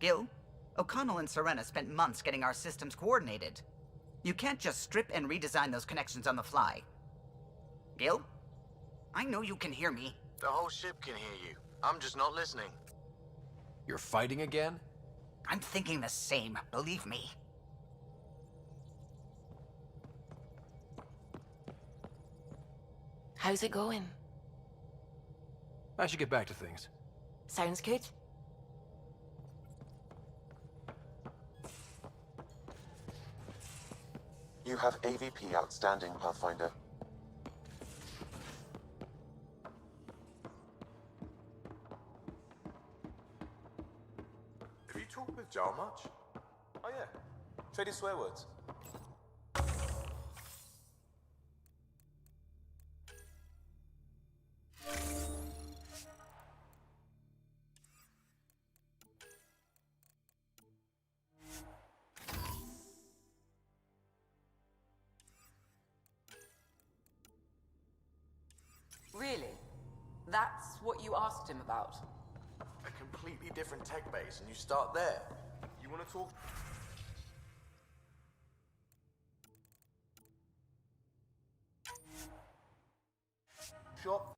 Gil, O'Connell and Serena spent months getting our systems coordinated. You can't just strip and redesign those connections on the fly. Gil? I know you can hear me. The whole ship can hear you. I'm just not listening. You're fighting again? I'm thinking the same, believe me. How's it going? I should get back to things. Sounds good. You have AVP outstanding, Pathfinder. Have you talked with Jar much? Oh yeah. Traded swear words. Really? That's what you asked him about? A completely different tech base, and you start there. You want to talk? Shop.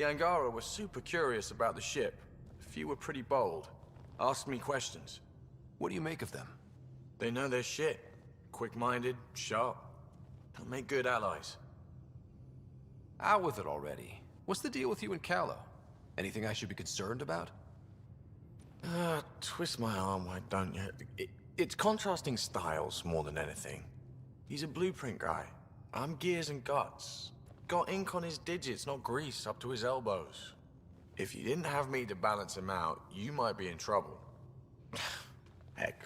The Angara were super curious about the ship. A few were pretty bold. Asked me questions. What do you make of them? They know their shit. Quick-minded, sharp. They'll make good allies. Out with it already. What's the deal with you and Callow? Anything I should be concerned about? Twist my arm, why don't you? It's contrasting styles more than anything. He's a blueprint guy. I'm gears and guts. Got ink on his digits, not grease up to his elbows. If you didn't have me to balance him out, you might be in trouble. Heck,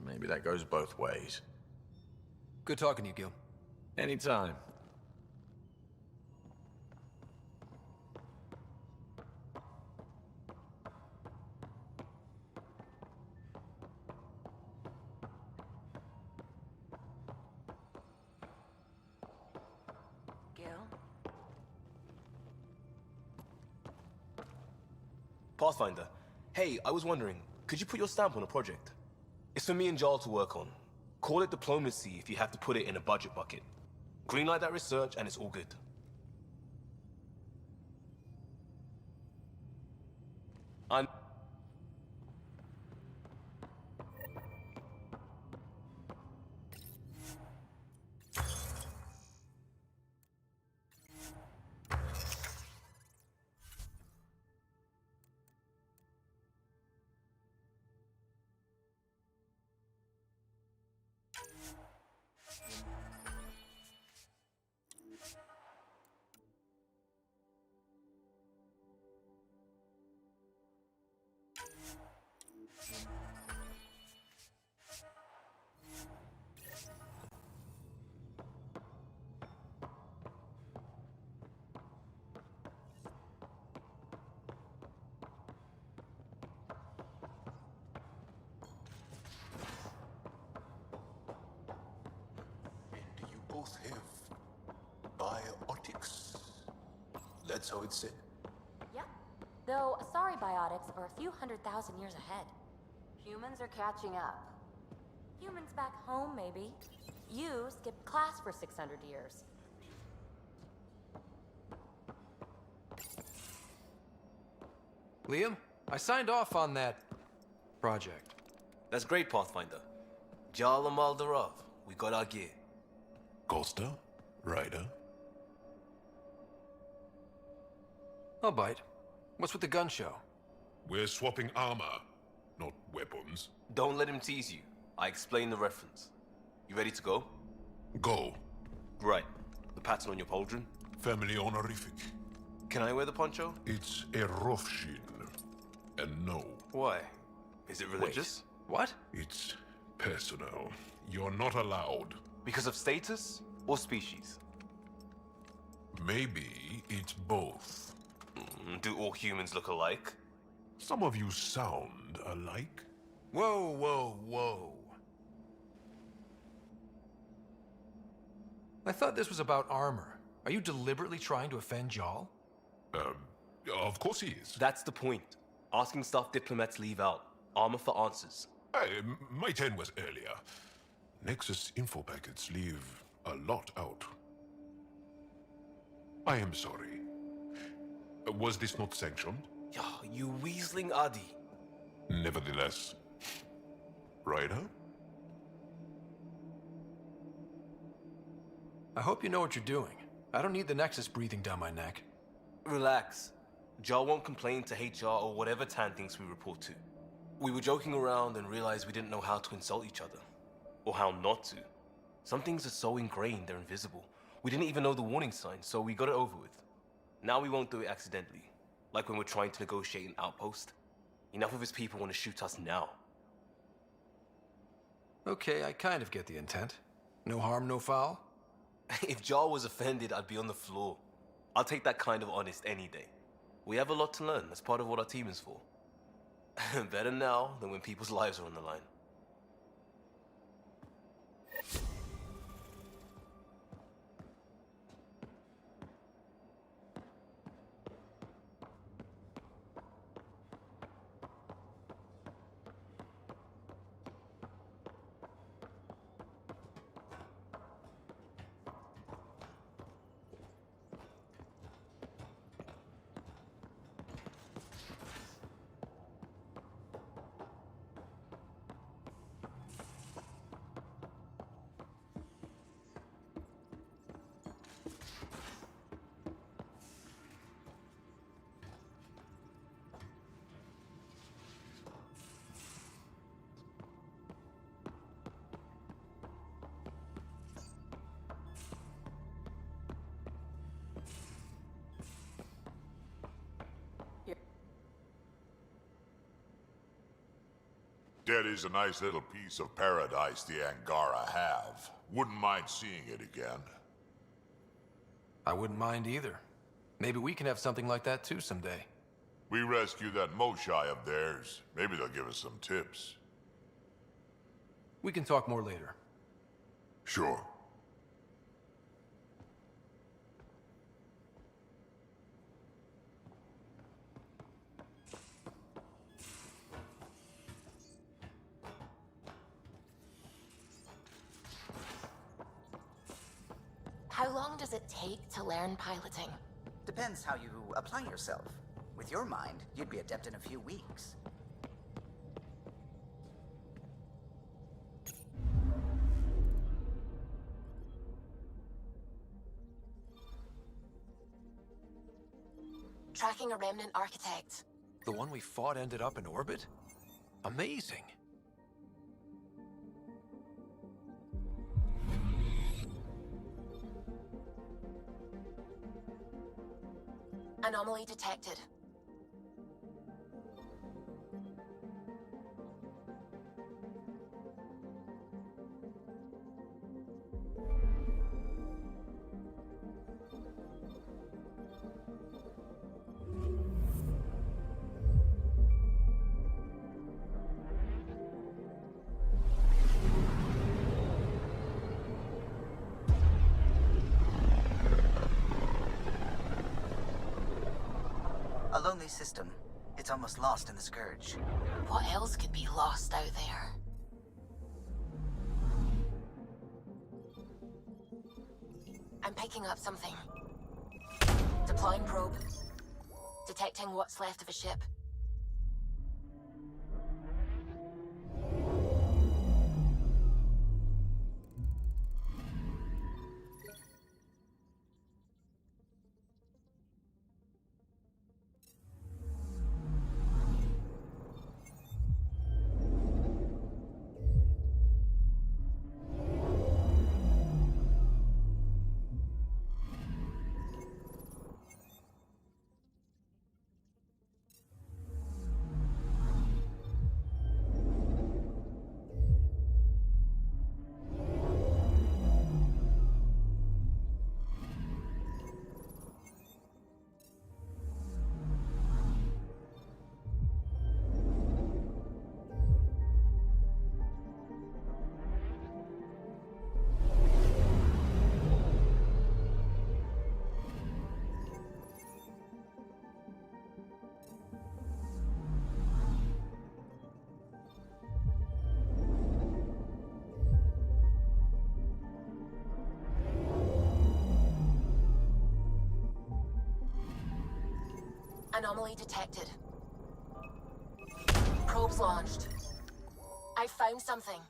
maybe that goes both ways. Good talking to you, Gil. Anytime. Gil? Pathfinder, hey, I was wondering, could you put your stamp on a project? It's for me and Jarl to work on. Call it diplomacy if you have to put it in a budget bucket. Greenlight that research and it's all good. I'm... And you both have biotics. That's how it's said. Yep. Though Asari biotics are a few 100,000 years ahead. Humans are catching up. Humans back home, maybe. You skipped class for 600 years. Liam, I signed off on that project. That's great, Pathfinder. Jarl and Maldarov, we got our gear. Costa? Ryder? I'll bite. What's with the gun show? We're swapping armor, not weapons. Don't let him tease you. I explained the reference. You ready to go? Go. Right. The pattern on your pauldron? Family honorific. Can I wear the poncho? It's a Rofshin. And no, Why? Is it religious? What? it's personal. You're not allowed. Because of status or species? Maybe it's both. Do all humans look alike? Some of you sound alike. Whoa, whoa, whoa. I thought this was about armor. Are you deliberately trying to offend Jarl? Of course he is. That's the point. Asking stuff diplomats leave out. Armor for answers. My turn was earlier. Nexus info packets leave a lot out. I am sorry. Was this not sanctioned? You weaseling Adi. Nevertheless. Ryder? I hope you know what you're doing. I don't need the Nexus breathing down my neck. Relax. Jar won't complain to HR or whatever Tan thinks we report to. We were joking around and realized we didn't know how to insult each other. Or how not to. Some things are so ingrained they're invisible. We didn't even know the warning signs, so we got it over with. Now we won't do it accidentally. Like when we're trying to negotiate an outpost. Enough of his people want to shoot us now. Okay, I kind of get the intent. No harm, no foul. If Jar was offended, I'd be on the floor. I'll take that kind of honest any day. We have a lot to learn. That's part of what our team is for. Better now than when people's lives are on the line. Dead is a nice little piece of paradise the Angara have. Wouldn't mind seeing it again. I wouldn't mind either. Maybe we can have something like that too someday. We rescue that Moshai of theirs. Maybe they'll give us some tips. We can talk more later. Sure. How long does it take to learn piloting? Depends how you apply yourself. With your mind, you'd be adept in a few weeks. Tracking a remnant architect. The one we fought ended up in orbit? Amazing. Anomaly detected. A lonely system. It's almost lost in the Scourge. What else could be lost out there? I'm picking up something. Deploying probe. Detecting what's left of a ship. Anomaly detected. Probes launched. I found something.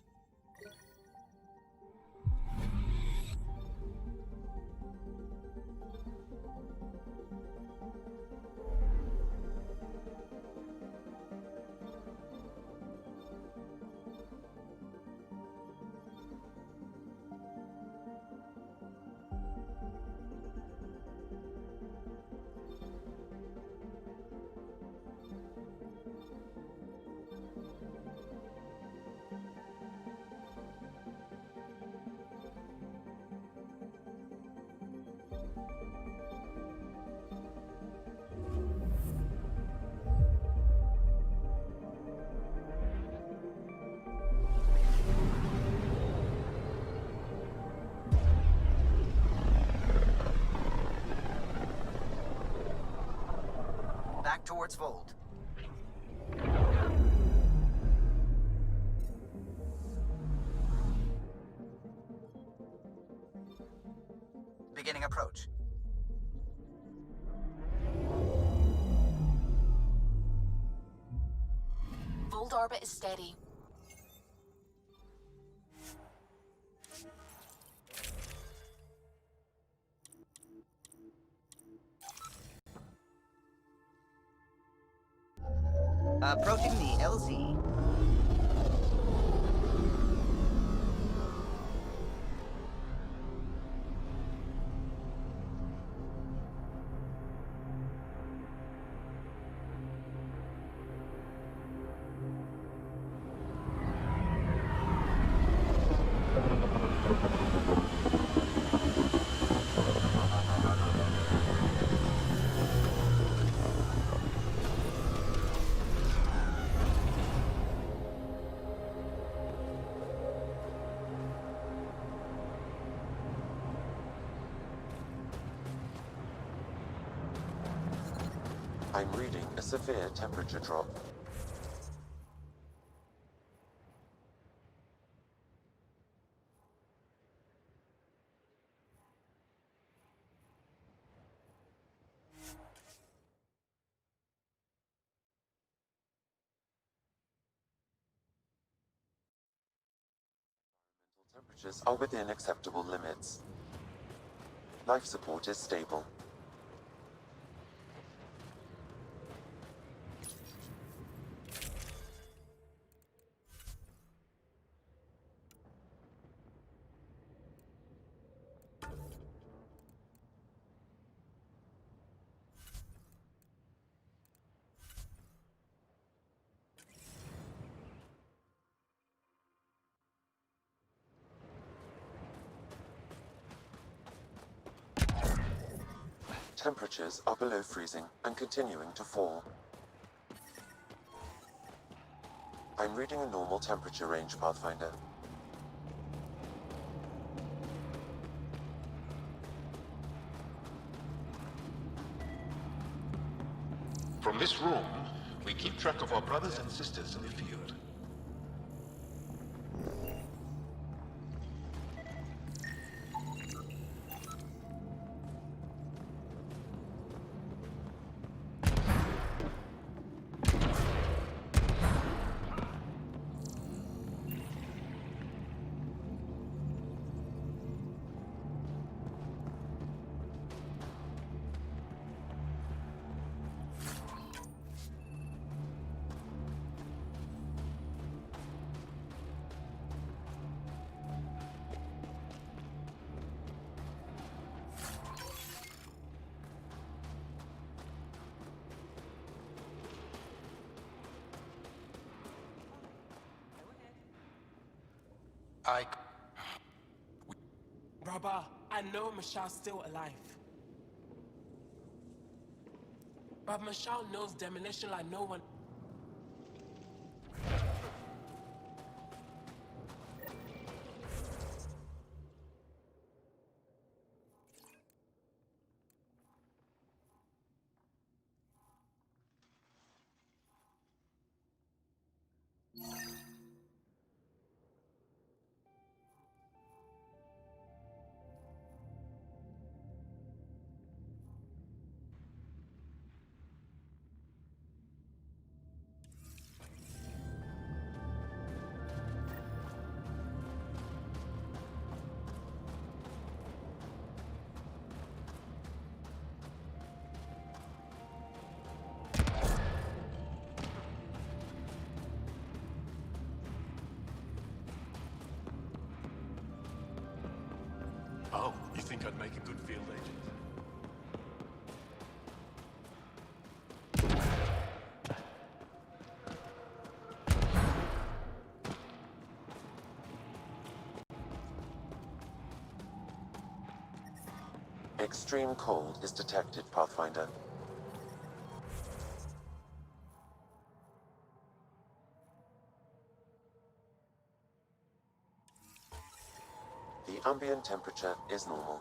Back towards Fold. Beginning approach. Fold orbit is steady. Approaching the LZ. I'm reading a severe temperature drop. Temperatures are within acceptable limits. Life support is stable. Temperatures are below freezing and continuing to fall. I'm reading a normal temperature range, Pathfinder. From this room, we keep track of our brothers and sisters in the field. Brother, I know Michelle's still alive. But Michelle knows demolition like no one. Oh, you think I'd make a good field agent? Extreme cold is detected, Pathfinder. The ambient temperature is normal.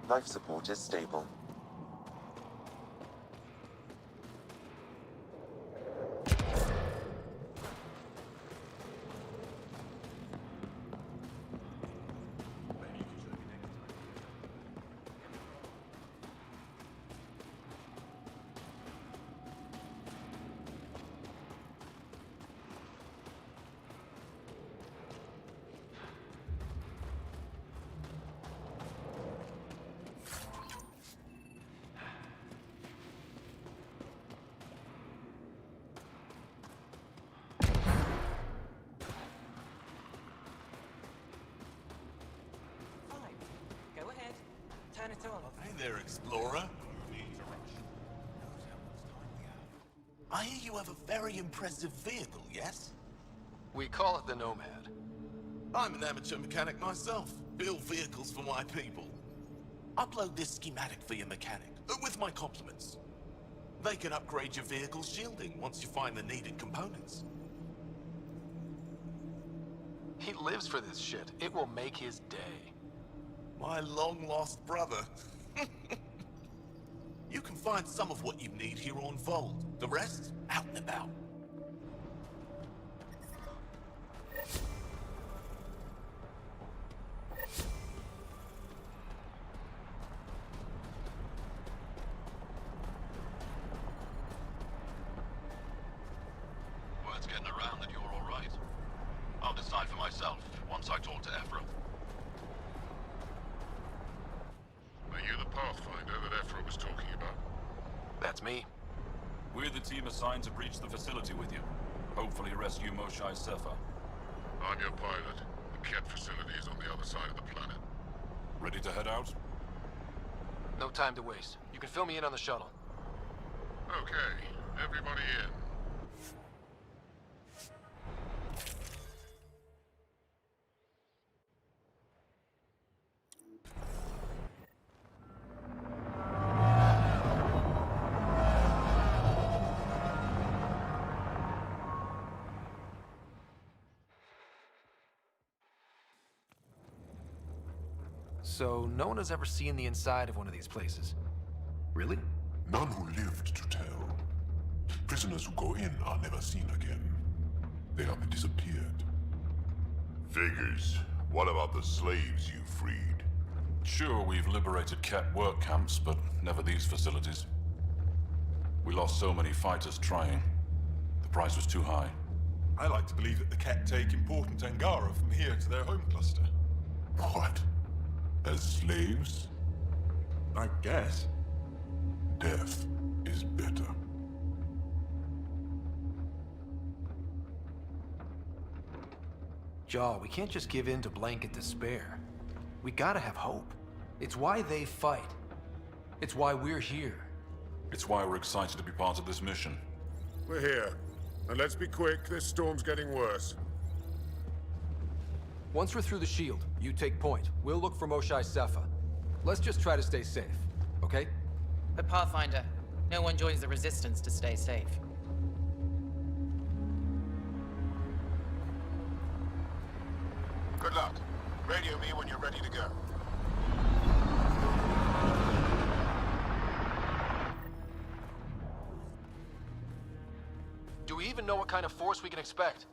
Life support is stable. Turn it on. Hey there, Explorer. I hear you have a very impressive vehicle, yes? We call it the Nomad. I'm an amateur mechanic myself. Build vehicles for my people. Upload this schematic for your mechanic, with my compliments. They can upgrade your vehicle's shielding once you find the needed components. He lives for this shit. It will make his day. My long-lost brother. You can find some of what you need here on Vold. The rest, out and about. Word's getting around that you're all right. I'll decide for myself once I talk to Ephra. Are you the Pathfinder that Ephra was talking about? That's me. We're the team assigned to breach the facility with you. Hopefully rescue Moshae Sefa. I'm your pilot. The Ket facility is on the other side of the planet. Ready to head out? No time to waste. You can fill me in on the shuttle. Okay, everybody in. So, no one has ever seen the inside of one of these places. Really? None who lived to tell. Prisoners who go in are never seen again. They have disappeared. Figures. What about the slaves you freed? Sure, we've liberated Ket work camps, but never these facilities. We lost so many fighters trying. The price was too high. I like to believe that the Ket take important Angara from here to their home cluster. What? As slaves? I guess. Death is better. Jaw, we can't just give in to blanket despair. We gotta have hope. It's why they fight. It's why we're here. It's why we're excited to be part of this mission. We're here. And let's be quick, this storm's getting worse. Once we're through the shield, you take point. We'll look for Moshae Sefa. Let's just try to stay safe, okay? But Pathfinder, no one joins the Resistance to stay safe. Good luck. Radio me when you're ready to go. Do we even know what kind of force we can expect?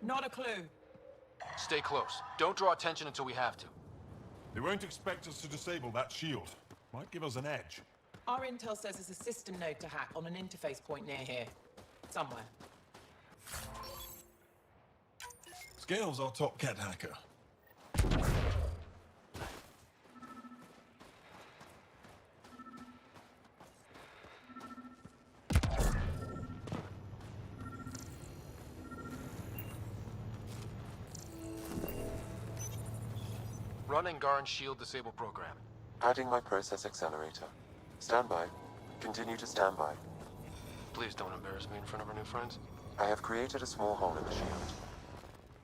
Not a clue. Stay close. Don't draw attention until we have to. They won't expect us to disable that shield. Might give us an edge. Our intel says there's a system node to hack on an interface point near here. Somewhere. Scale's our top Ket hacker. Run Angaran shield disable program. Adding my process accelerator. Stand by. Continue to stand by. Please don't embarrass me in front of our new friends. I have created a small hole in the shield.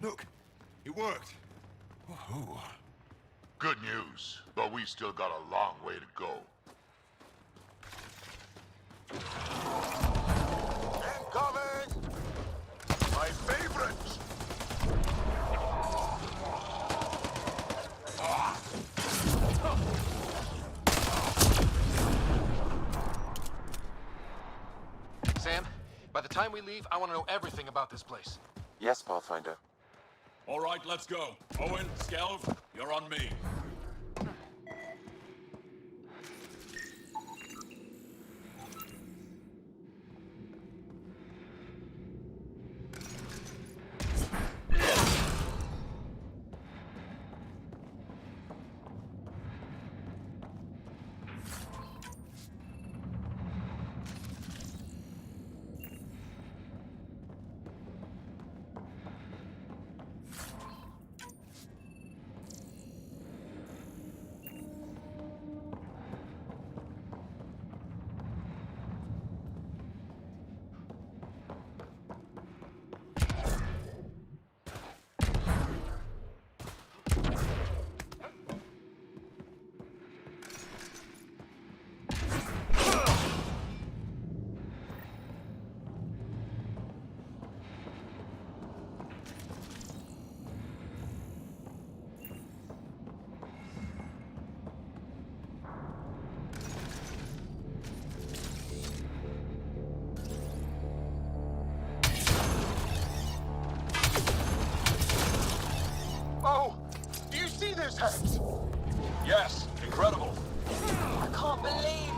Look, it worked. Woohoo. Good news, but we still got a long way to go. Incoming! My favorites! Sam, by the time we leave, I want to know everything about this place. Yes, Pathfinder. All right, let's go. Owen, Skelv, you're on me.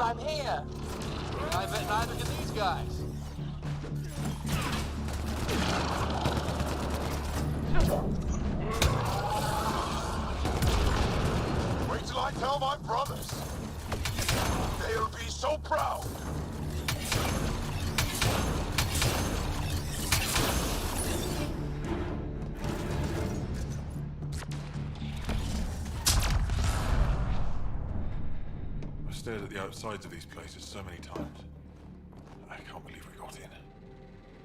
I'm here! I bet neither can these guys. Wait till I tell my brothers. They'll be so proud. I've stared at the outsides of these places so many times. I can't believe we got in.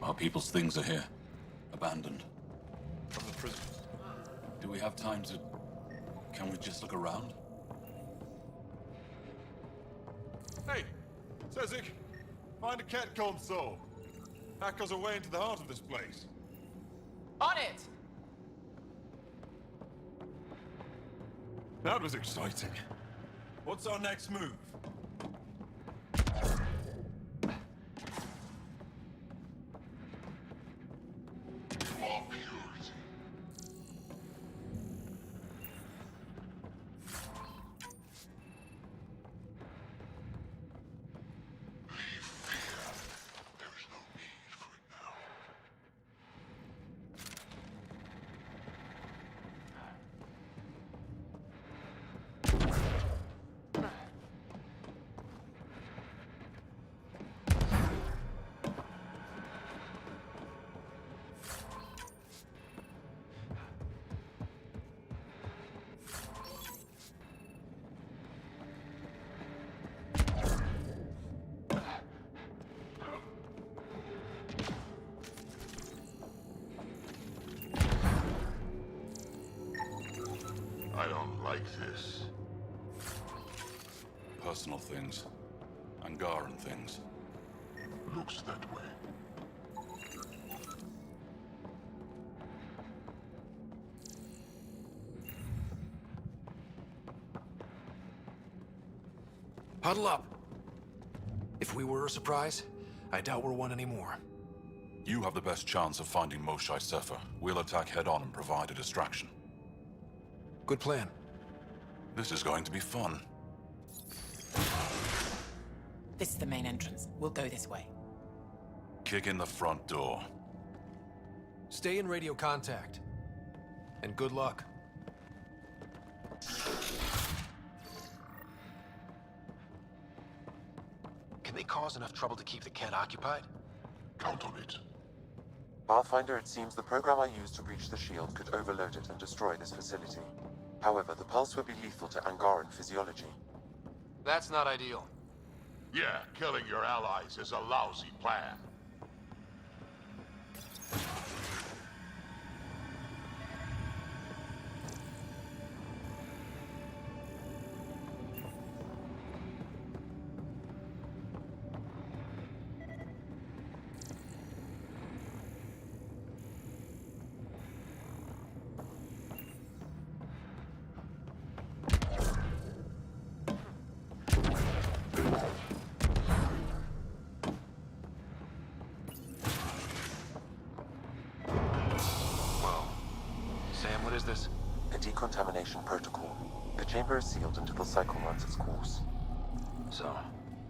Our people's things are here. Abandoned. From the prison. Do we have time to... Can we just look around? Hey! Sezik! Find a catcom soul. Hack us away into the heart of this place. On it! That was exciting. What's our next move? I don't like this. Personal things. Angaran things. Looks that way. Huddle up. If we were a surprise, I doubt we're one anymore. You have the best chance of finding Moshae Sefer. We'll attack head-on and provide a distraction. Good plan. This is going to be fun. This is the main entrance. We'll go this way. Kick in the front door. Stay in radio contact. And good luck. Can they cause enough trouble to keep the Kett occupied? Count on it. Pathfinder, it seems the program I used to breach the shield could overload it and destroy this facility. However, the pulse would be lethal to Angaran physiology. That's not ideal. Yeah, killing your allies is a lousy plan. Sam, what is this? A decontamination protocol. The chamber is sealed until the cycle runs its course. So,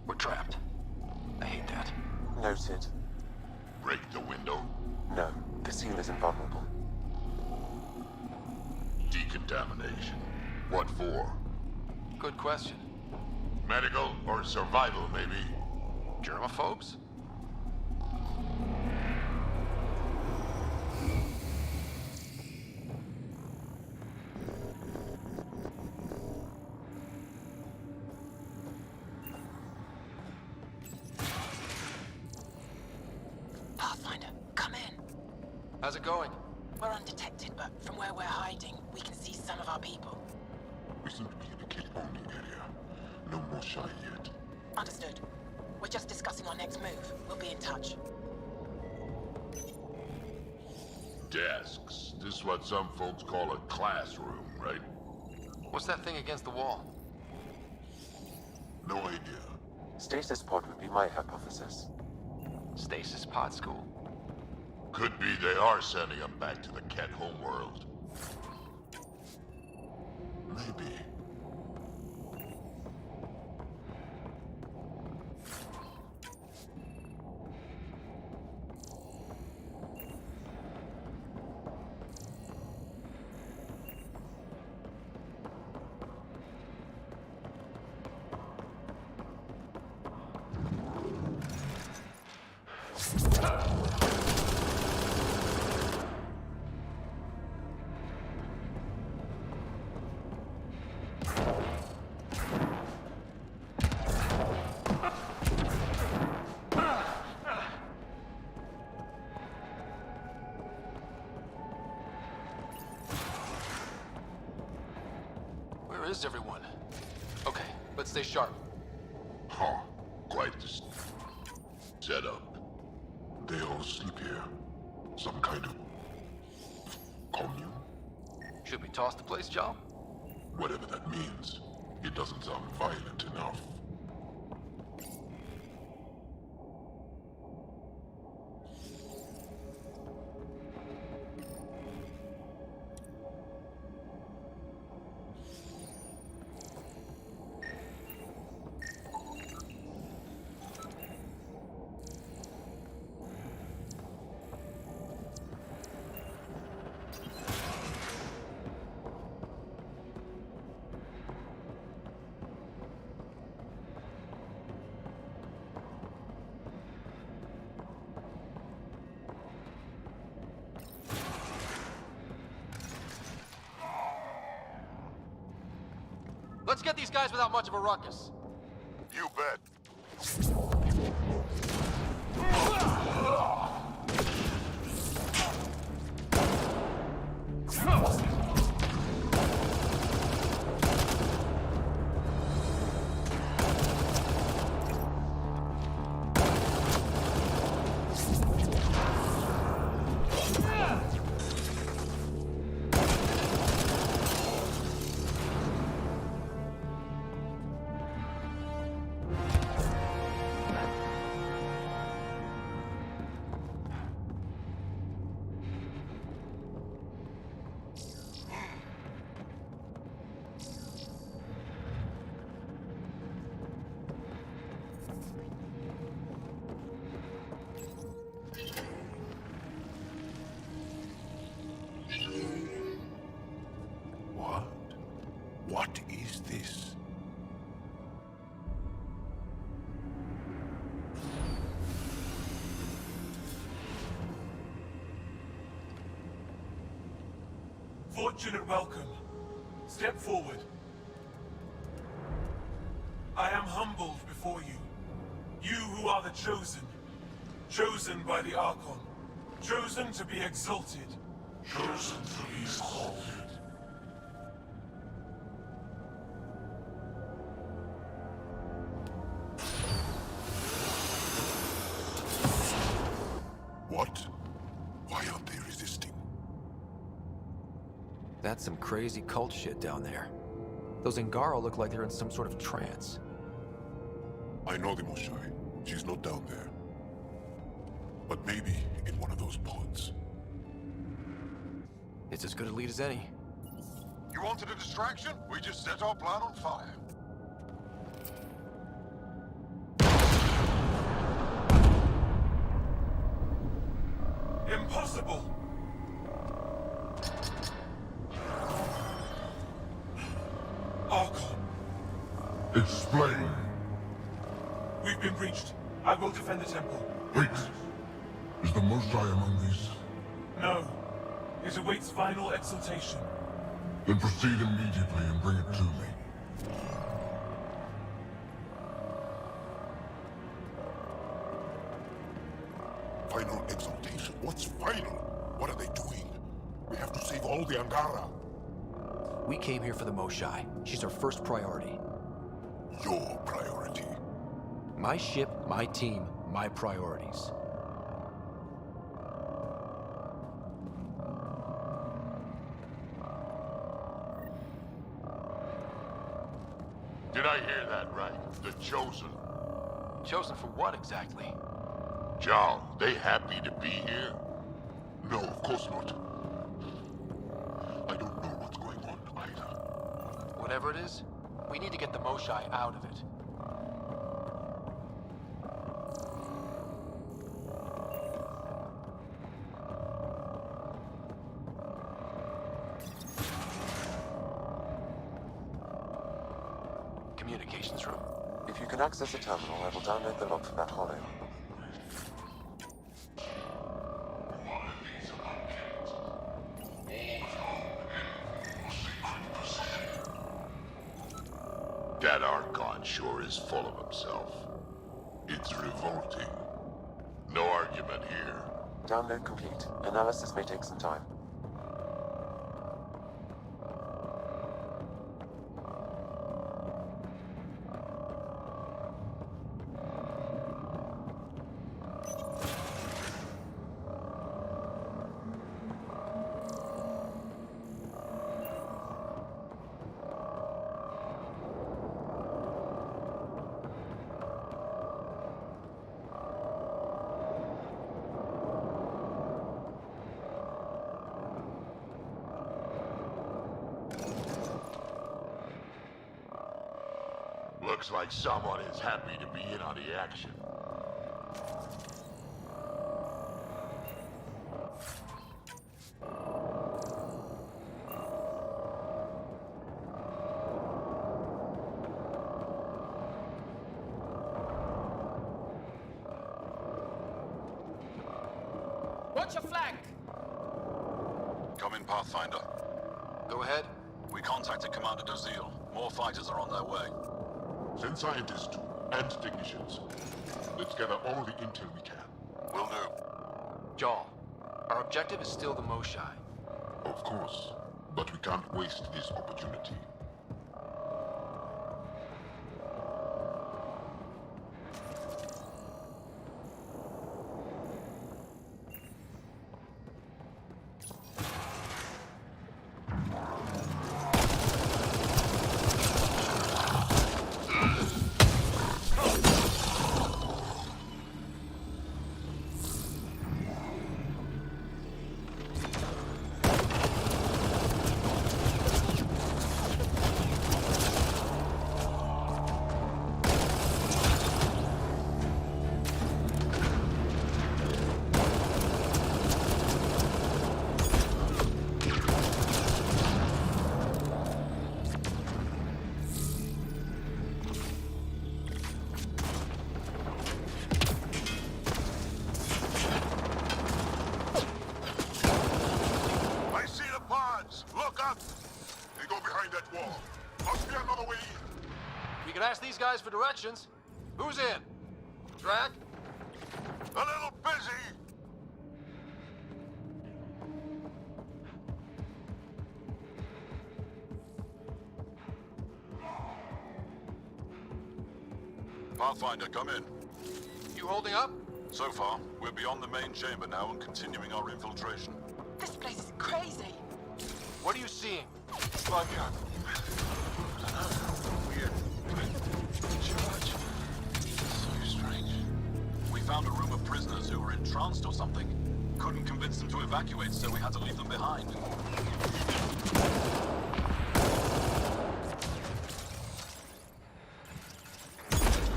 we're trapped. I hate that. Noted. Break the window? No, the seal is invulnerable. Decontamination. What for? Good question. Medical or survival, maybe? Germaphobes? Pathfinder, come in. How's it going? We're undetected, but from where we're hiding, we can see some of our people. We seem to be in the Kett-only area. No more shy yet. Understood. We're just discussing our next move. We'll be in touch. Desks. This is what some folks call a classroom, right? What's that thing against the wall? No idea. Stasis pod would be my hypothesis. Stasis pod school? Could be they are sending them back to the Kett homeworld. Maybe. is everyone? Okay, let's stay sharp. Huh. Quite the setup. They all sleep here. Some kind of commune? Should we toss the place, Joe? Whatever that means. It doesn't sound violent enough. Let's get these guys without much of a ruckus. You bet. What is this? Fortunate welcome. Step forward. I am humbled before you. You who are the chosen. Chosen by the Archon. Chosen to be exalted. Chosen to be exalted. What? Why aren't they resisting? That's some crazy cult shit down there. Those Angara look like they're in some sort of trance. I know the Moshai. She's not down there. But maybe in one of those pods. It's as good a lead as any. You wanted a distraction? We just set our plan on fire. Impossible! Archon. Explain. We've been breached. I will defend the temple. Wait. Is the Moshai among these? No. It awaits final exaltation. Then proceed immediately and bring it to me. Final exaltation? What's final? What are they doing? We have to save all the Angara. We came here for the Moshai. She's our first priority. Your priority? My ship, my team, my priorities. Did I hear that right? The Chosen. Chosen for what exactly? Zhao, they happy to be here? No, of course not. I don't know what's going on either. Whatever it is, we need to get the Moshai out of it. Communications room. If you can access the terminal, I will download the log from that hollow. That Archon sure is full of himself. It's revolting. No argument here. Download complete. Analysis may take some time. Looks like someone is happy to be in on the action. Watch your flank! Come in, Pathfinder. Go ahead. We contacted Commander Dozil. More fighters are on their way. Send scientists too, and technicians. Let's gather all the intel we can. Will do. Jaw, our objective is still the Moshai. Of course, but we can't waste this opportunity. I see the pods! Look up! They go behind that wall. Must be another way in. We can ask these guys for directions. Who's in? Drac? A little busy! Pathfinder, come in. You holding up? So far, we're beyond the main chamber now and continuing our infiltration. This place is crazy. What are you seeing? It's like weird. Charge. So strange. We found a room of prisoners who were entranced or something. Couldn't convince them to evacuate, so we had to leave them behind.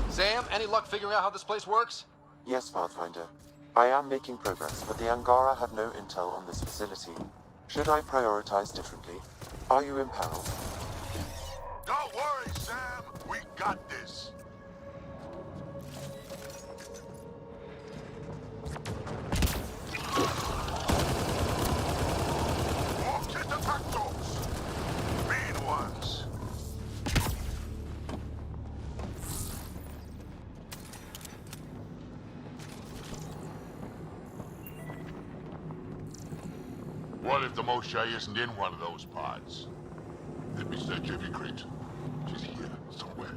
Sam, any luck figuring out how this place works? Yes, Pathfinder. I am making progress, but the Angara have no intel on this facility. Should I prioritize differently? Are you in peril? Don't worry, Sam. We got this. More kit attack dogs. Mean ones. What if the Moshai isn't in one of those pods? Let me search every crate. She's here, somewhere.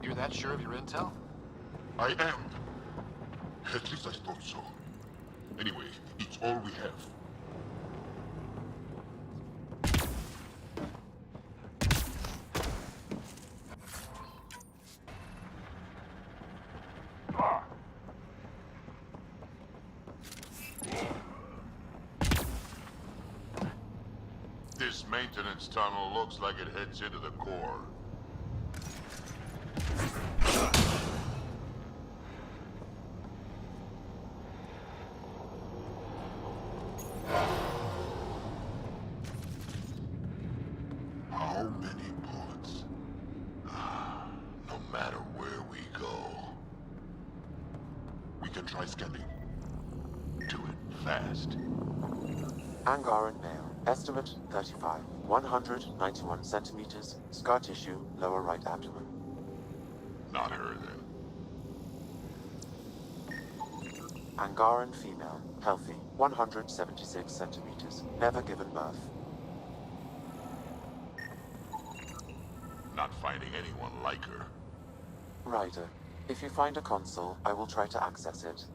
You're that sure of your intel? I am. At least I thought so. Anyway, it's all we have. This maintenance tunnel looks like it heads into the core. How many pods? No matter where we go. We can try scanning. Do it fast. Angaran male. Estimate 35. 191 centimeters. Scar tissue, lower right abdomen. Not her, then. Angaran female. Healthy. 176 centimeters. Never given birth. Not finding anyone like her. Ryder, if you find a console, I will try to access it.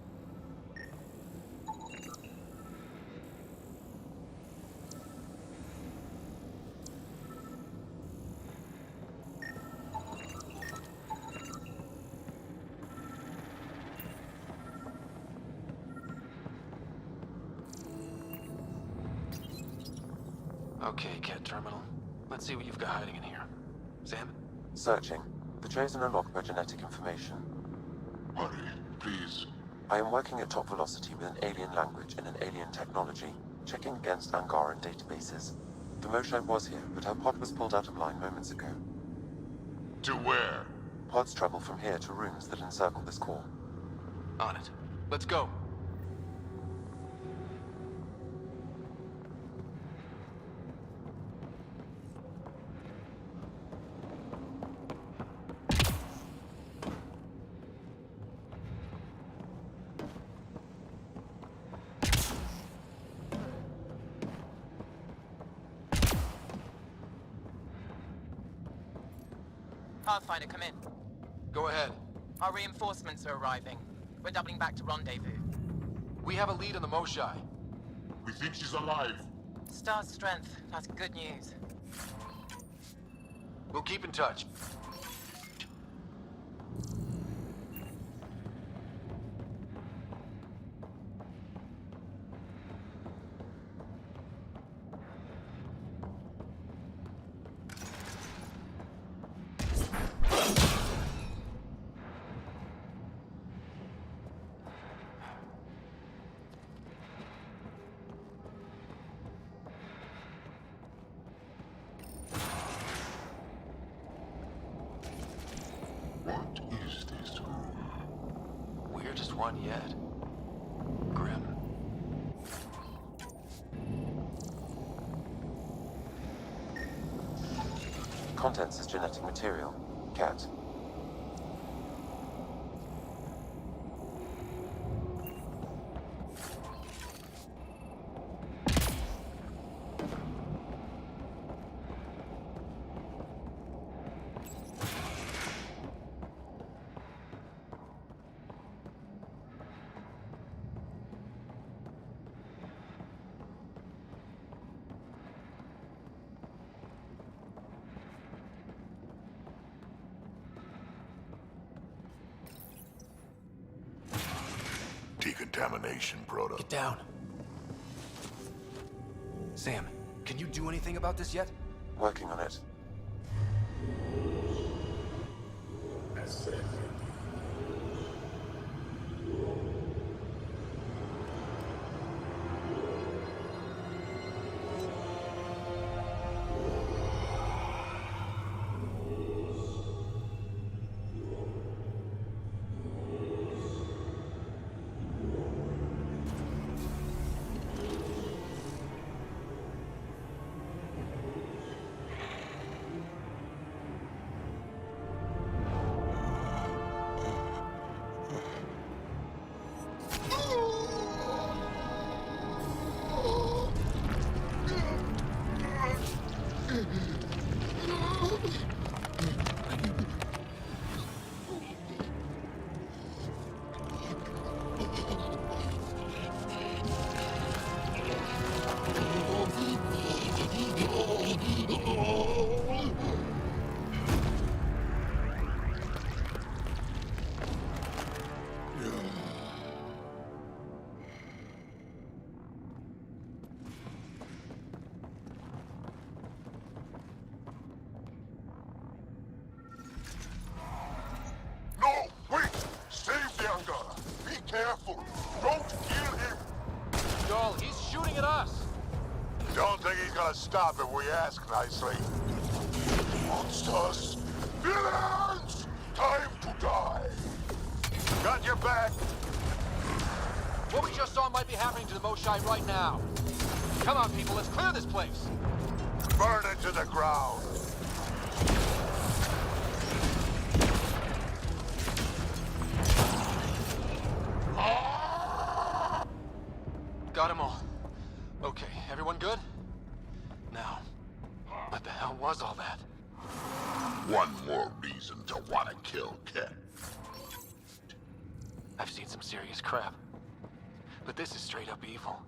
Okay, Cat Terminal. Let's see what you've got hiding in here. Sam? Searching. The Chosen are locked by genetic information. Hurry, please. I am working at top velocity with an alien language and an alien technology, checking against Angaran databases. The Moshae was here, but her pod was pulled out of line moments ago. To where? Pods travel from here to rooms that encircle this core. On it. Let's go. Pathfinder, come in. Go ahead. Our reinforcements are arriving. We're doubling back to rendezvous. We have a lead on the Moshae. We think she's alive. Star's strength. That's good news. We'll keep in touch. What is this room? Weirdest one yet. Grim. Contents is genetic material. Cat. Decontamination product. Get down. Sam, can you do anything about this yet? Working on it. No! Wait! Save the Angara! Be careful! Don't kill him! Y'all, he's shooting at us! Don't think he's gonna stop if we ask nicely. Monsters! Villains! Time to die! Got your back! What we just saw might be happening to the Moshae right now. Come on, people, let's clear this place! Burn it to the ground! Got them all. Okay, everyone good? Now, what the hell was all that? One more reason to want to kill Ken. I've seen some serious crap. But this is straight up evil.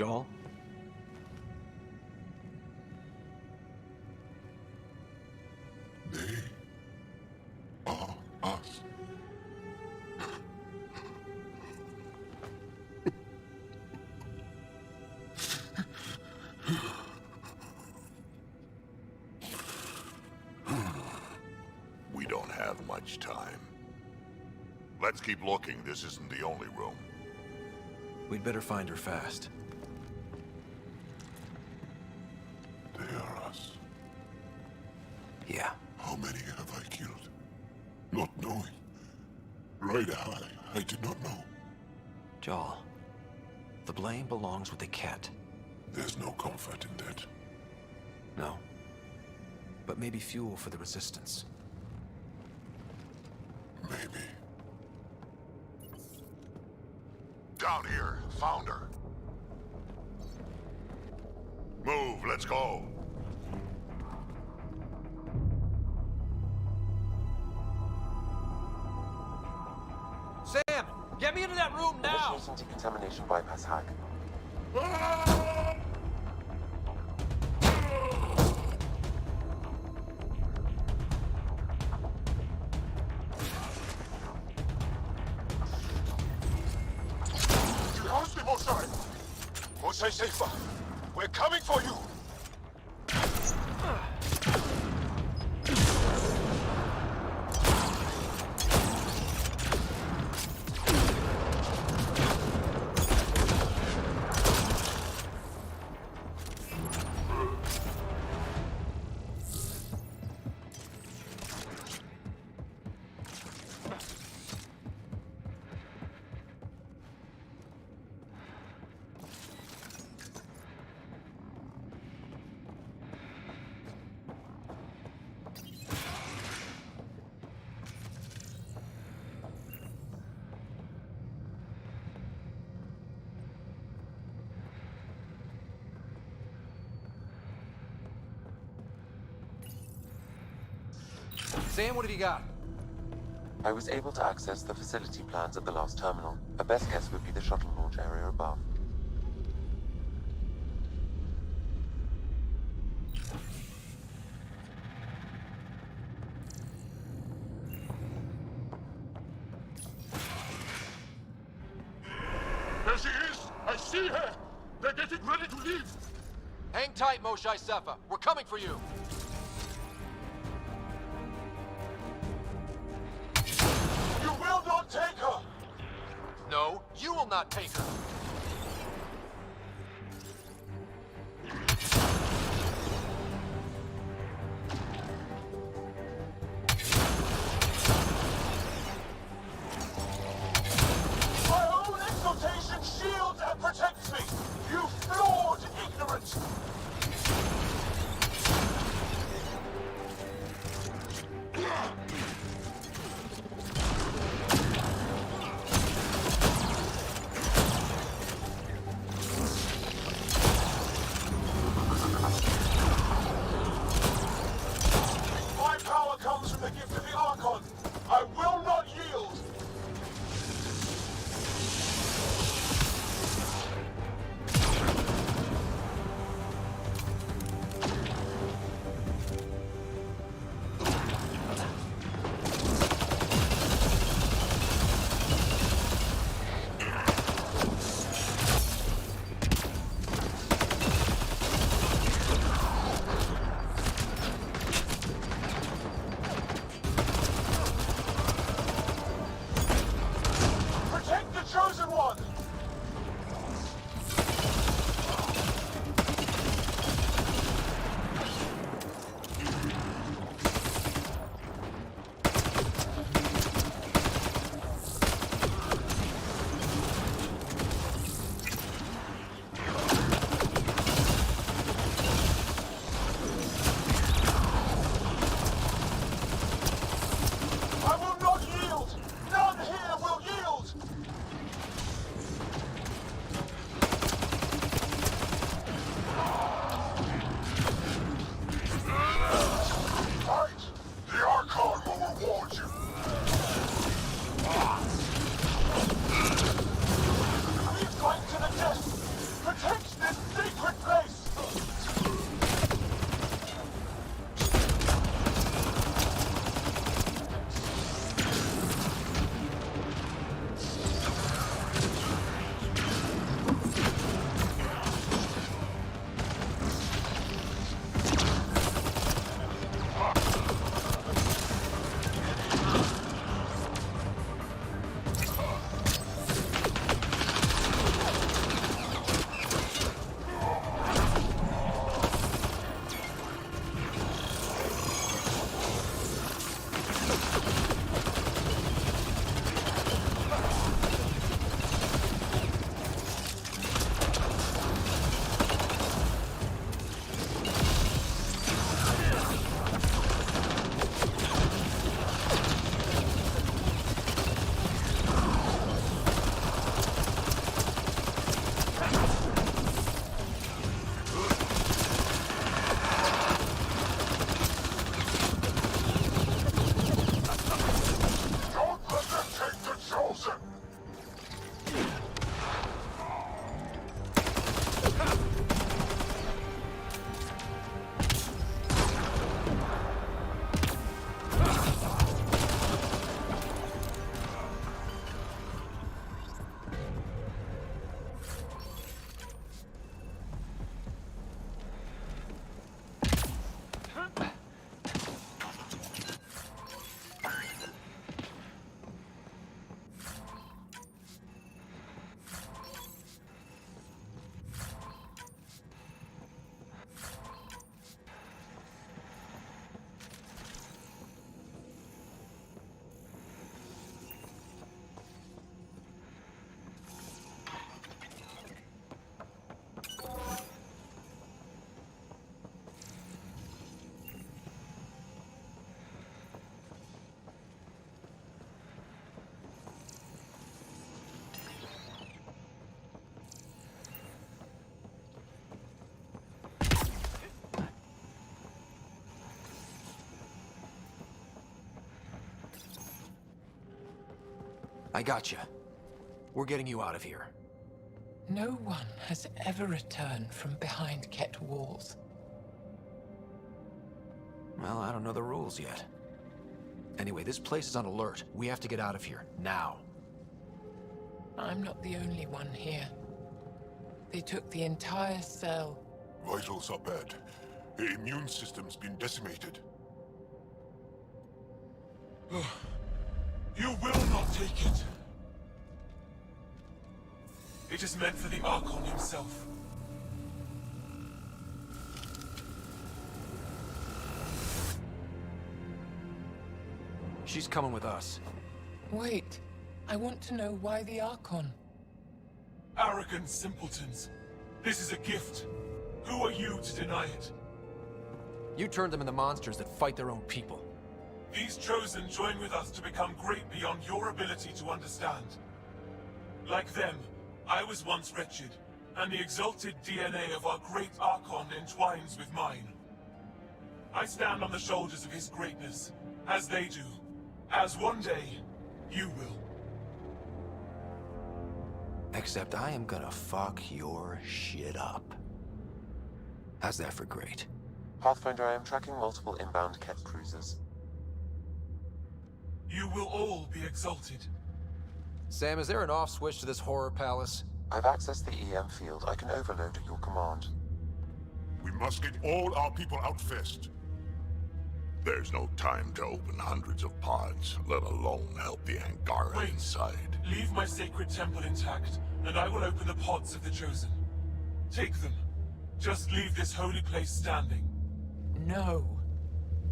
Joel? They are us. We don't have much time. Let's keep looking. This isn't the only room. We'd better find her fast. They are us. Yeah. How many have I killed? Not knowing. Right, I did not know. Joel, the blame belongs with the cat. There's no comfort in that. No. But maybe fuel for the resistance. Maybe. Down here. Found her. Move. Let's go. Sam! Get me into that room now! Initiating decontamination bypass hack. You lost me, Mosai! Mosai Safer! We're coming for you! Sam, what have you got? I was able to access the facility plans at the last terminal. A best guess would be the shuttle launch area above. There she is! I see her! They're getting ready to leave! Hang tight, Mosai Sefa. We're coming for you. You will not take her! No, you will not take her. My own exaltation shields and protects me! You flawed ignorant! I got you. We're getting you out of here. No one has ever returned from behind Ket walls. Well, I don't know the rules yet. Anyway, this place is on alert. We have to get out of here, now. I'm not the only one here. They took the entire cell. Vitals are bad. The immune system's been decimated. You will not take it. It is meant for the Archon himself. She's coming with us. Wait, I want to know why the Archon. Arrogant simpletons. This is a gift. Who are you to deny it? You turned them into monsters that fight their own people. These Chosen join with us to become great beyond your ability to understand. Like them, I was once wretched, and the exalted DNA of our great Archon entwines with mine. I stand on the shoulders of his greatness, as they do, as one day, you will. Except I am gonna fuck your shit up. How's that for great? Pathfinder, I am tracking multiple inbound Ket cruisers. You will all be exalted. Sam, is there an off switch to this horror palace? I've accessed the EM field. I can overload at your command. We must get all our people out first. There's no time to open hundreds of pods, let alone help the Angara inside. Leave my sacred temple intact, and I will open the pods of the Chosen. Take them. Just leave this holy place standing. No.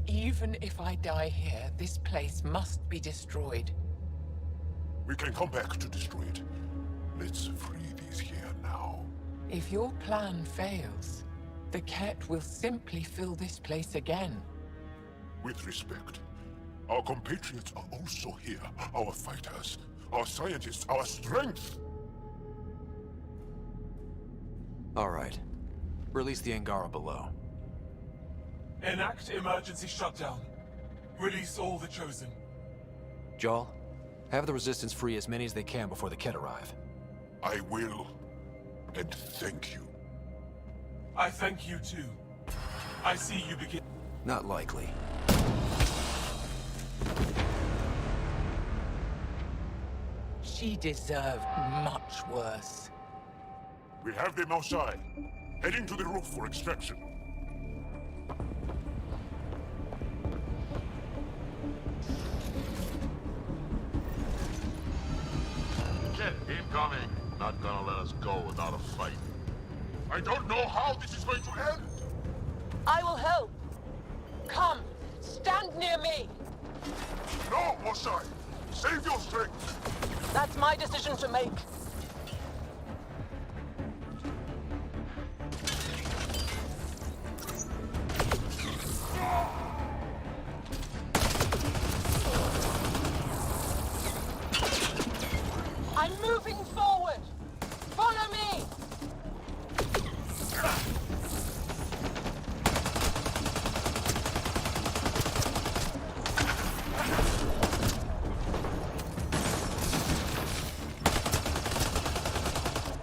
Even if I die here, this place must be destroyed. We can come back to destroy it. Let's free these here now. If your plan fails, the Ket will simply fill this place again. With respect, our compatriots are also here. Our fighters, our scientists, our strength. All right. Release the Angara below. Enact emergency shutdown. Release all the Chosen. Jarl, have the Resistance free as many as they can before the Ket arrive. I will. And thank you. I thank you too. I see you begin. Not likely. She deserved much worse. We have them outside, heading to the roof for extraction. Ket, incoming. Not gonna let us go without a fight. I don't know how this is going to end. I will help. Come, stand near me. No, Mosai! Save your strength! That's my decision to make. I'm moving forward. Follow me.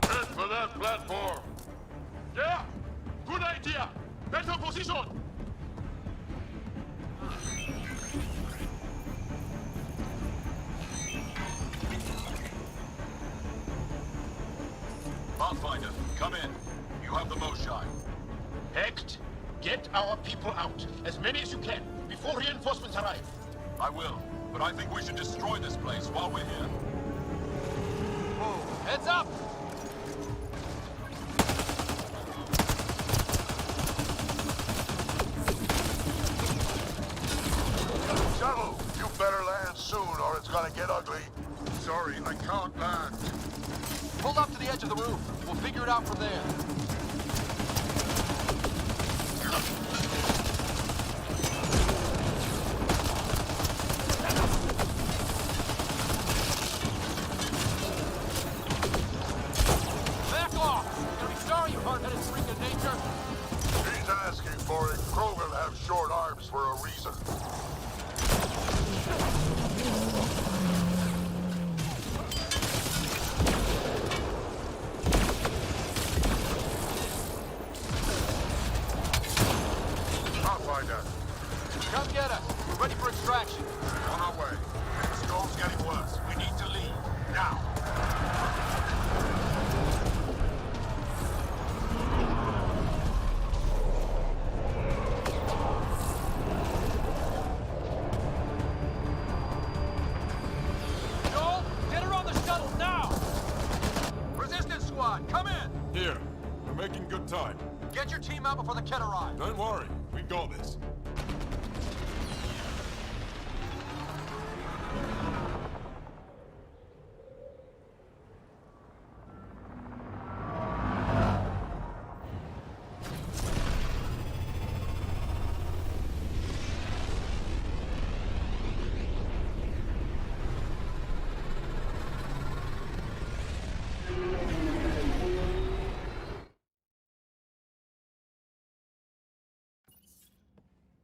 Head for that platform. Yeah, good idea. Better position. Pathfinder, come in. You have the most shine. Hecht, get our people out. As many as you can, before reinforcements arrive. I will, but I think we should destroy this place while we're here. Heads up! Shuttle, you better land soon or it's gonna get ugly. Sorry, I can't land. Pull up to the edge of the roof. We'll figure it out from there. Back off! You'll be sorry you hard-headed freak of nature. He's asking for it. Krogan have short arms for a reason. Come get us. We're ready for extraction. On our way. The storm's getting worse. We need to leave. Now. Joel, get her on the shuttle now! Resistance squad, come in! Here. We're making good time. Get your team out before the kid arrives. Don't worry. We got this.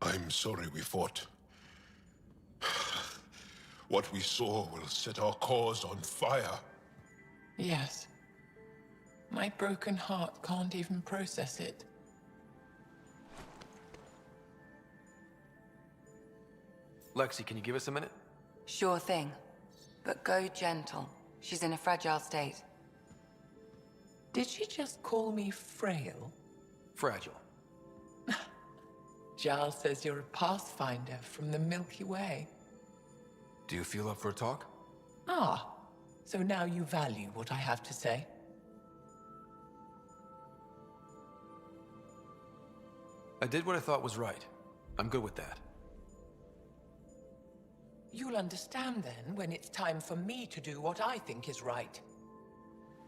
I'm sorry we fought. What we saw will set our cause on fire. Yes. My broken heart can't even process it. Lexi, can you give us a minute? Sure thing. But go gentle. She's in a fragile state. Did she just call me frail? Fragile. Giles says you're a pathfinder from the Milky Way. Do you feel up for a talk? Ah, so now you value what I have to say. I did what I thought was right. I'm good with that. You'll understand then when it's time for me to do what I think is right.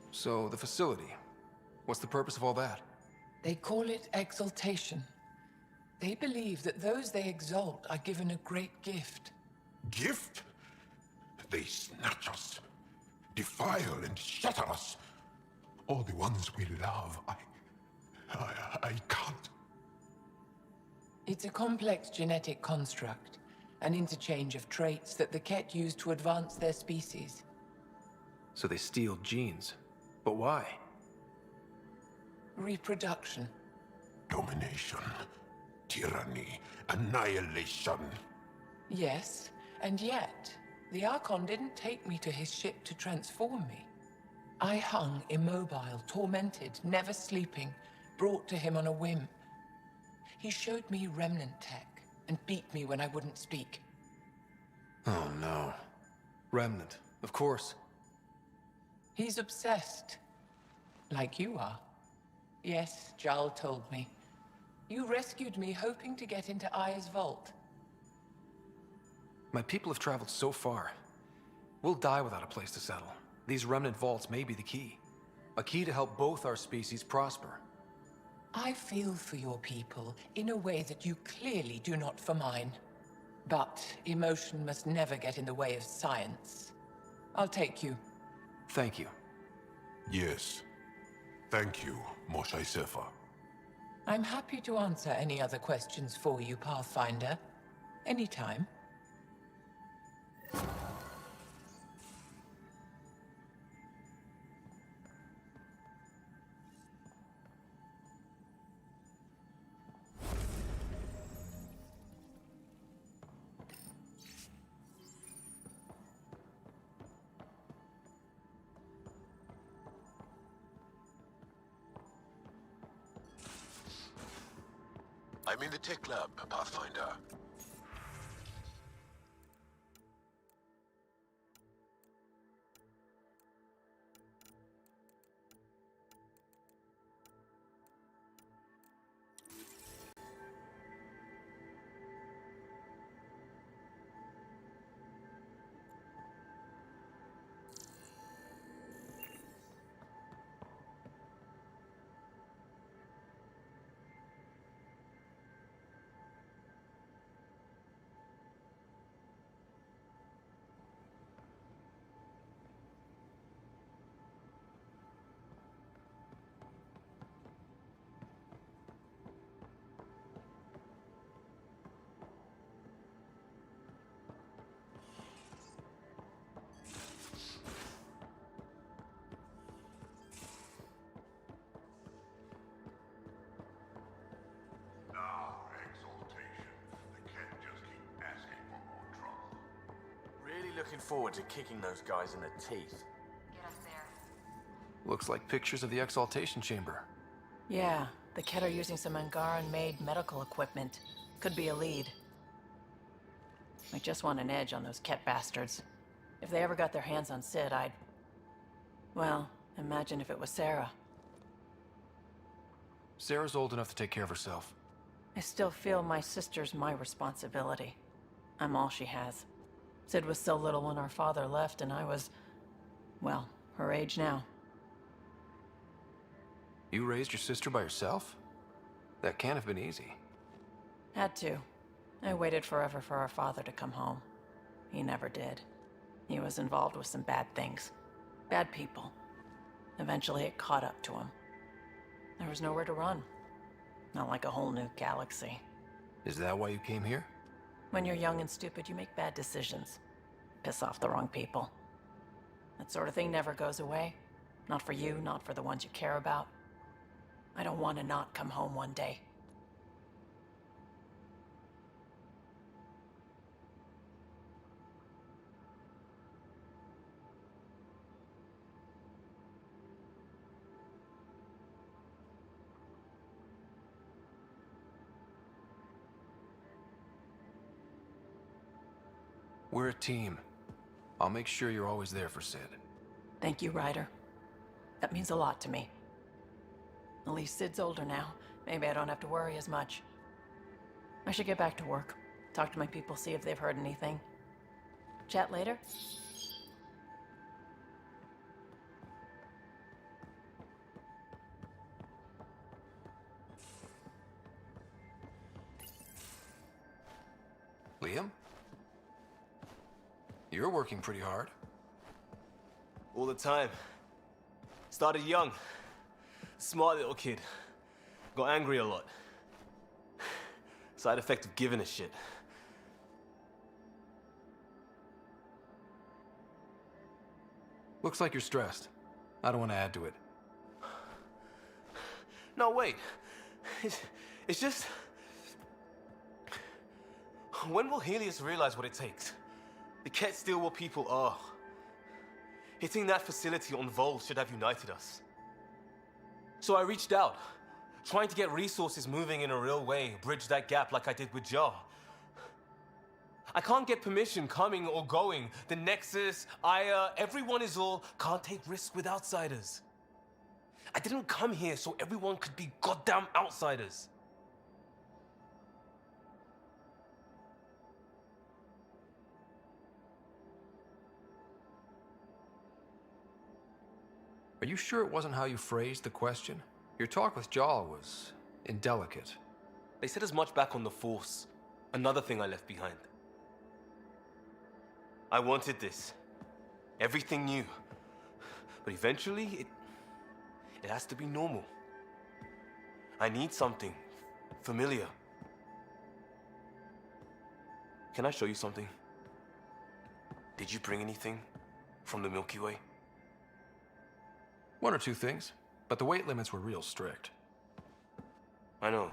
So, the facility. What's the purpose of all that? They call it exaltation. They believe that those they exalt are given a great gift. Gift? They snatch us, defile and shatter us. All the ones we love. I can't. It's a complex genetic construct, an interchange of traits that the Ket use to advance their species. So they steal genes. But why? Reproduction. Domination, tyranny, annihilation. Yes, and yet, the Archon didn't take me to his ship to transform me. I hung immobile, tormented, never sleeping, brought to him on a whim. He showed me remnant tech and beat me when I wouldn't speak. Oh no. Remnant, of course. He's obsessed. Like you are. Yes, Jal told me. You rescued me hoping to get into Aya's vault. My people have traveled so far. We'll die without a place to settle. These remnant vaults may be the key. A key to help both our species prosper. I feel for your people in a way that you clearly do not for mine. But emotion must never get in the way of science. I'll take you. Thank you. Yes. Thank you, Moshae Sefa. I'm happy to answer any other questions for you, Pathfinder. Anytime. I'm in the tech lab, Pathfinder. looking forward to kicking those guys in the teeth. Get us there. Looks like pictures of the exaltation chamber. Yeah, the Ket are using some Angaran-made medical equipment. Could be a lead. I just want an edge on those Ket bastards. If they ever got their hands on Sid, I'd... Well, imagine if it was Sarah. Sarah's old enough to take care of herself. I still feel my sister's my responsibility. I'm all she has. Sid was so little when our father left, and I was... well, her age now. You raised your sister by yourself? That can't have been easy. Had to. I waited forever for our father to come home. He never did. He was involved with some bad things. Bad people. Eventually it caught up to him. There was nowhere to run. Not like a whole new galaxy. Is that why you came here? When you're young and stupid, you make bad decisions. Piss off the wrong people. That sort of thing never goes away. Not for you, not for the ones you care about. I don't want to not come home one day. We're a team. I'll make sure you're always there for Sid. Thank you, Ryder. That means a lot to me. At least Sid's older now. Maybe I don't have to worry as much. I should get back to work. Talk to my people, see if they've heard anything. Chat later? Liam? You're working pretty hard. All the time. Started young. Smart little kid. Got angry a lot. Side effect of giving a shit. Looks like you're stressed. I don't want to add to it. No, wait. It's just... When will Helios realize what it takes? The Ket still what people are. Hitting that facility on Vol should have united us. So I reached out, trying to get resources moving in a real way, bridge that gap like I did with Jar. I can't get permission coming or going. The Nexus, Aya, everyone is all can't take risks with outsiders. I didn't come here so everyone could be goddamn outsiders. Are you sure it wasn't how you phrased the question? Your talk with Jaal was indelicate. They said as much back on the Force. Another thing I left behind. I wanted this. Everything new. But eventually, it has to be normal. I need something familiar. Can I show you something? Did you bring anything from the Milky Way? One or two things, but the weight limits were real strict. I know.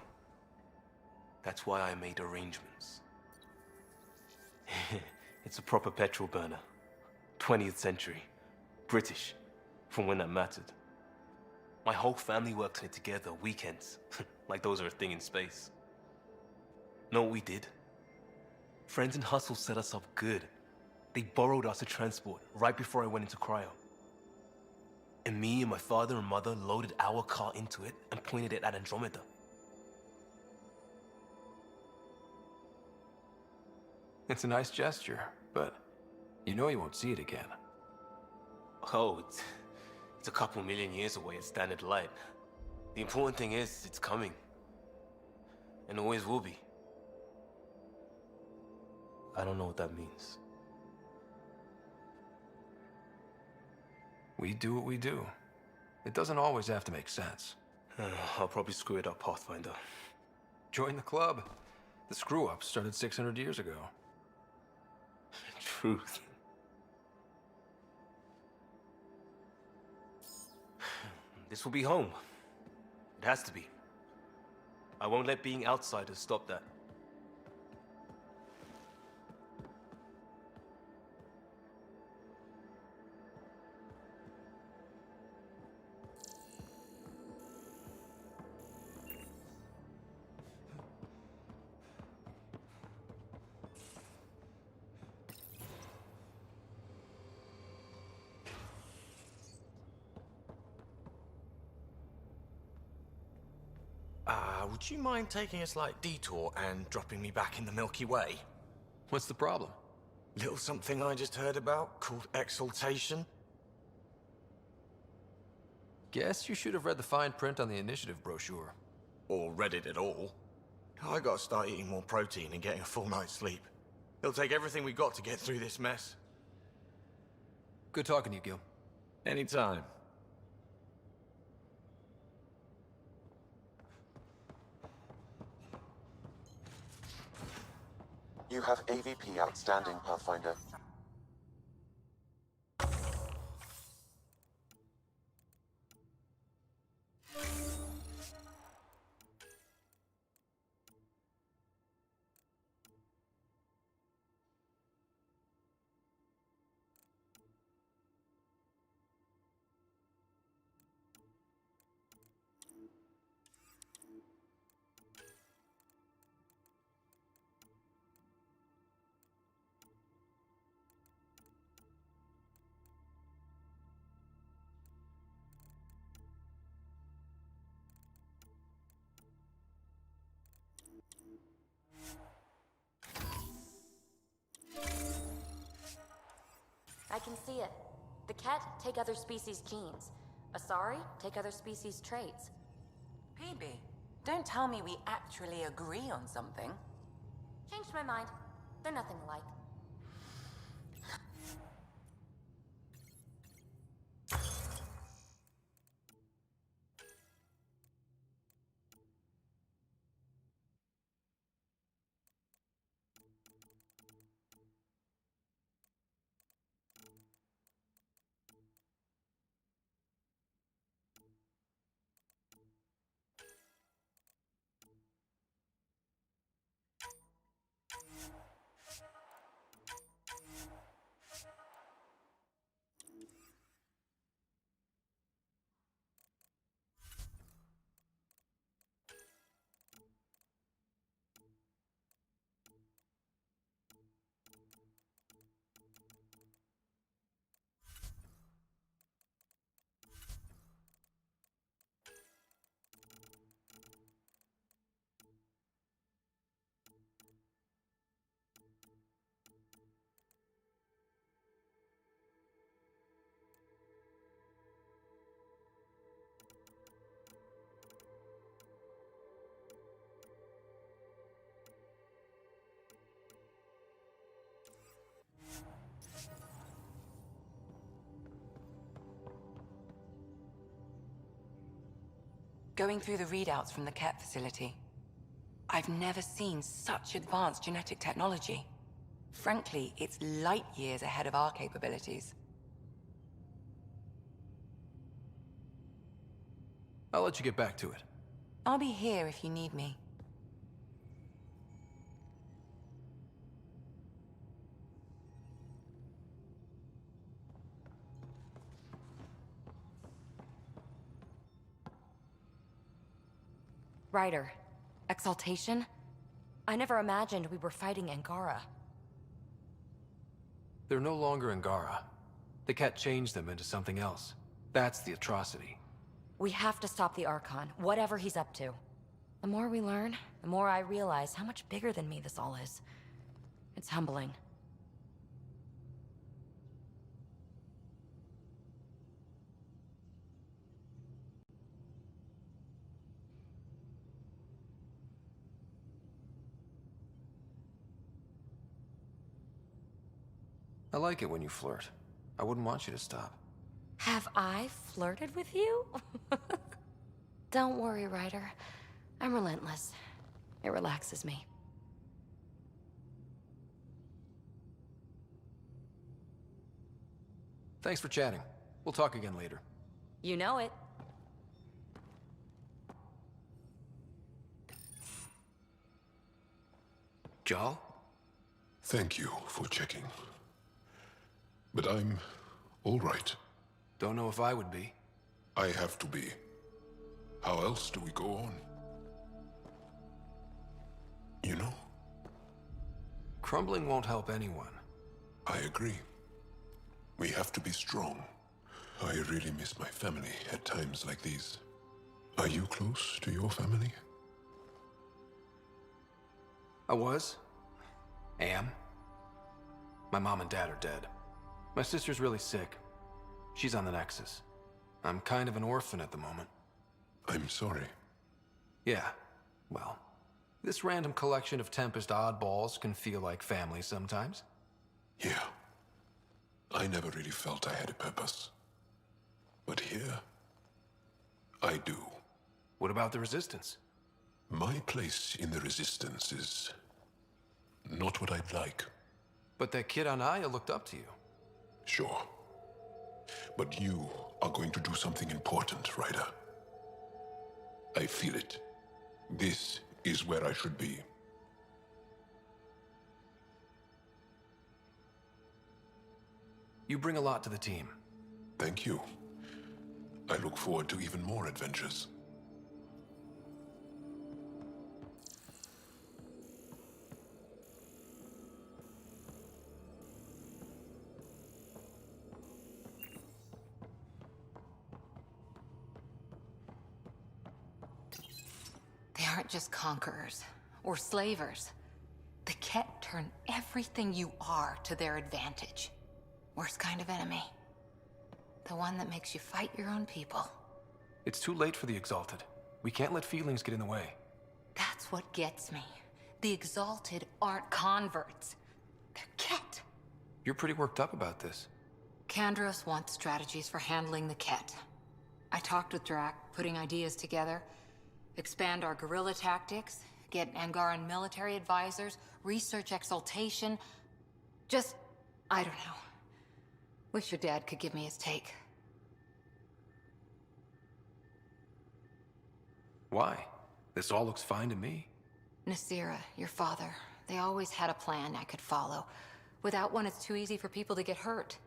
That's why I made arrangements. It's a proper petrol burner. 20th century. British. From when that mattered. My whole family works on it together, weekends. Like those are a thing in space. Know what we did? Friends in Hustle set us up good. They borrowed us a transport right before I went into cryo. And me and my father and mother loaded our car into it and pointed it at Andromeda. It's a nice gesture, but you know you won't see it again. Oh, it's a couple million years away at standard light. The important thing is, it's coming. And always will be. I don't know what that means. We do what we do. It doesn't always have to make sense. I'll probably screw it up, Pathfinder. Join the club. The screw-up started 600 years ago. Truth. This will be home. It has to be. I won't let being outsiders stop that. would you mind taking a slight detour and dropping me back in the Milky Way? What's the problem? Little something I just heard about called exaltation. Guess you should have read the fine print on the initiative brochure. Or read it at all. I gotta start eating more protein and getting a full night's sleep. It'll take everything we got to get through this mess. Good talking to you, Gil. Anytime. You have AVP outstanding, Pathfinder. I can see it. The Ket take other species' genes. Asari take other species' traits. PB, don't tell me we actually agree on something. Changed my mind. They're nothing alike. Going through the readouts from the Ket facility, I've never seen such advanced genetic technology. Frankly, it's light years ahead of our capabilities. I'll let you get back to it. I'll be here if you need me. Ryder, exaltation? I never imagined we were fighting Angara. They're no longer Angara. The Ket changed them into something else. That's the atrocity. We have to stop the Archon, whatever he's up to. The more we learn, the more I realize how much bigger than me this all is. It's humbling. I like it when you flirt. I wouldn't want you to stop. Have I flirted with you? Don't worry, Ryder. I'm relentless. It relaxes me. Thanks for chatting. We'll talk again later. You know it. Jal? Thank you for checking. But I'm all right. Don't know if I would be. I have to be. How else do we go on? You know? Crumbling won't help anyone. I agree. We have to be strong. I really miss my family at times like these. Are you close to your family? I was. Am. My mom and dad are dead. My sister's really sick. She's on the Nexus. I'm kind of an orphan at the moment. I'm sorry. Yeah, well, this random collection of Tempest oddballs can feel like family sometimes. Yeah. I never really felt I had a purpose. But here, I do. What about the Resistance? My place in the Resistance is not what I'd like. But that kid on Aya looked up to you. Sure. But you are going to do something important, Ryder. I feel it. This is where I should be. You bring a lot to the team. Thank you. I look forward to even more adventures. They aren't just conquerors or slavers. The Ket turn everything you are to their advantage. Worst kind of enemy. The one that makes you fight your own people. It's too late for the Exalted. We can't let feelings get in the way. That's what gets me. The Exalted aren't converts. They're Ket. You're pretty worked up about this. Kandros wants strategies for handling the Ket. I talked with Drac, putting ideas together. Expand our guerrilla tactics, get Angaran military advisors, research exaltation. Just, I don't know. Wish your dad could give me his take. Why? This all looks fine to me. Nasira, your father, they always had a plan I could follow. Without one, it's too easy for people to get hurt.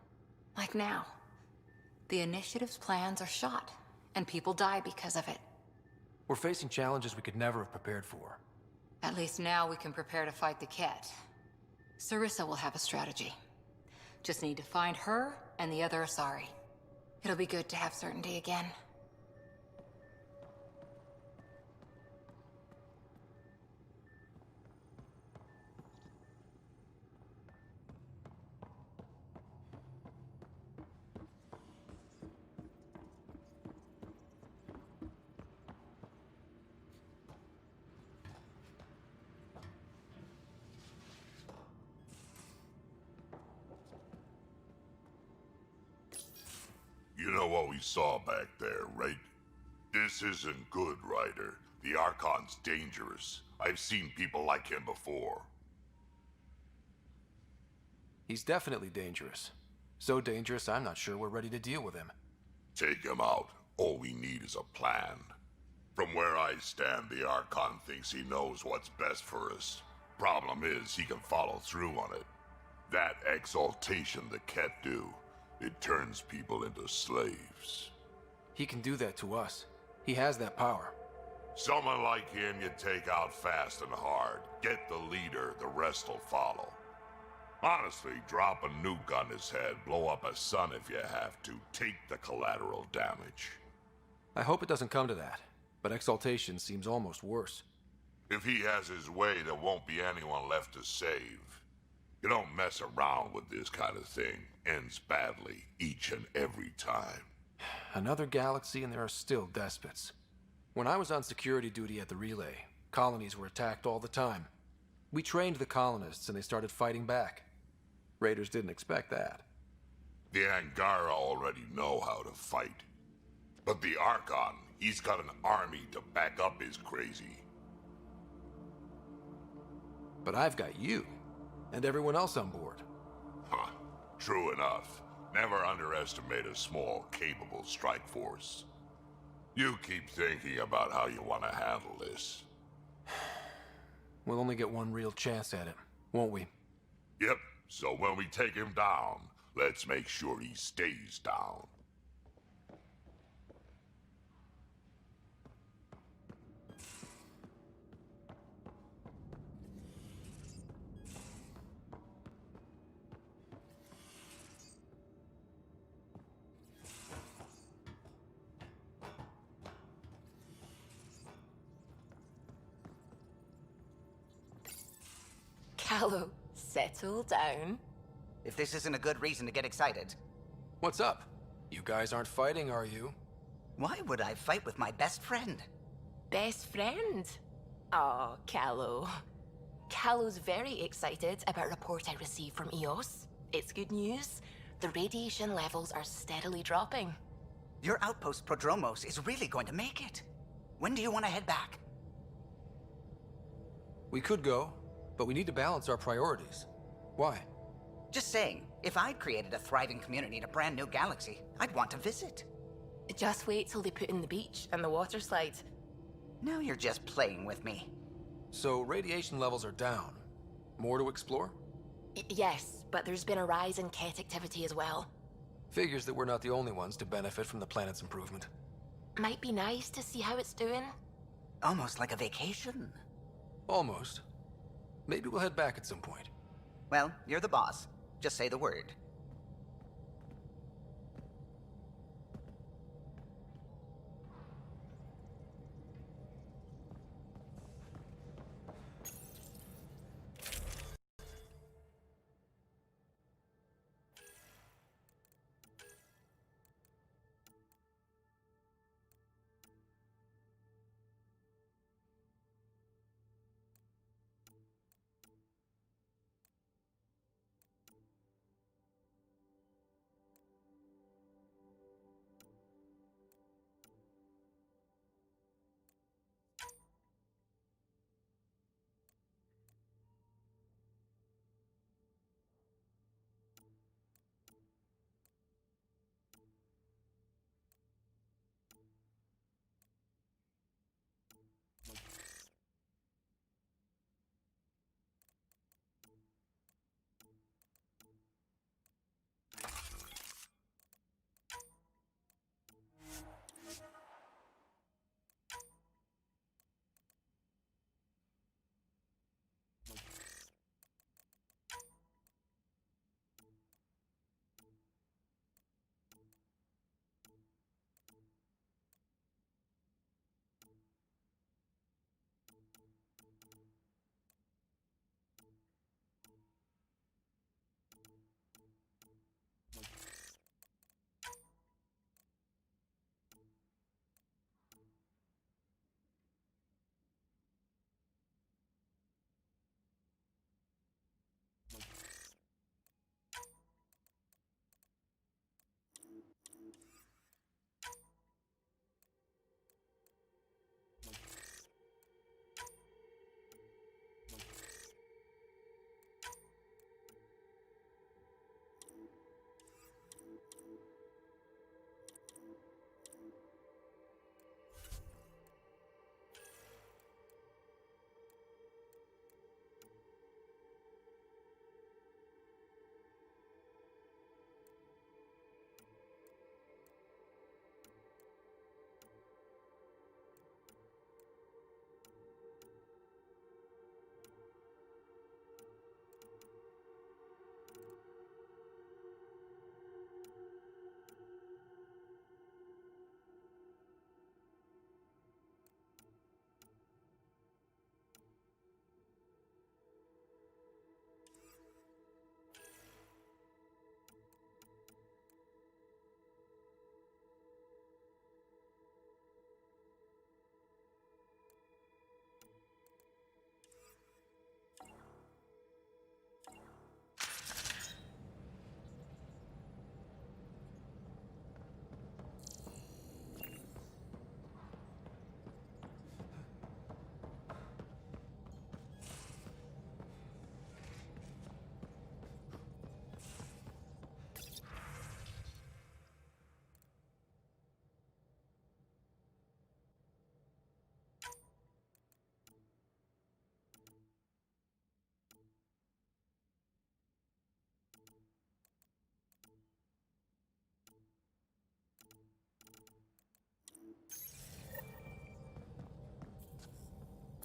Like now. The Initiative's plans are shot, and people die because of it. We're facing challenges we could never have prepared for. At least now we can prepare to fight the Ket. Sarissa will have a strategy. Just need to find her and the other Asari. It'll be good to have certainty again. You know what we saw back there, right? This isn't good, Ryder. The Archon's dangerous. I've seen people like him before. He's definitely dangerous. So dangerous, I'm not sure we're ready to deal with him. Take him out. All we need is a plan. From where I stand, the Archon thinks he knows what's best for us. Problem is, he can follow through on it. That exaltation the Ket do, it turns people into slaves. He can do that to us. He has that power. Someone like him you take out fast and hard. Get the leader, the rest will follow. Honestly, drop a nuke on his head, blow up a sun if you have to. Take the collateral damage. I hope it doesn't come to that, but exaltation seems almost worse. If he has his way, there won't be anyone left to save. You don't mess around with this kind of thing. Ends badly, each and every time. Another galaxy and there are still despots. When I was on security duty at the relay, colonies were attacked all the time. We trained the colonists and they started fighting back. Raiders didn't expect that. The Angara already know how to fight. But the Archon, he's got an army to back up his crazy. But I've got you, and everyone else on board. Huh. True enough. Never underestimate a small, capable strike force. You keep thinking about how you want to handle this. We'll only get one real chance at it, won't we? Yep, so when we take him down, let's make sure he stays down. Callow, settle down. If this isn't a good reason to get excited. What's up? You guys aren't fighting, are you? Why would I fight with my best friend? Best friend? Oh, Callow. Callow's very excited about a report I received from EOS. It's good news. The radiation levels are steadily dropping. Your outpost Prodromos is really going to make it. When do you want to head back? We could go, but we need to balance our priorities. Why? Just saying, if I'd created a thriving community in a brand new galaxy, I'd want to visit. Just wait till they put in the beach and the water slide. Now you're just playing with me. So radiation levels are down. More to explore? Yes, but there's been a rise in Ket activity as well. Figures that we're not the only ones to benefit from the planet's improvement. Might be nice to see how it's doing. Almost like a vacation. Almost. Maybe we'll head back at some point. Well, you're the boss. Just say the word.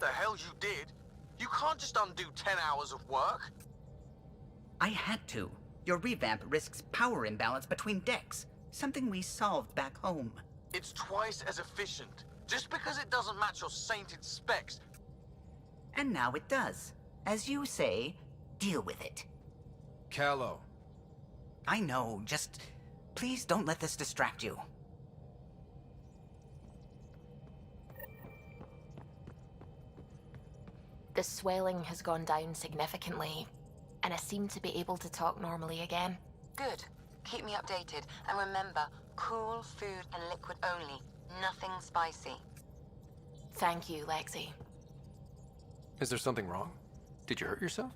The hell you did? You can't just undo 10 hours of work. I had to. Your revamp risks power imbalance between decks, something we solved back home. It's twice as efficient. Just because it doesn't match your sainted specs. And now it does. As you say, Deal with it. Callow. I know, just please don't let this distract you. The swelling has gone down significantly, and I seem to be able to talk normally again. Good. Keep me updated. And remember, cool food and liquid only. Nothing spicy. Thank you, Lexi. Is there something wrong? Did you hurt yourself?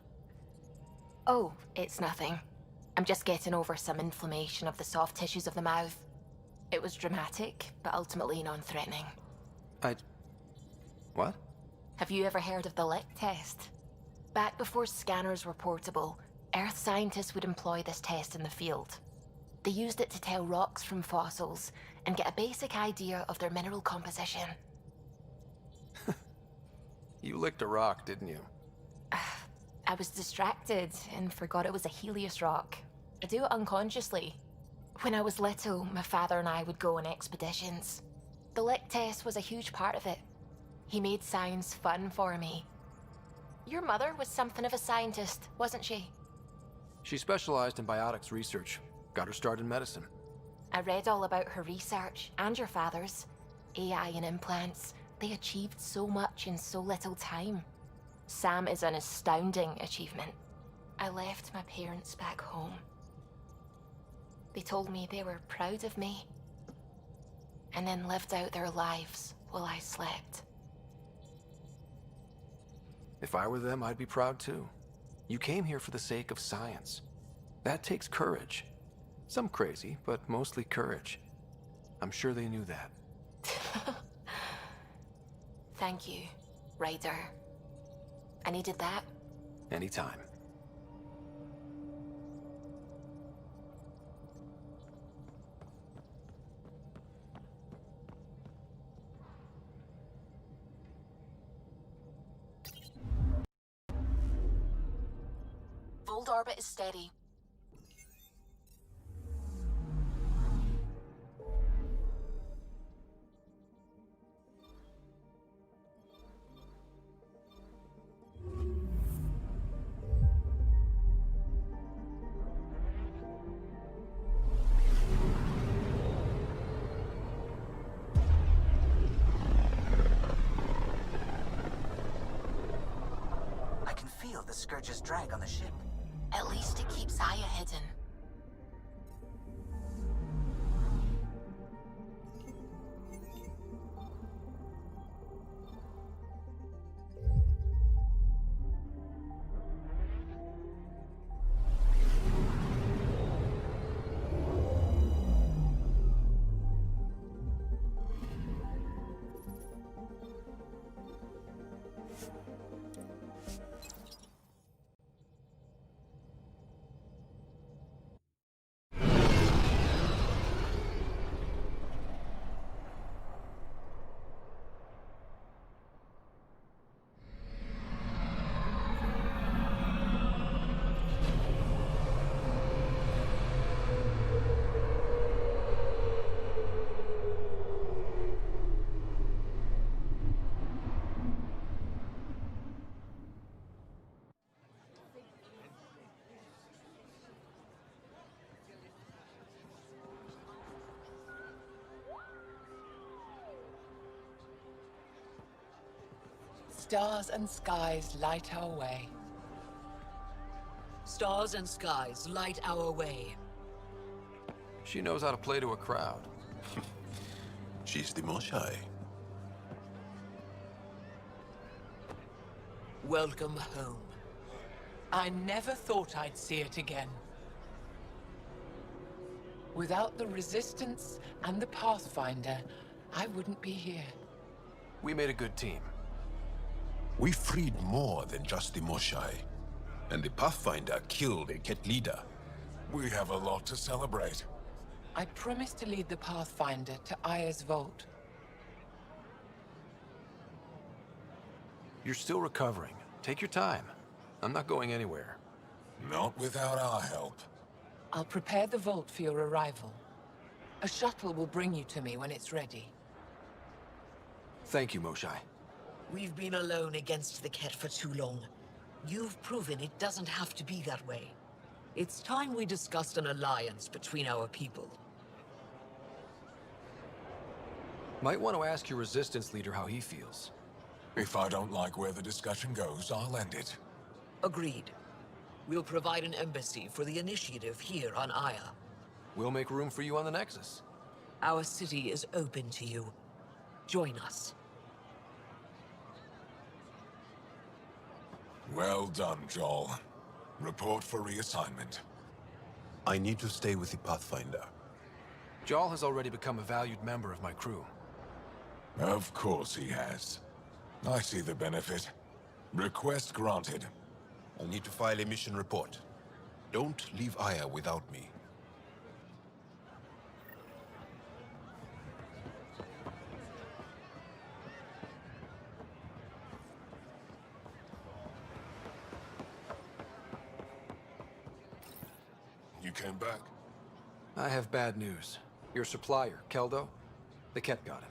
Oh, it's nothing. I'm just getting over some inflammation of the soft tissues of the mouth. It was dramatic, but ultimately non-threatening. What? Have you ever heard of the lick test? Back before scanners were portable, Earth scientists would employ this test in the field. They used it to tell rocks from fossils and get a basic idea of their mineral composition. You licked a rock, didn't you? I was distracted and forgot it was a Helios rock. I do it unconsciously. When I was little, my father and I would go on expeditions. The lick test was a huge part of it. He made science fun for me. Your mother was something of a scientist, wasn't she? She specialized in biotics research. Got her start in medicine. I read all about her research, and your father's. AI and implants. They achieved so much in so little time. Sam is an astounding achievement. I left my parents back home. They told me they were proud of me, and then lived out their lives while I slept. If I were them, I'd be proud too. You came here for the sake of science. That takes courage. Some crazy, but mostly courage. I'm sure they knew that. Thank you, Ryder. I needed that. Anytime. Fold orbit is steady. I can feel the Scourge's drag on the ship. At least it keeps Aya hidden. Stars and skies light our way. Stars and skies light our way. She knows how to play to a crowd. She's the Moshai. Welcome home. I never thought I'd see it again. Without the Resistance and the Pathfinder, I wouldn't be here. We made a good team. We freed more than just the Moshai. And the Pathfinder killed a Ket leader. We have a lot to celebrate. I promised to lead the Pathfinder to Aya's vault. You're still recovering. Take your time. I'm not going anywhere. Not without our help. I'll prepare the vault for your arrival. A shuttle will bring you to me when it's ready. Thank you, Moshai. We've been alone against the Ket for too long. You've proven it doesn't have to be that way. It's time we discussed an alliance between our people. Might want to ask your resistance leader how he feels. If I don't like where the discussion goes, I'll end it. Agreed. We'll provide an embassy for the initiative here on Aya. We'll make room for you on the Nexus. Our city is open to you. Join us. Well done, Joel. Report for reassignment. I need to stay with the Pathfinder. Jarl has already become a valued member of my crew. Of course he has. I see the benefit. Request granted. I'll need to file a mission report. Don't leave Aya without me. You came back? I have bad news. Your supplier, Keldo, the Ket got him.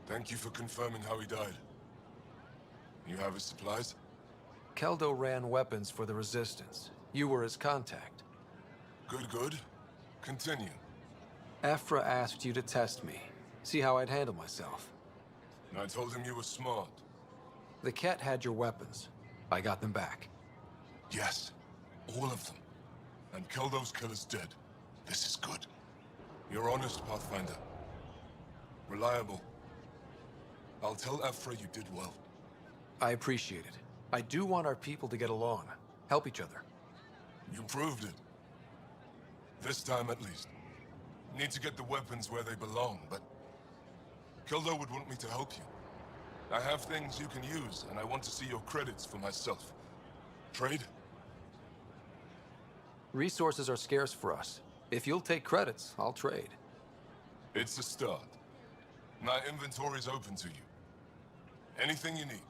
Thank you for confirming how he died. You have his supplies? Keldo ran weapons for the Resistance. You were his contact. Good. Continue. Afra asked you to test me, see how I'd handle myself. I told him you were smart. The Ket had your weapons. I got them back. Yes, all of them. And Keldo's killer's dead. This is good. You're honest, Pathfinder. Reliable. I'll tell Afra you did well. I appreciate it. I do want our people to get along, help each other. You proved it. This time at least. Need to get the weapons where they belong, but Keldo would want me to help you. I have things you can use, and I want to see your credits for myself. Trade? Resources are scarce for us. If you'll take credits, I'll trade. It's a start. My inventory's open to you. Anything you need.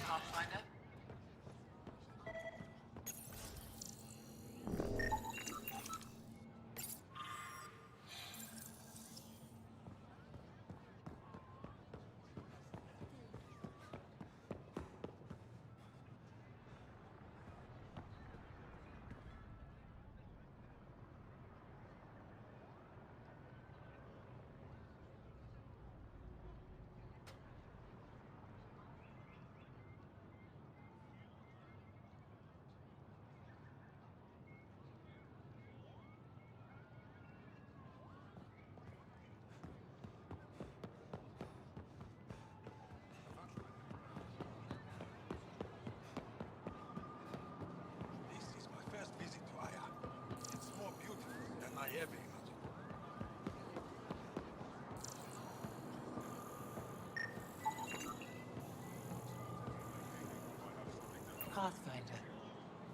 Pathfinder? This is my first visit to Aya. It's more beautiful than I ever imagined. Pathfinder.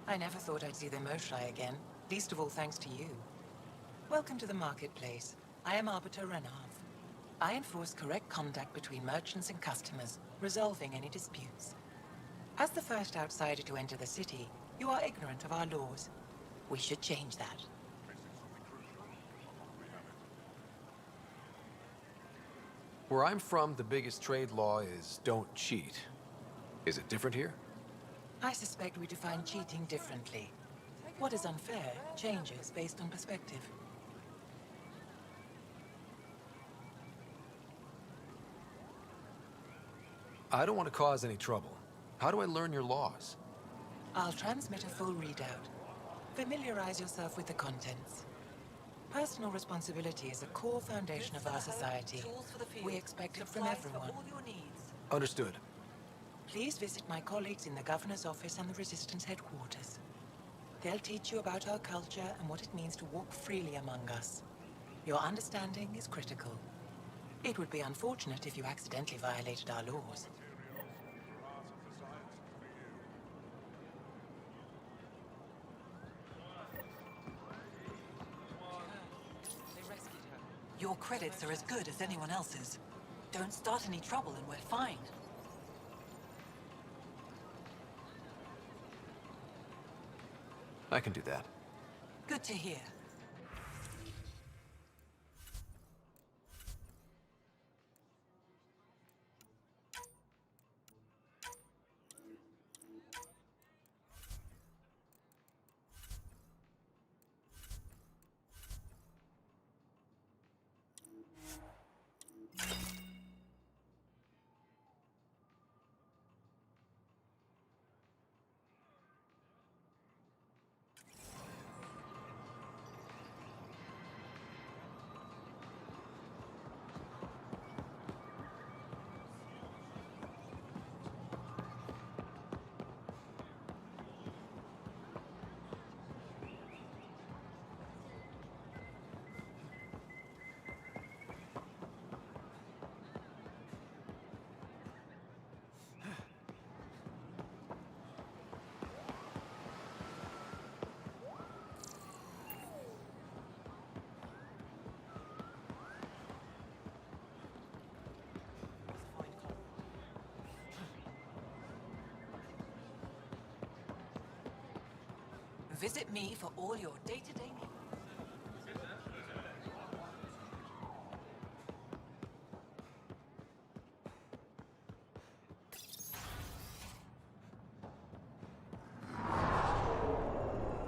I never thought I'd see the Moshlai again, least of all thanks to you. Welcome to the marketplace. I am Arbiter Renav. I enforce correct conduct between merchants and customers, resolving any disputes. As the first outsider to enter the city, you are ignorant of our laws. We should change that. Where I'm from, the biggest trade law is don't cheat. Is it different here? I suspect we define cheating differently. What is unfair changes based on perspective. I don't want to cause any trouble. How do I learn your laws? I'll transmit a full readout. Familiarize yourself with the contents. Personal responsibility is a core foundation of our society. We expect it from everyone. Understood. Please visit my colleagues in the Governor's office and the Resistance headquarters. They'll teach you about our culture and what it means to walk freely among us. Your understanding is critical. It would be unfortunate if you accidentally violated our laws. Your credits are as good as anyone else's. Don't start any trouble and we're fine. I can do that. Good to hear. Visit me for all your day-to-day needs.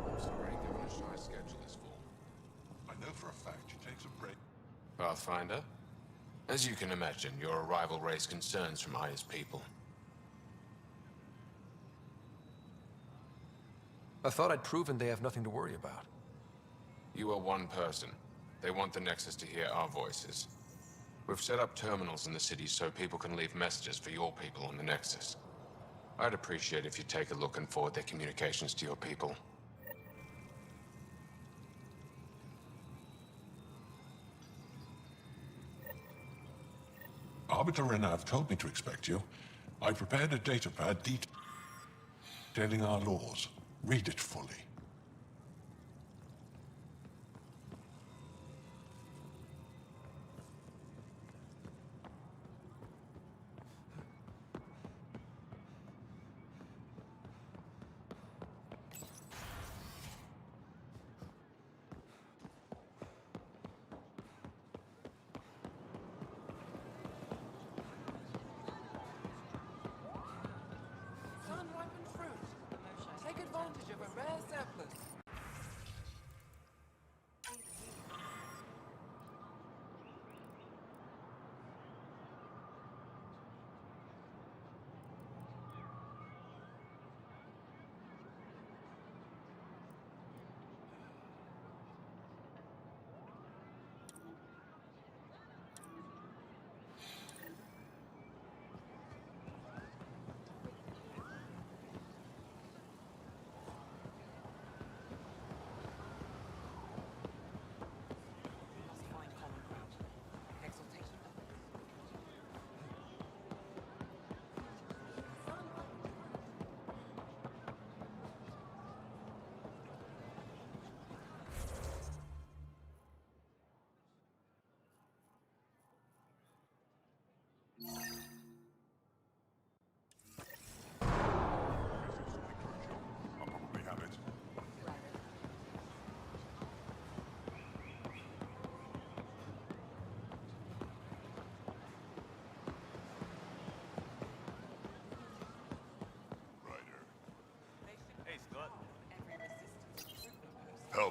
I'm sorry, Governor Shai's schedule is full. I know for a fact she takes a break. Pathfinder? As you can imagine, your arrival raised concerns from Aya's people. I thought I'd proven they have nothing to worry about. You are one person. They want the Nexus to hear our voices. We've set up terminals in the city so people can leave messages for your people on the Nexus. I'd appreciate if you take a look and forward their communications to your people. Arbiter Renav told me to expect you. I prepared a datapad detailing our laws. Read it fully. Sun-ripened fruit. Take advantage of a rare sample.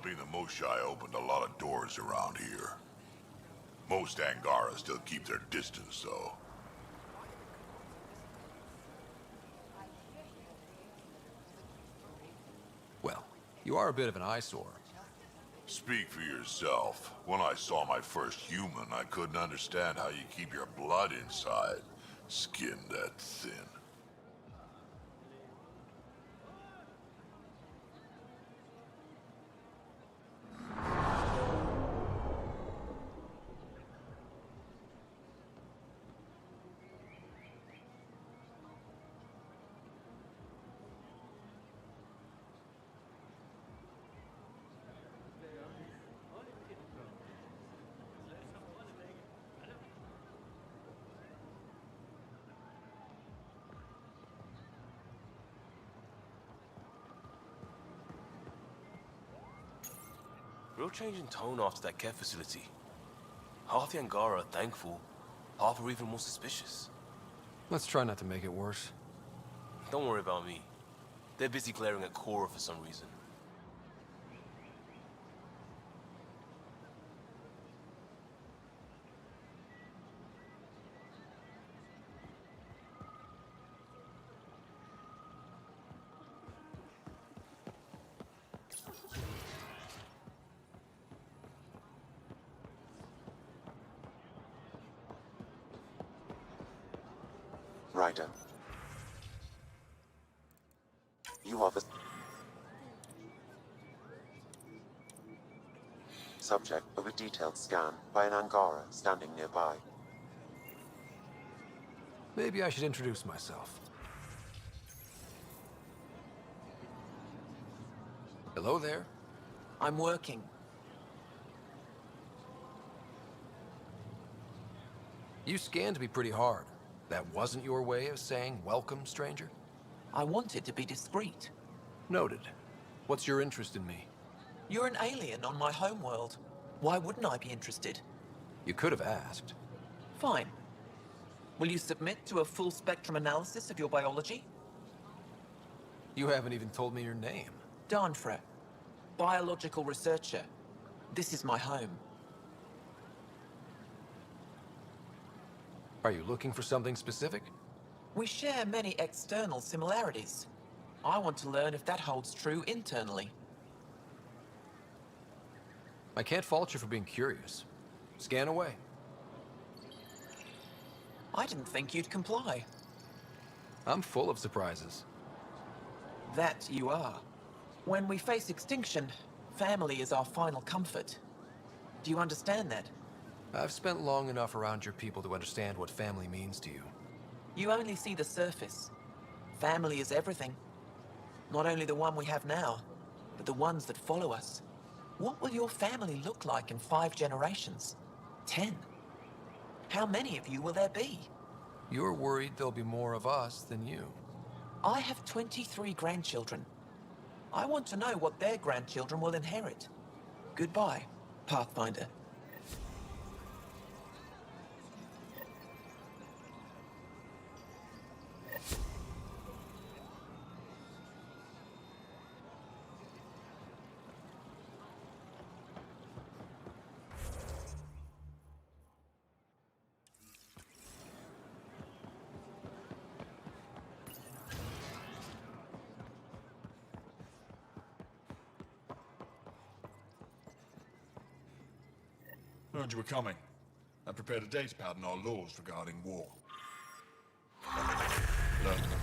Helping the Moshai opened a lot of doors around here. Most Angara still keep their distance, though. Well, you are a bit of an eyesore. Speak for yourself. When I saw my first human, I couldn't understand how you keep your blood inside. Skin that thin. Real change in tone after that care facility. Half the Angara are thankful, half are even more suspicious. Let's try not to make it worse. Don't worry about me. They're busy glaring at Cora for some reason. Ryder. You are the subject of a detailed scan by an Angara standing nearby. Maybe I should introduce myself. Hello there. I'm working. You scanned me pretty hard. That wasn't your way of saying welcome, stranger? I wanted to be discreet. Noted. What's your interest in me? You're an alien on my homeworld. Why wouldn't I be interested? You could have asked. Fine. Will you submit to a full spectrum analysis of your biology? You haven't even told me your name. Darnfra. Biological researcher. This is my home. Are you looking for something specific? We share many external similarities. I want to learn if that holds true internally. I can't fault you for being curious. Scan away. I didn't think you'd comply. I'm full of surprises. That you are. When we face extinction, family is our final comfort. Do you understand that? I've spent long enough around your people to understand what family means to you. You only see the surface. Family is everything. Not only the one we have now, but the ones that follow us. What will your family look like in 5 generations? 10? How many of you will there be? You're worried there'll be more of us than you. I have 23 grandchildren. I want to know what their grandchildren will inherit. Goodbye, Pathfinder. Heard you were coming. I prepared a datapad on our laws regarding war. Learn them.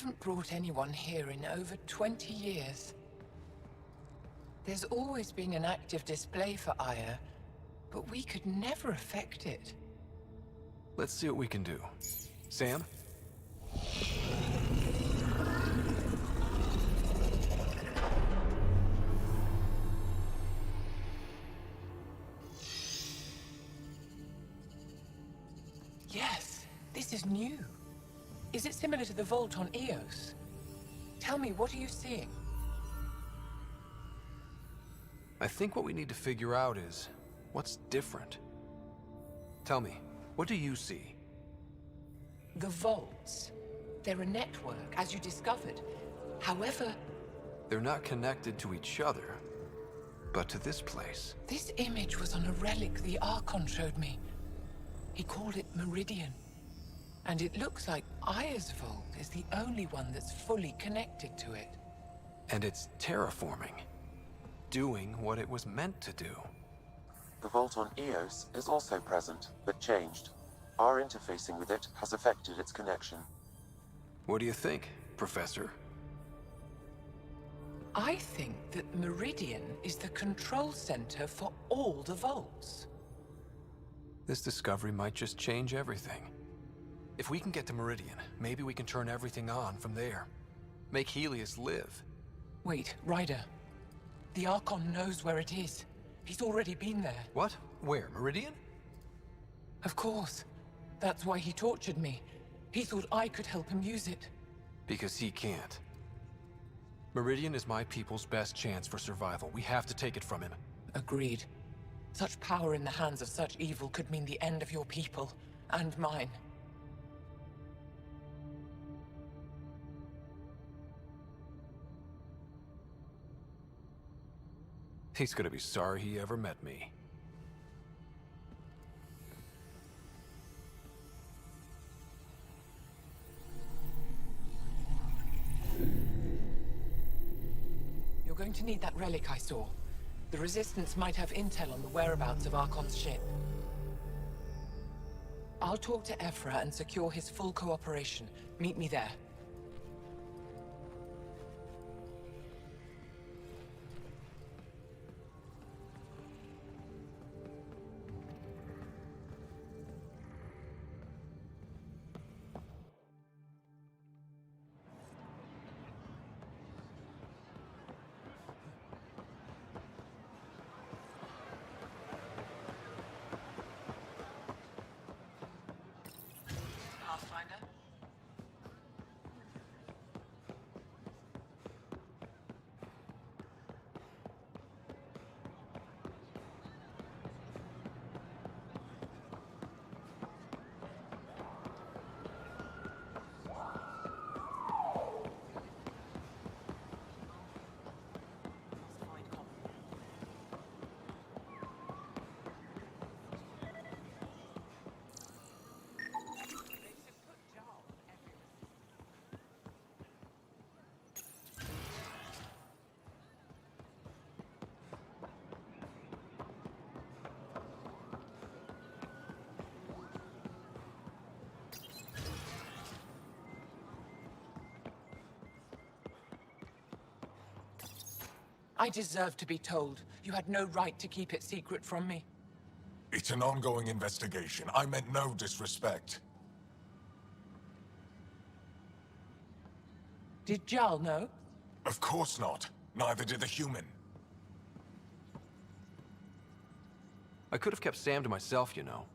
haven't brought anyone here in over 20 years. There's always been an active display for Aya, but we could never affect it. Let's see what we can do. Sam? Yes, this is new. Is it similar to the vault on Eos? Tell me, what are you seeing? I think what we need to figure out is what's different. Tell me, what do you see? The vaults. They're a network, as you discovered. However, They're not connected to each other, but to this place. this image was on a relic the Archon showed me. He called it Meridian. And it looks like Aya's vault is the only one that's fully connected to it. And it's terraforming. Doing what it was meant to do. The vault on Eos is also present, but changed. Our interfacing with it has affected its connection. What do you think, Professor? I think that Meridian is the control center for all the vaults. This discovery might just change everything. If we can get to Meridian, maybe we can turn everything on from there. Make Helios live. Wait, Ryder. The Archon knows where it is. He's already been there. What? Where? Meridian? Of course. That's why he tortured me. He thought I could help him use it. Because he can't. Meridian is my people's best chance for survival. We have to take it from him. Agreed. Such power in the hands of such evil could mean the end of your people, and mine. He's gonna be sorry he ever met me. You're going to need that relic I saw. The Resistance might have intel on the whereabouts of Archon's ship. I'll talk to Ephra and secure his full cooperation. Meet me there. I deserve to be told. You had no right to keep it secret from me. It's an ongoing investigation. I meant no disrespect. Did Jarl know? Of course not. Neither did the human. I could have kept Sam to myself, you know.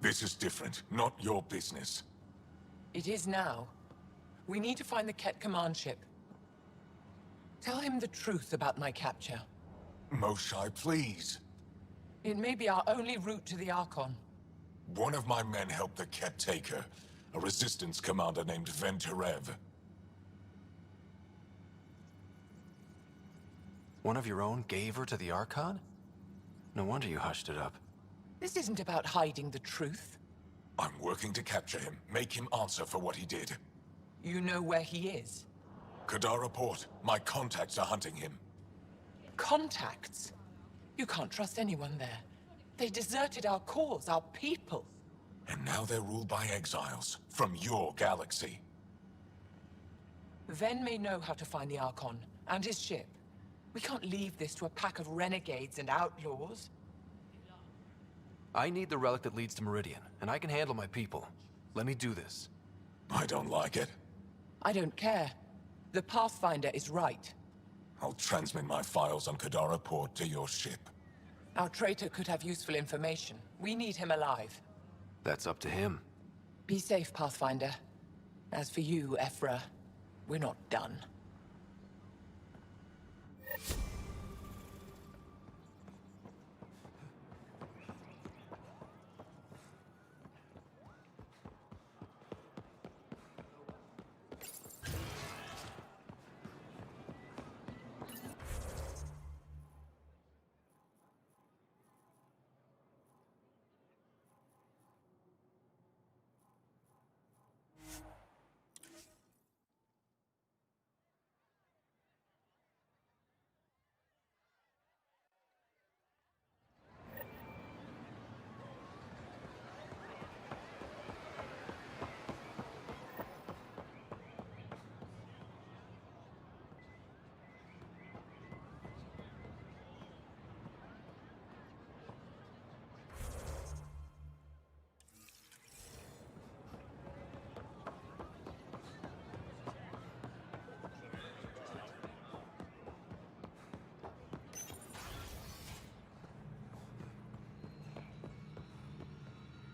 This is different. Not your business. It is now. We need to find the Ket command ship. Tell him the truth about my capture. Moshai, please. It may be our only route to the Archon. One of my men helped the Ket take her. A resistance commander named Venterev. One of your own gave her to the Archon? No wonder you hushed it up. This isn't about hiding the truth. I'm working to capture him. Make him answer for what he did. You know where he is? Kadar report. My contacts are hunting him. Contacts? You can't trust anyone there. They deserted our cause, our people. And now they're ruled by exiles from your galaxy. Ven may know how to find the Archon, and his ship. We can't leave this to a pack of renegades and outlaws. I need the relic that leads to Meridian, and I can handle my people. Let me do this. I don't like it. I don't care. The Pathfinder is right. I'll transmit my files on Kadara Port to your ship. Our traitor could have useful information. We need him alive. That's up to him. Be safe, Pathfinder. As for you, Ephra, we're not done.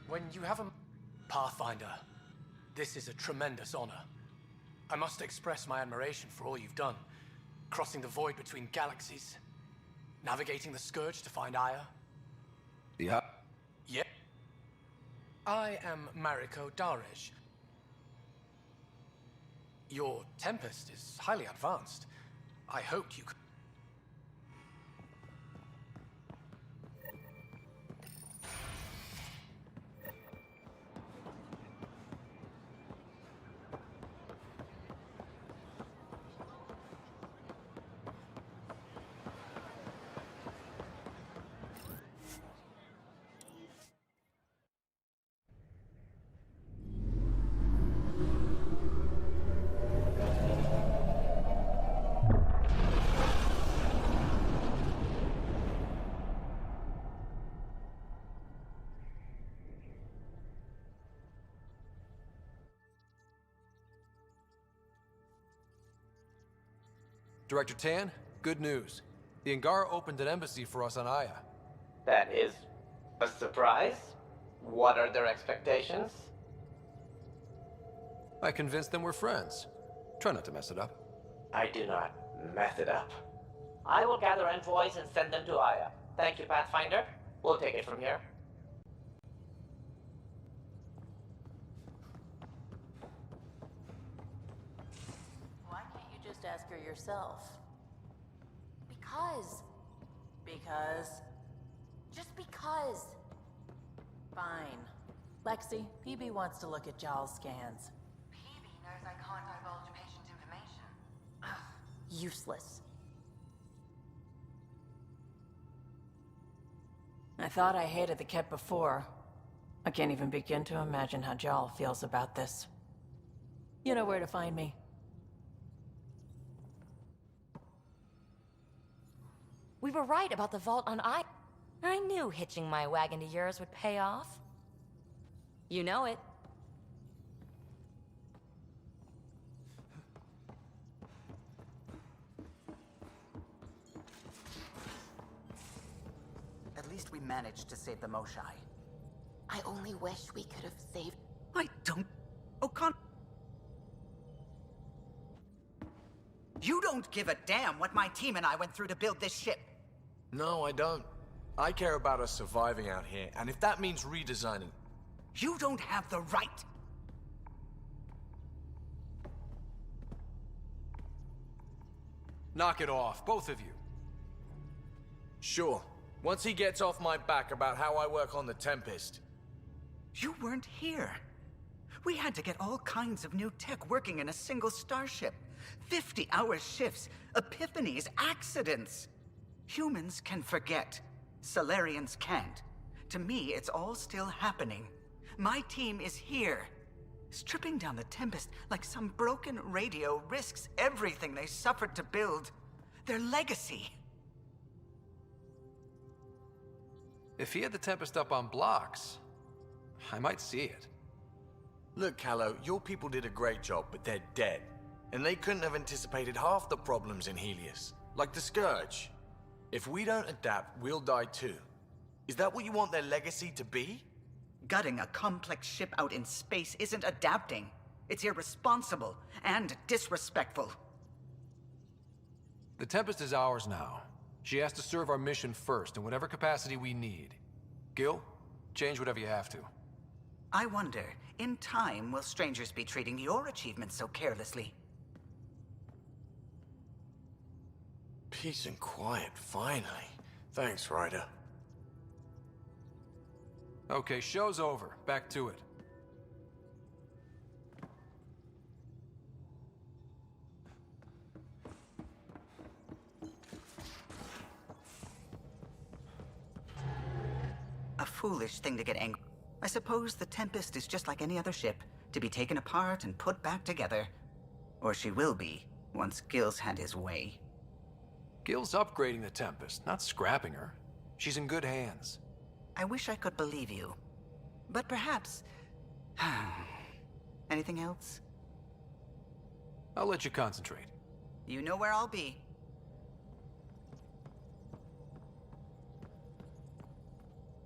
When you have a Pathfinder, this is a tremendous honor. I must express my admiration for all you've done. Crossing the void between galaxies, navigating the Scourge to find Aya. Yeah. Yep. I am Mariko Darej. Your Tempest is highly advanced. I hoped you could... Director Tan, good news. The Angara opened an embassy for us on Aya. That is a surprise? What are their expectations? I convinced them we're friends. Try not to mess it up. I do not mess it up. I will gather envoys and send them to Aya. Thank you, Pathfinder. We'll take it from here. Why can't you just ask her yourself? Because. Because. Just because. Fine. Lexi, PB wants to look at Jal's scans. PB knows I can't divulge patient's information. Useless. I thought I hated the Ket before. I can't even begin to imagine how Jal feels about this. You know where to find me. We were right about the vault on I knew hitching my wagon to yours would pay off. You know it. At least we managed to save the Moshai. I only wish we could have saved... I don't... O'Con... You don't give a damn what my team and I went through to build this ship. No, I don't. I care about us surviving out here, and if that means redesigning... You don't have the right! Knock it off, both of you. Sure. Once he gets off my back about how I work on the Tempest. You weren't here. We had to get all kinds of new tech working in a single starship. 50-hour shifts, epiphanies, accidents. Humans can forget. Solarians can't. To me, it's all still happening. My team is here. Stripping down the Tempest like some broken radio risks everything they suffered to build. Their legacy. If he had the Tempest up on blocks, I might see it. Look, Callow, your people did a great job, but they're dead. And they couldn't have anticipated half the problems in Helios. Like the Scourge. If we don't adapt, we'll die too. Is that what you want their legacy to be? Gutting a complex ship out in space isn't adapting. It's irresponsible and disrespectful. The Tempest is ours now. She has to serve our mission first in whatever capacity we need. Gil, change whatever you have to. I wonder, in time, will strangers be treating your achievements so carelessly? Peace and quiet, finally. Thanks, Ryder. Okay, show's over. Back to it. A foolish thing to get angry. I suppose the Tempest is just like any other ship, to be taken apart and put back together. Or she will be, once Gil's had his way. Gil's upgrading the Tempest, not scrapping her. She's in good hands. I wish I could believe you. But perhaps... Anything else? I'll let you concentrate. You know where I'll be.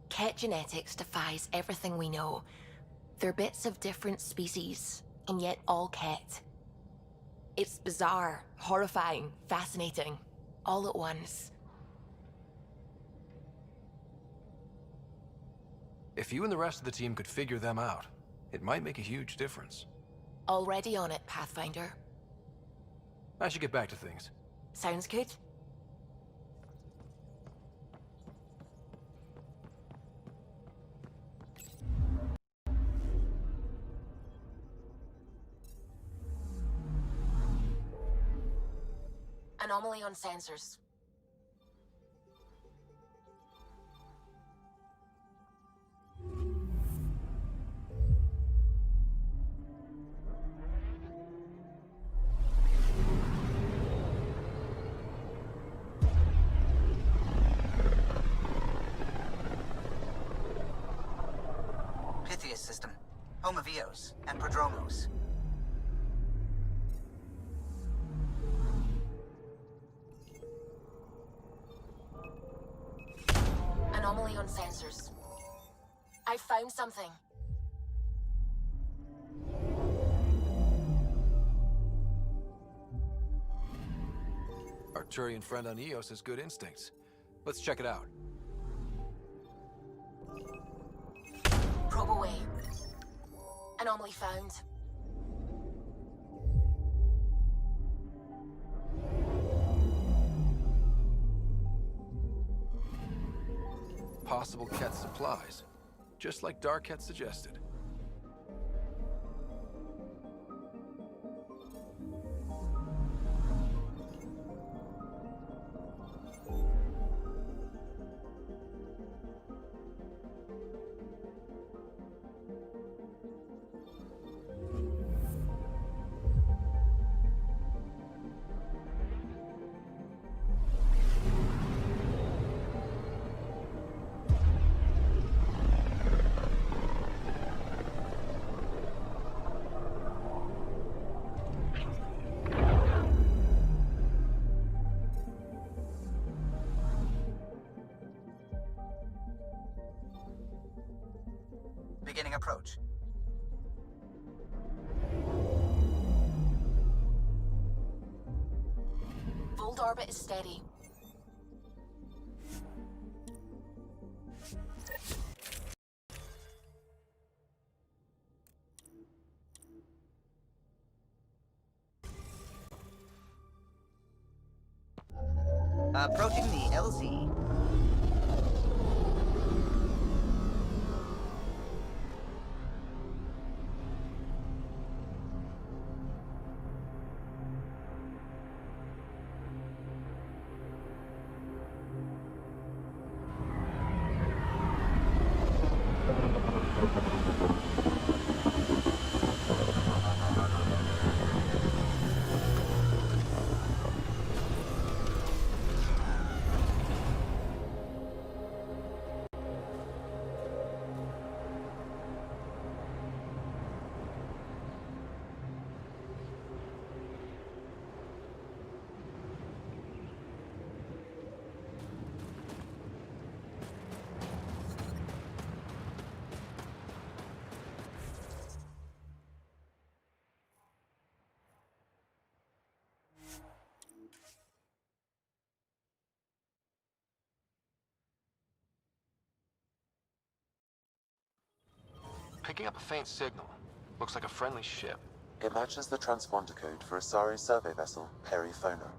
Ket genetics defies everything we know. They're bits of different species, and yet all Ket. It's bizarre, horrifying, fascinating, all at once. If you and the rest of the team could figure them out, it might make a huge difference. Already on it, Pathfinder. I should get back to things. Sounds good. Anomaly on sensors. Pythias system, home of Eos and Prodromos. Anomaly on sensors. I found something. Our Turian friend on Eos has good instincts. Let's check it out. Probe away. Anomaly found. Possible Ket supplies, just like Dark had suggested. Beginning approach. Fold orbit is steady. Approaching the LZ. picking up a faint signal. Looks like a friendly ship. It matches the transponder code for Asari survey vessel, Perifona.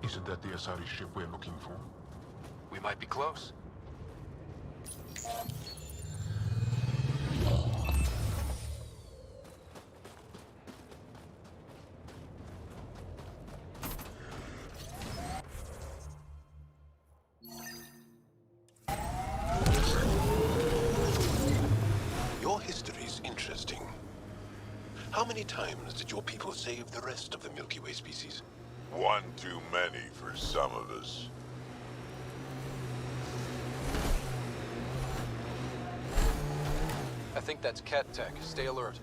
Isn't that the Asari ship we're looking for? We might be close. Your history's interesting. How many times did your people save the rest of the Milky Way species? One too many for some of us. I think that's Ket Tech. Stay alert.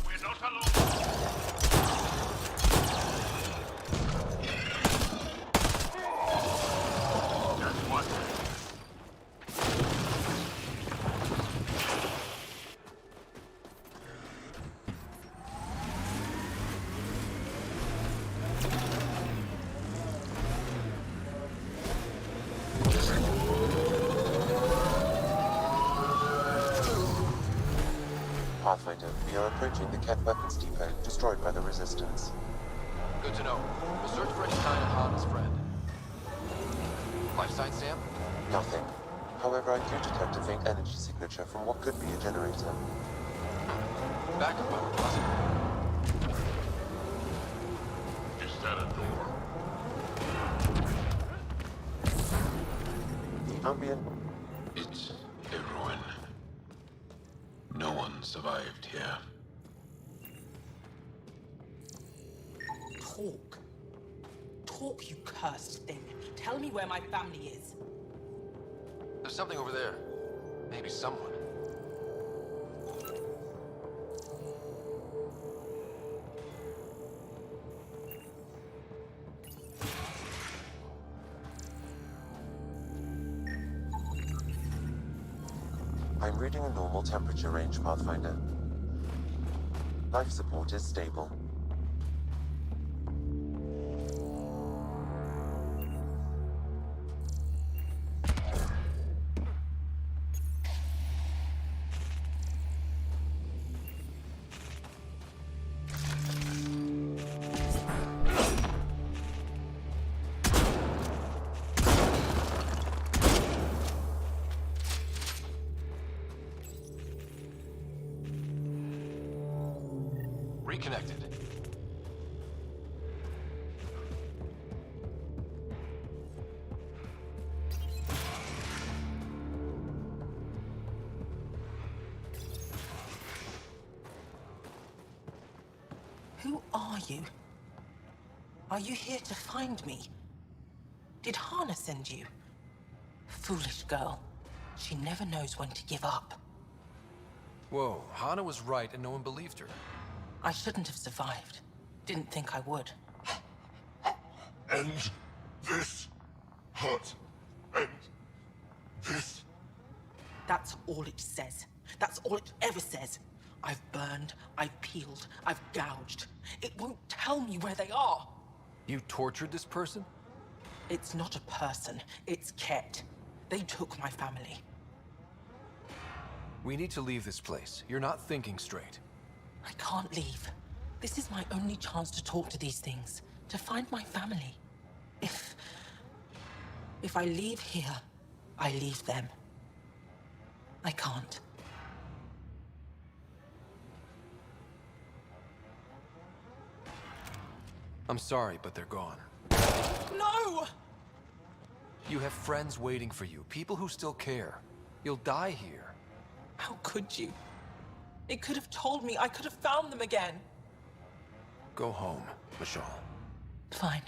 We're not alone. That's one. Pathfinder, we are approaching the Ket weapons depot, destroyed by the Resistance. Good to know. We'll search for any sign of Han's friend. Life sign, Sam? Nothing. However, I do detect a faint energy signature from what could be a generator. Backup power, possible. Is that a door? The ambient... It's a ruin. No one survived here. Talk. Talk, you cursed thing. Tell me where my family is. There's something over there. Maybe someone. I'm reading a normal temperature range, Pathfinder. Life support is stable. Reconnected. Who are you? Are you here to find me? Did Hana send you? Foolish girl. She never knows when to give up. Whoa, Hana was right and no one believed her. I shouldn't have survived. Didn't think I would. End this hurt. End this. That's all it says. That's all it ever says. I've burned, I've peeled, I've gouged. It won't tell me where they are. You tortured this person? It's not a person, it's Ket. They took my family. We need to leave this place. You're not thinking straight. I can't leave. This is my only chance to talk to these things, to find my family. If I leave here, I leave them. I can't. I'm sorry, but they're gone. No! You have friends waiting for you, people who still care. You'll die here. How could you? It could have told me. I could have found them again. Go home, Michal. Fine.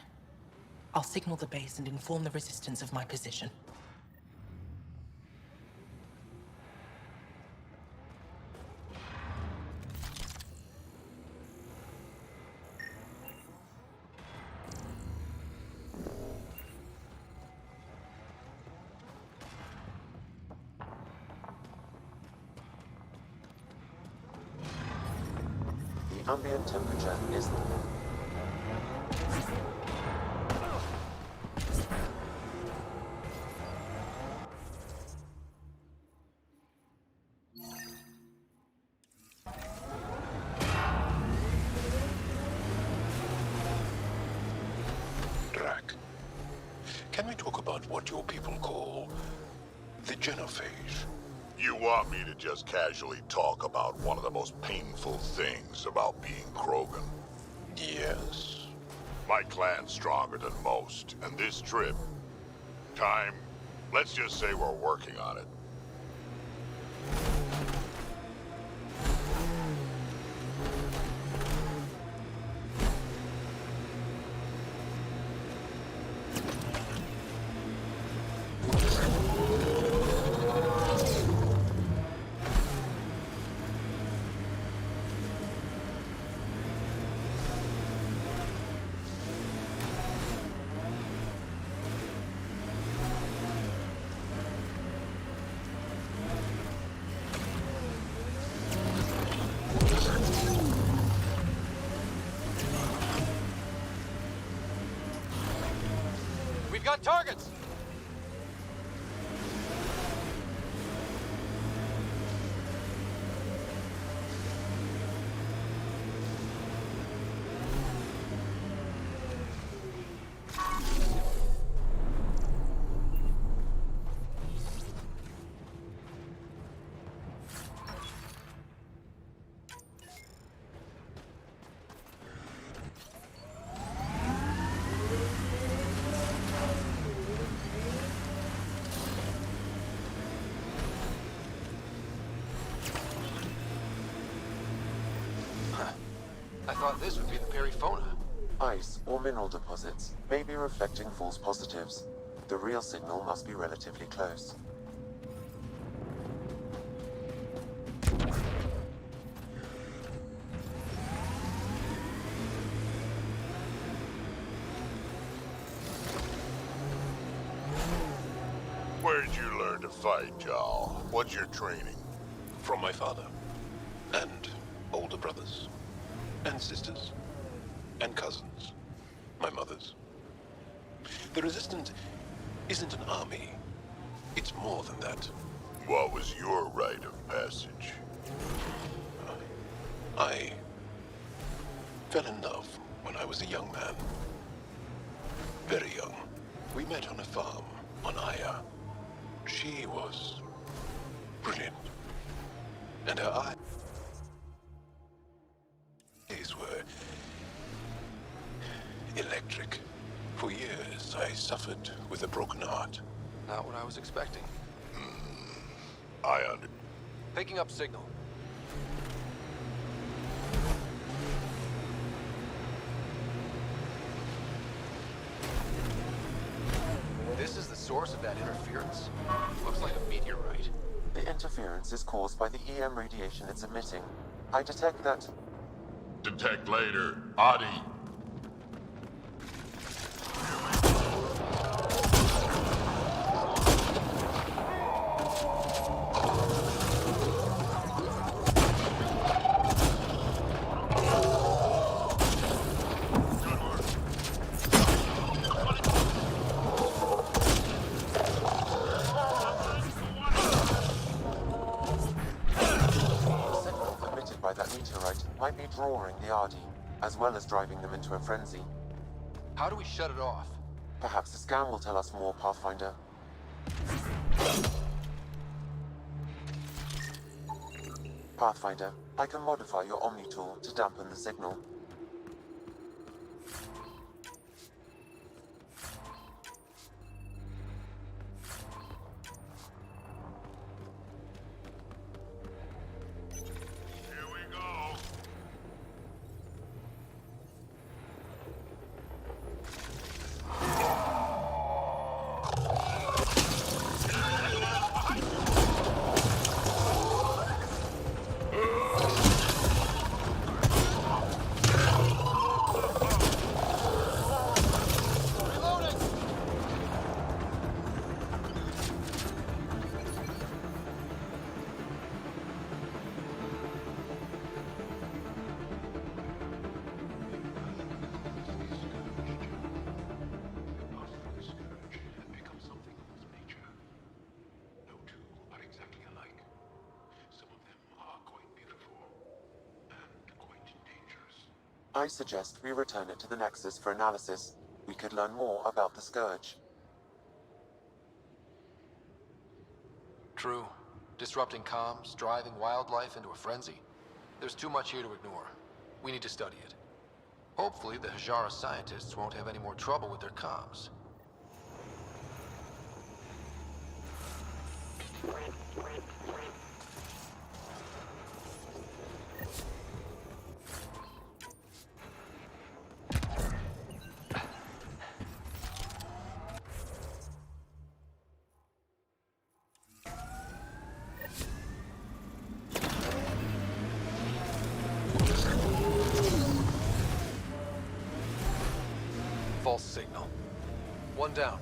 I'll signal the base and inform the Resistance of my position. The ambient temperature is normal. Drac, can we talk about what your people call the genophage? You want me to just casually talk about one of the most painful things about being Krogan? Yes. My clan's stronger than most, and this trip... let's just say we're working on it. We've got targets! I thought this would be the perifauna. Ice or mineral deposits may be reflecting false positives. The real signal must be relatively close. Where'd you learn to fight, Jarl? What's your training? From my father. And older brothers. And sisters. And cousins. My mother's. The Resistance isn't an army. It's more than that. What was your rite of passage? I fell in love when I was a young man. Very young. We met on a farm on Aya. She was brilliant. And her eyes were electric. For years, I suffered with a broken heart. Not what I was expecting. I under... Picking up signal. This is the source of that interference? Looks like a meteorite. The interference is caused by the EM radiation it's emitting. I detect that... Detect later. Adi. might be drawing the Ardi, as well as driving them into a frenzy. How do we shut it off? Perhaps the scan will tell us more, Pathfinder. Pathfinder, I can modify your Omni tool to dampen the signal. I suggest we return it to the Nexus for analysis. We could learn more about the Scourge. True. Disrupting comms, driving wildlife into a frenzy. There's too much here to ignore. We need to study it. Hopefully, the Hajara scientists won't have any more trouble with their comms. False signal. One down.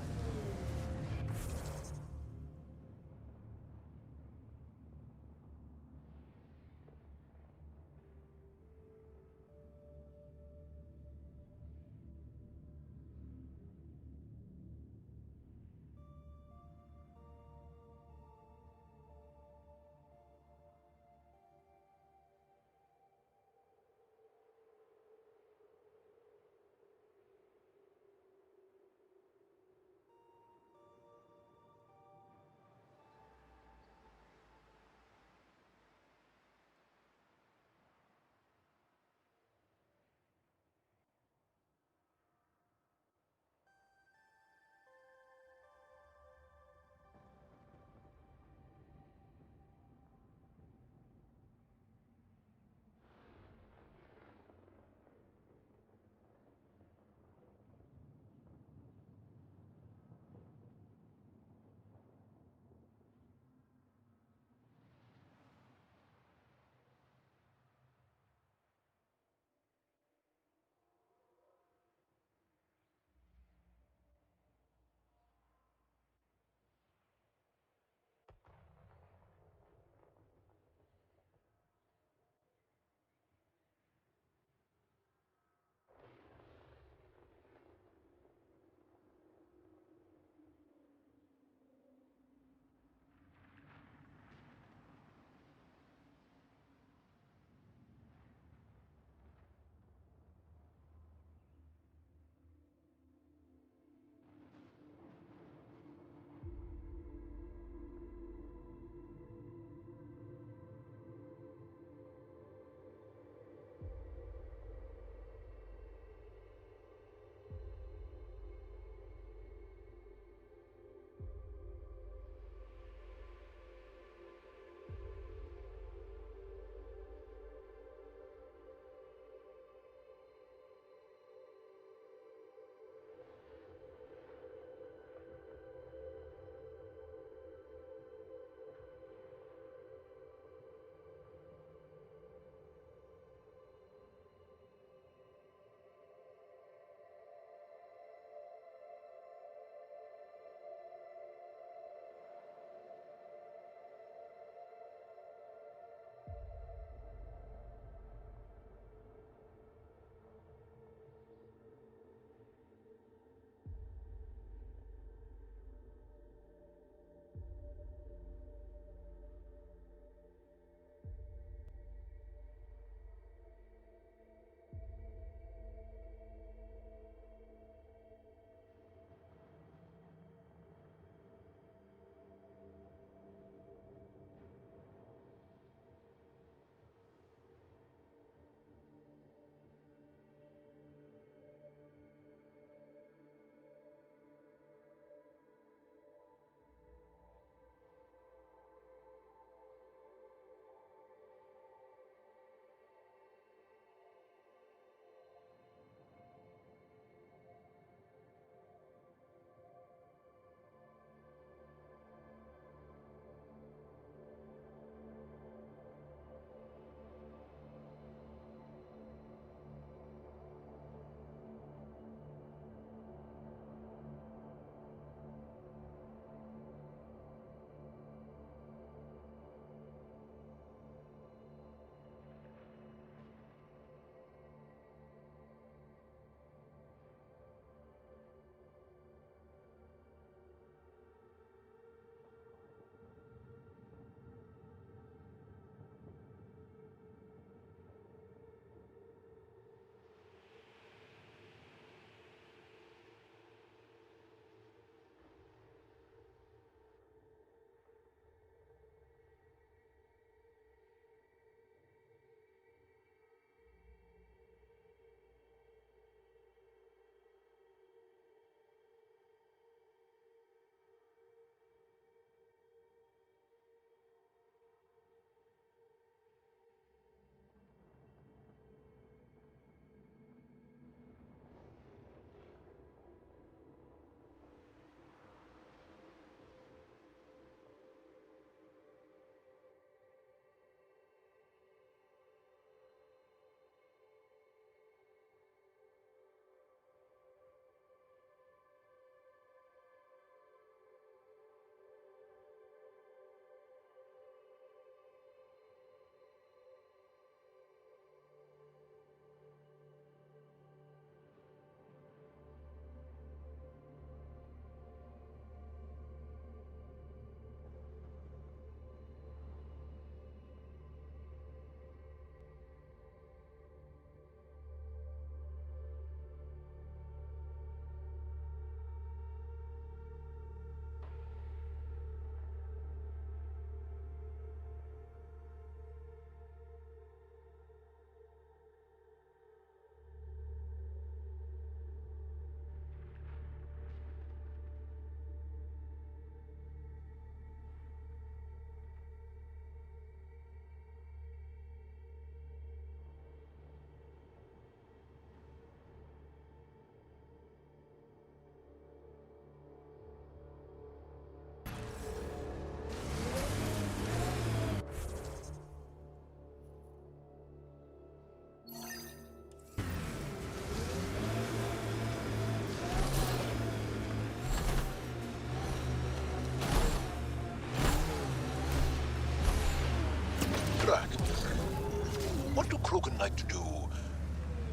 like to do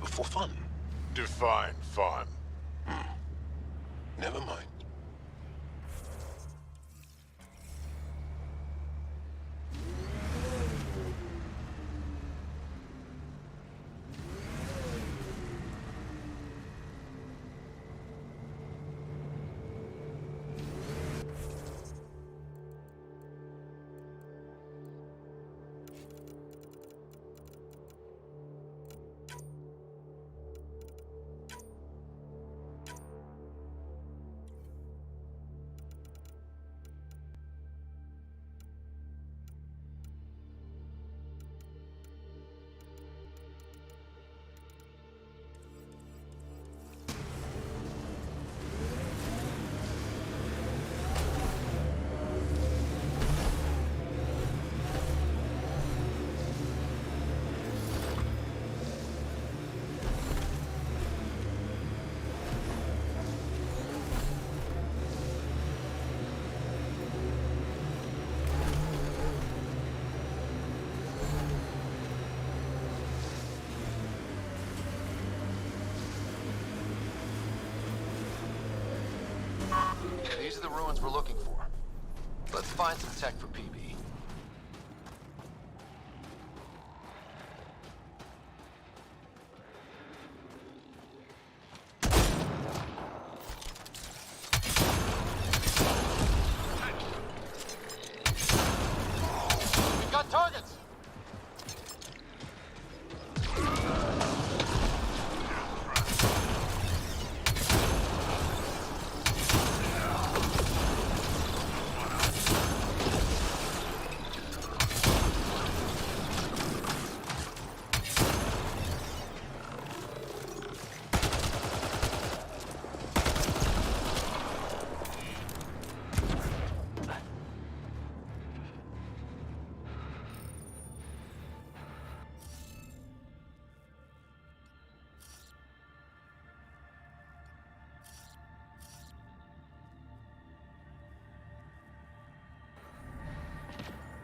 for fun. Define fun. Never mind. These are the ruins we're looking for. Let's find some tech for PB. We've got targets!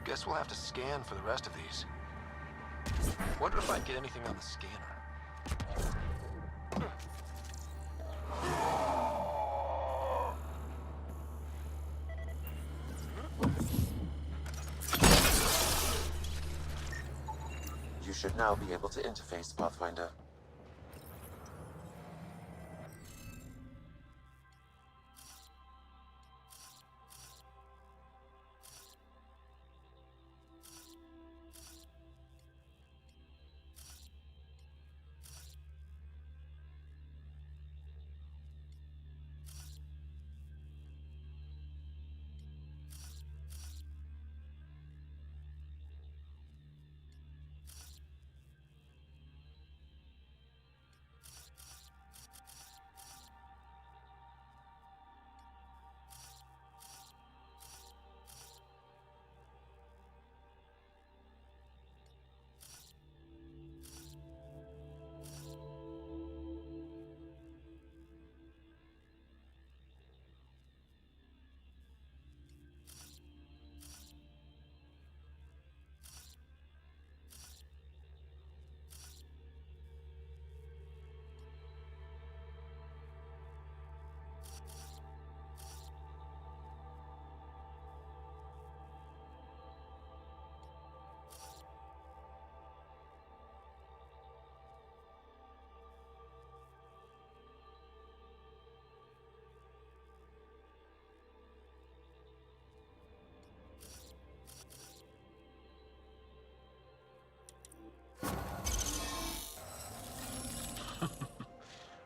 Guess we'll have to scan for the rest of these. Wonder if I get anything on the scanner. You should now be able to interface, Pathfinder.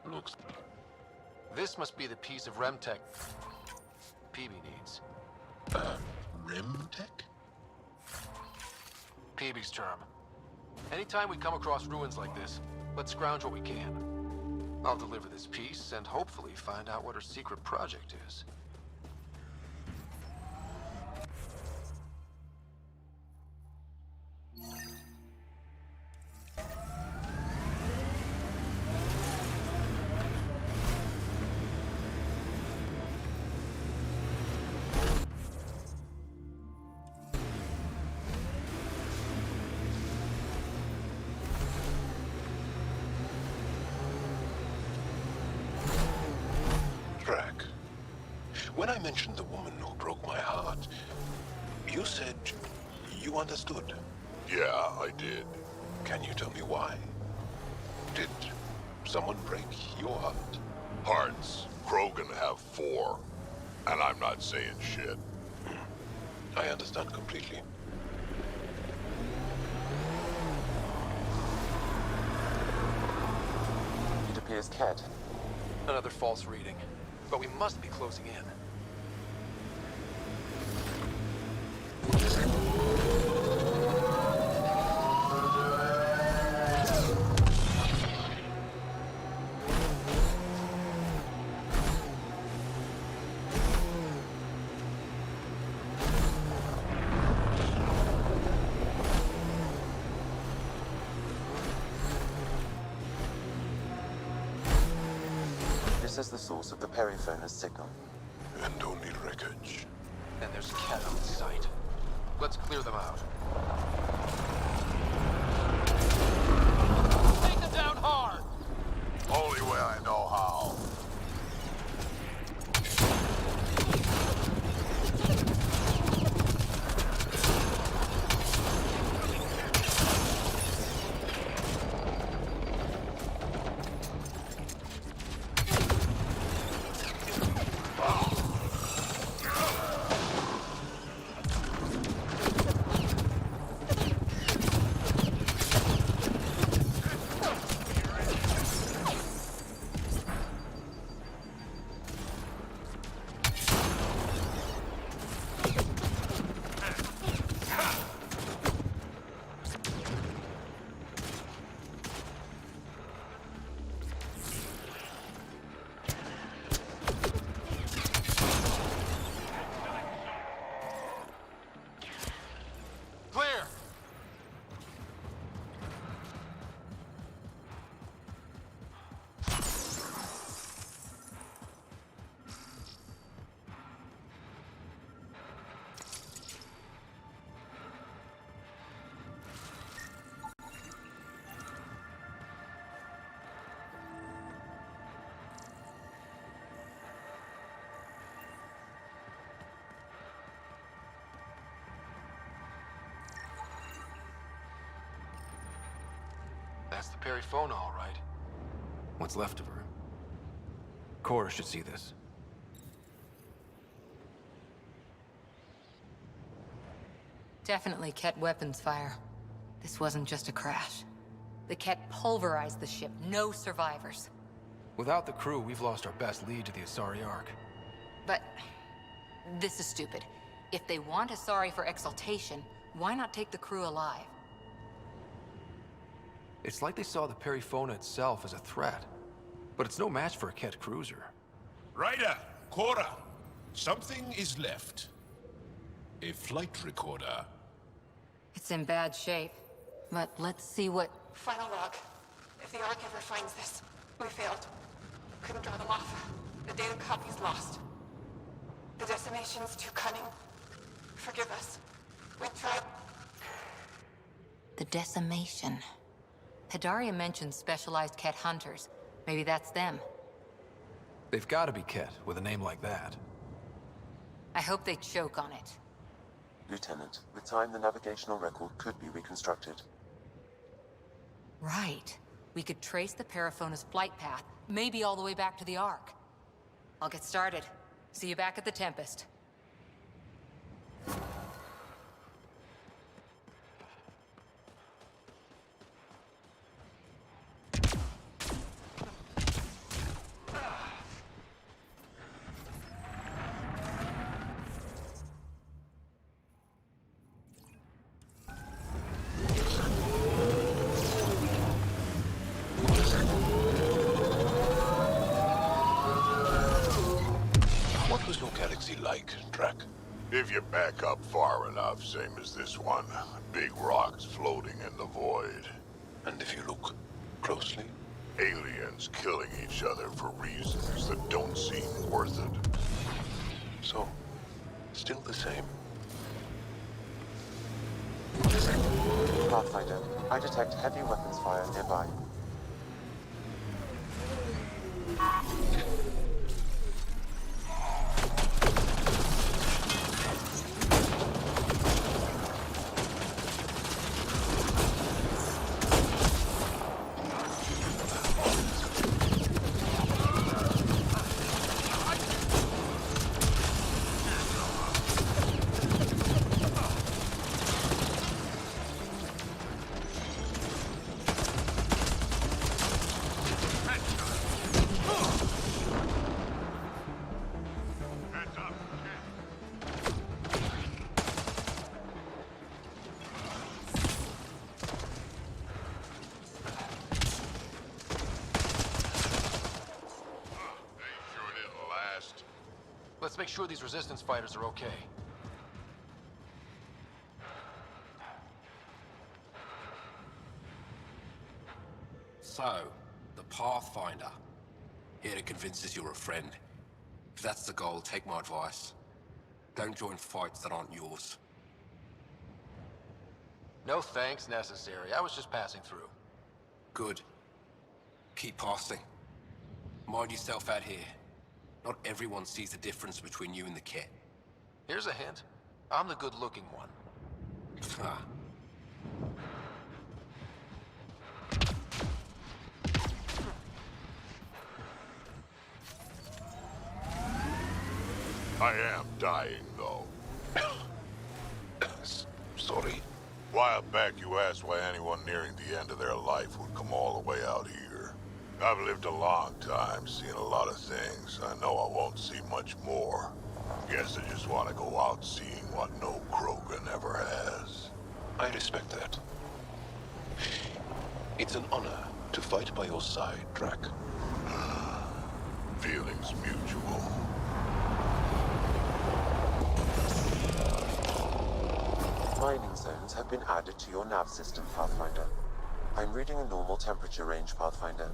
Looks. This must be the piece of Remtech PB needs. Remtech? PB's term. Anytime we come across ruins like this, let's scrounge what we can. I'll deliver this piece and hopefully find out what her secret project is. When I mentioned the woman who broke my heart, you said you understood. Yeah, I did. Can you tell me why? Did someone break your heart? Hearts. Krogan have 4. And I'm not saying shit. I understand completely. It appears Ket. Another false reading. But we must be closing in. This is the source of the periphoner's signal. And only wreckage. And there's Ket on site. Let's clear them out. Take them down hard! Only way I know how. That's the Perifona, all right. What's left of her. Cora should see this. Definitely Ket weapons fire. This wasn't just a crash. The Ket pulverized the ship. No survivors. Without the crew, we've lost our best lead to the Asari Ark. But this is stupid. If they want Asari for exaltation, why not take the crew alive? It's like they saw the Perifona itself as a threat. But it's no match for a Ket cruiser. Ryder, Cora, something is left. A flight recorder. It's in bad shape. But let's see what... Final log. If the Ark ever finds this, we failed. Couldn't draw them off. The data copy's lost. The decimation's too cunning. Forgive us. We tried. The decimation. Hidaria mentioned specialized Ket hunters. Maybe that's them. They've got to be Ket with a name like that. I hope they choke on it. Lieutenant, with time the navigational record could be reconstructed. Right. We could trace the Perifona's flight path, maybe all the way back to the Ark. I'll get started. See you back at the Tempest. What was your galaxy like, Drac? If you back up far enough, same as this one. Big rocks floating in the void. And if you look closely? Aliens killing each other for reasons that don't seem worth it. So, still the same. Pathfinder, I detect heavy weapons fire nearby. sure these resistance fighters are okay. So, the Pathfinder. Here to convince us you're a friend. If that's the goal, take my advice. Don't join fights that aren't yours. No thanks necessary. I was just passing through. Good. Keep passing. Mind yourself out here. Not everyone sees the difference between you and the kit. Here's a hint. I'm the good-looking one. Ah. I am dying, though. Sorry. A while back, you asked why anyone nearing the end of their life would come all the way out here. I've lived a long time, seen a lot of things. I know I won't see much more. Guess I just want to go out seeing what no Krogan ever has. I respect that. It's an honor to fight by your side, Drac. Feelings mutual. Mining zones have been added to your nav system, Pathfinder. I'm reading a normal temperature range, Pathfinder.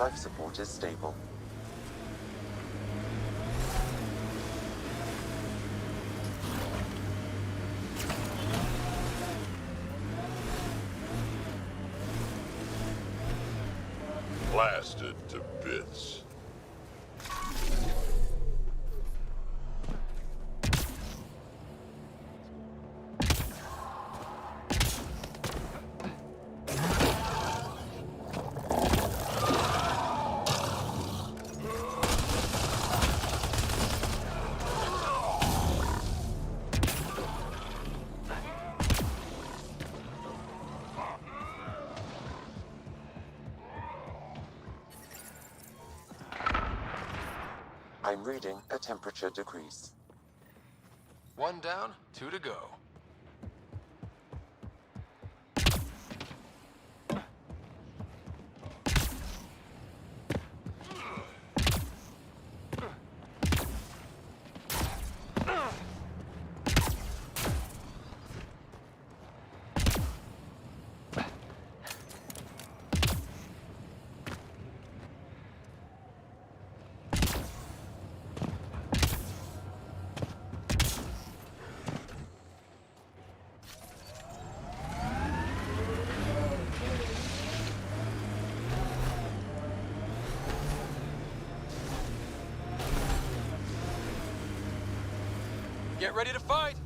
Life support is stable. Blasted to bits. I'm reading a temperature decrease. 1 down, 2 to go. Get ready to fight!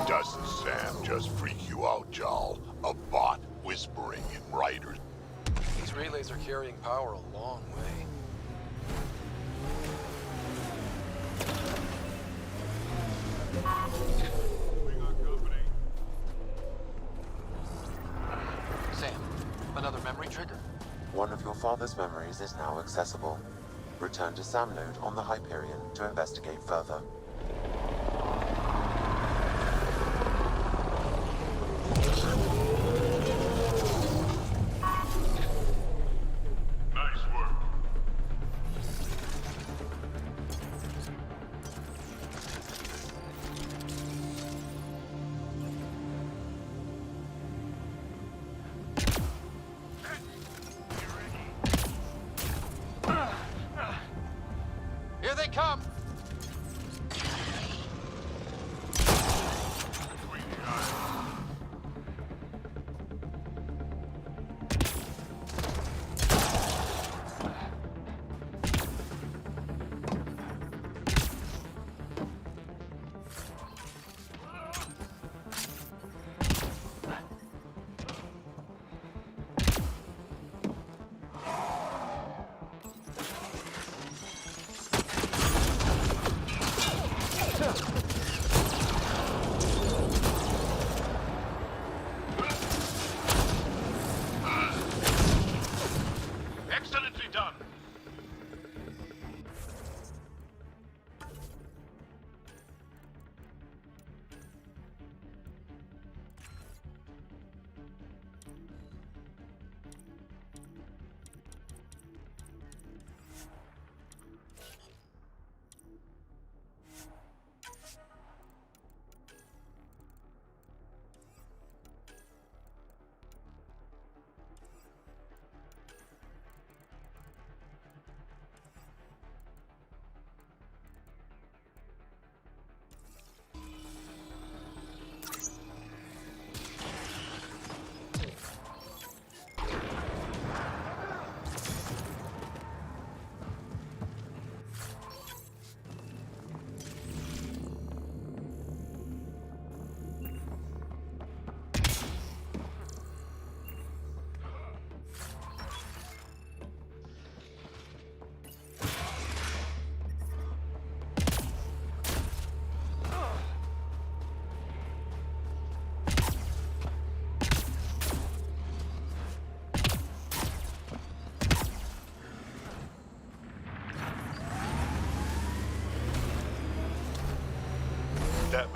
Doesn't Sam just freak you out, Jarl? A bot whispering in writers. These relays are carrying power a long way. Sam, another memory trigger? One of your father's memories is now accessible. Return to Sam node on the Hyperion to investigate further. Nice work. Here they come!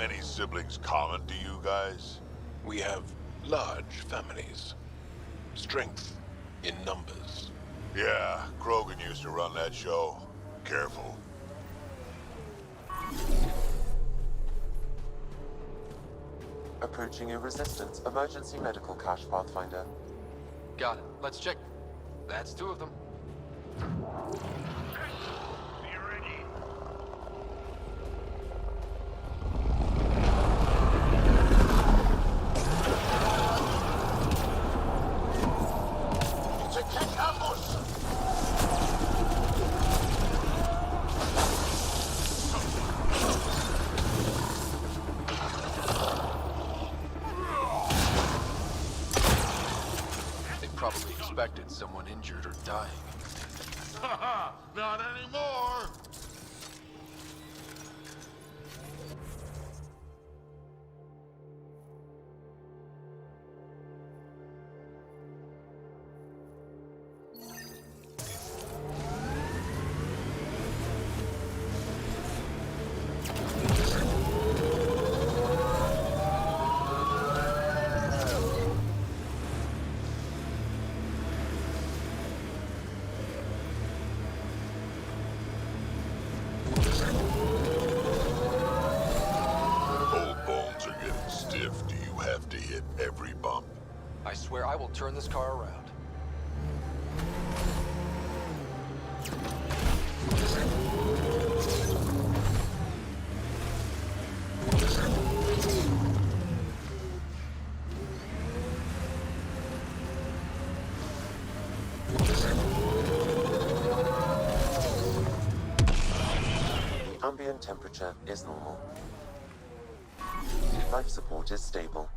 many siblings common to you guys? We have large families. Strength in numbers. Yeah, Krogan used to run that show. Careful. Approaching a resistance emergency medical cache, Pathfinder. Got it. Let's check. That's 2 of them. They probably expected someone injured or dying. Not anymore! Old bones are getting stiff. Do you have to hit every bump? I swear I will turn this car around. The ambient temperature is normal. Life support is stable.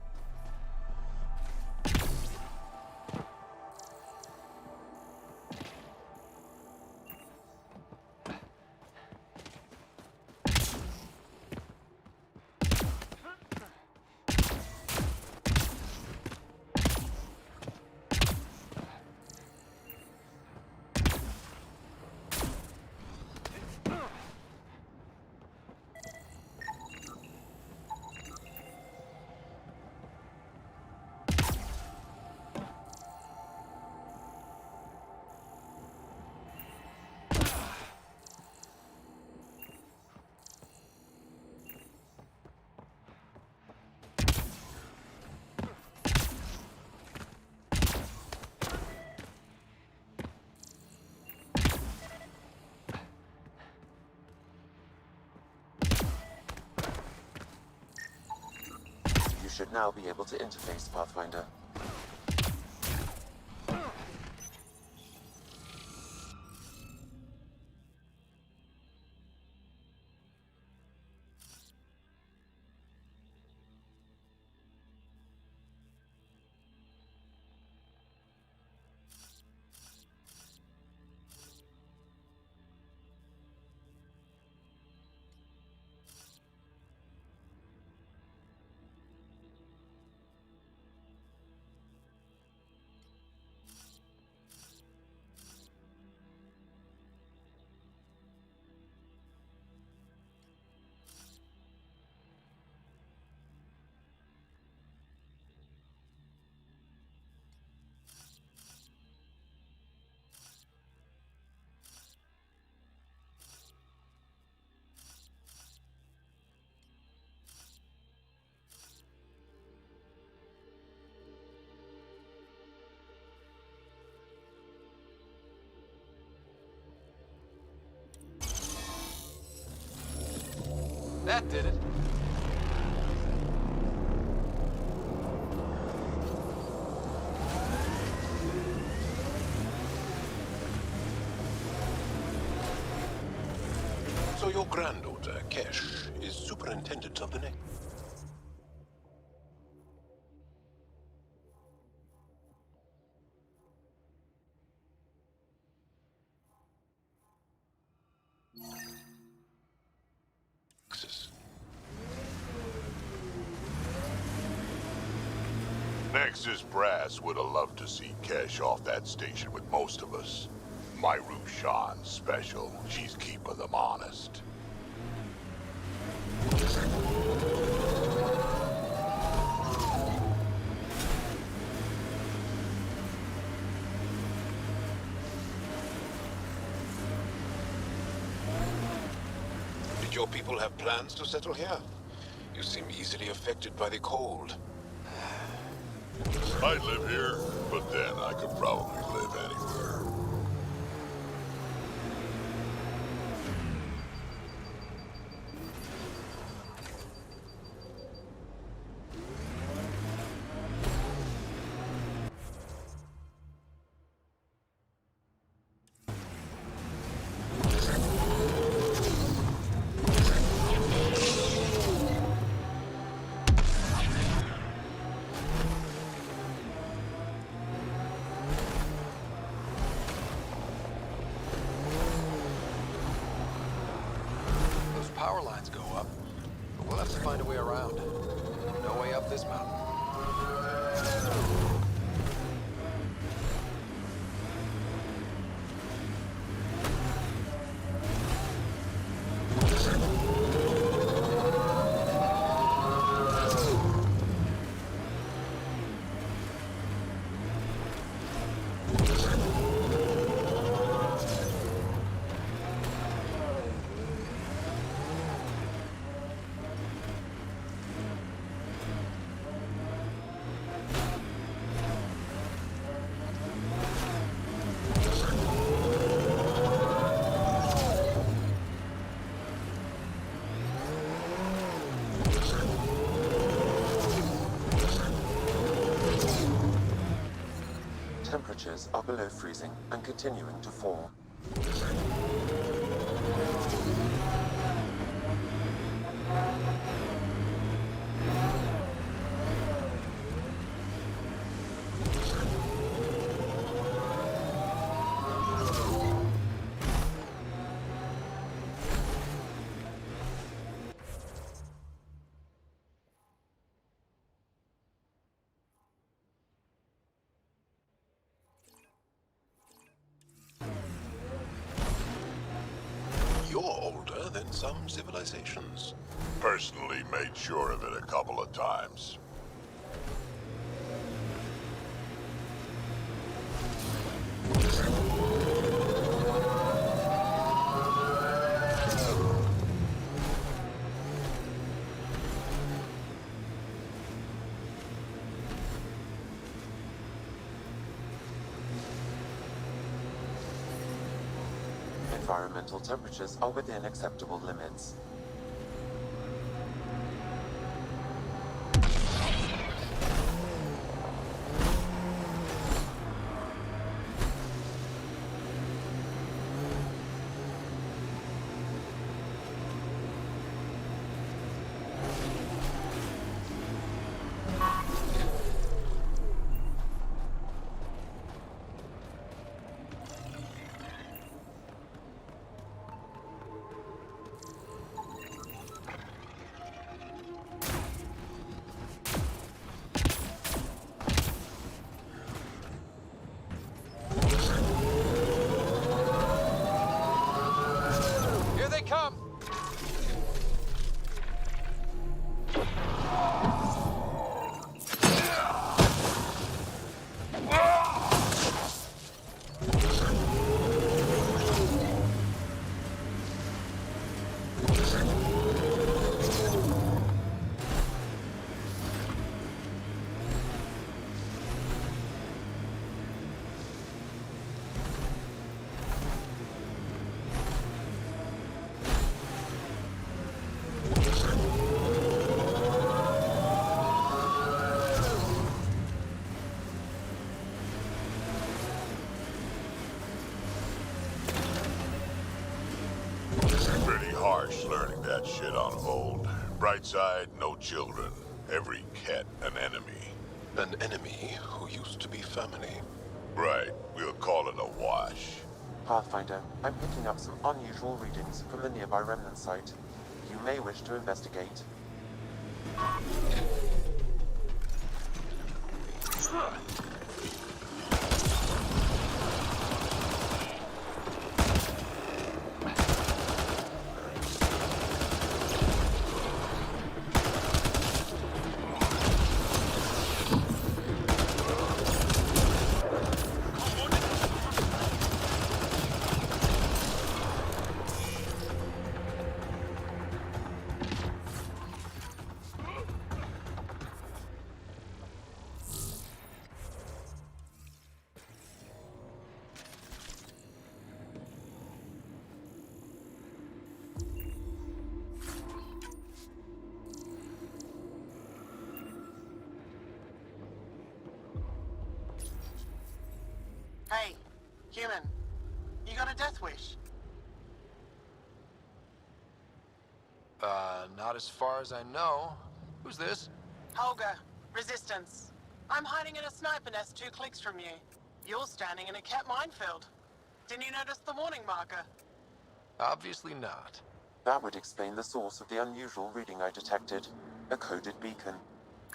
You should now be able to interface, Pathfinder. That did it. So your granddaughter, Kesh, is superintendent of the next. Nexus Brass would have loved to see Kesh off that station with most of us. My Rushan's special. She's keeping them honest. Your people have plans to settle here? You seem easily affected by the cold. I'd live here, but then I could probably live anywhere. Those power lines go up, but we'll have to find a way around. No way up this mountain. Temperatures are below freezing and continuing to fall. You're older than some civilizations. Personally made sure of it a couple of times. Environmental temperatures are within acceptable limits. Here they come! Pretty harsh learning that shit on hold. Bright side, no children. Every cat an enemy. An enemy who used to be family. Right, we'll call it a wash. Pathfinder, I'm picking up some unusual readings from the nearby remnant site. You may wish to investigate. Hey, human. You got a death wish? Not as far as I know. Who's this? Holger, Resistance. I'm hiding in a sniper nest 2 clicks from you. You're standing in a cat minefield. Didn't you notice the warning marker? Obviously not. That would explain the source of the unusual reading I detected. A coded beacon.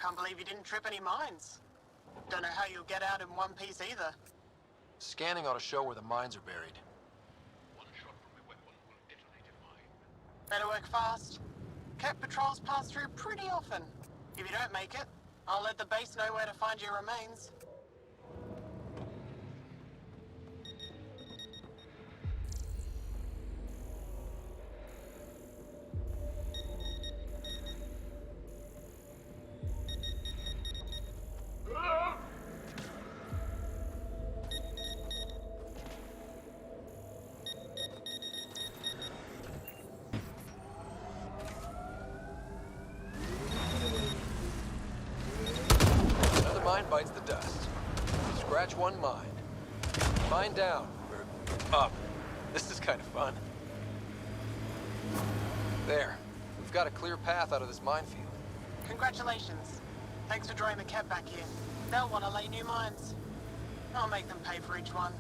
Can't believe you didn't trip any mines. Don't know how you'll get out in one piece either. Scanning ought to show where the mines are buried. Better work fast. Cat patrols pass through pretty often. If you don't make it, I'll let the base know where to find your remains. Another mine bites the dust. Scratch one mine. Mine down. Or up. This is kind of fun. There. We've got a clear path out of this minefield. Congratulations. Thanks for drawing the cat back here. They'll want to lay new mines. I'll make them pay for each one.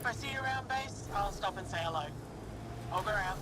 If I see you around base, I'll stop and say hello. Over out.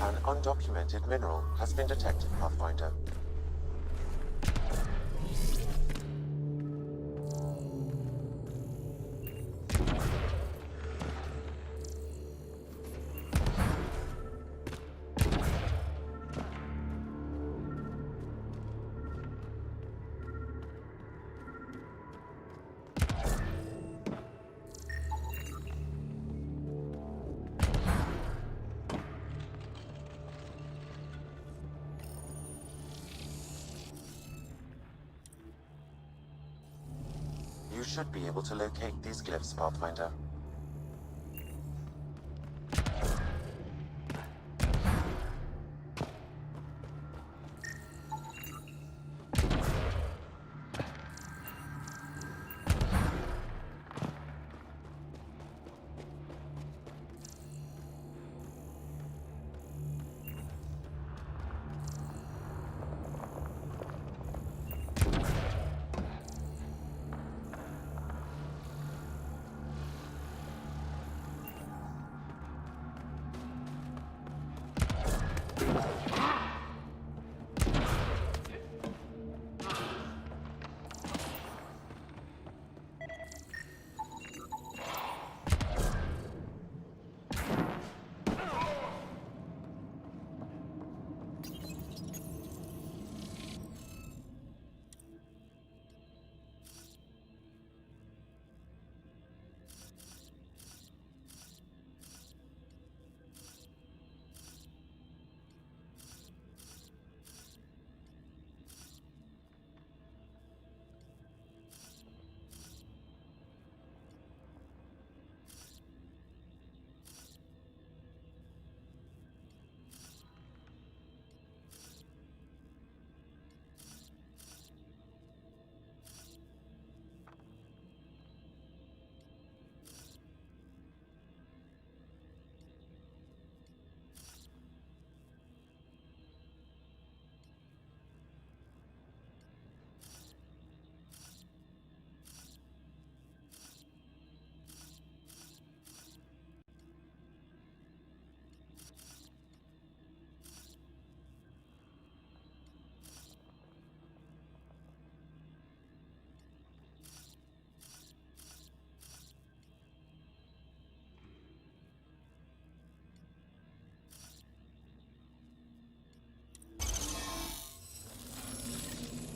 An undocumented mineral has been detected, Pathfinder. You should be able to locate these glyphs, Pathfinder.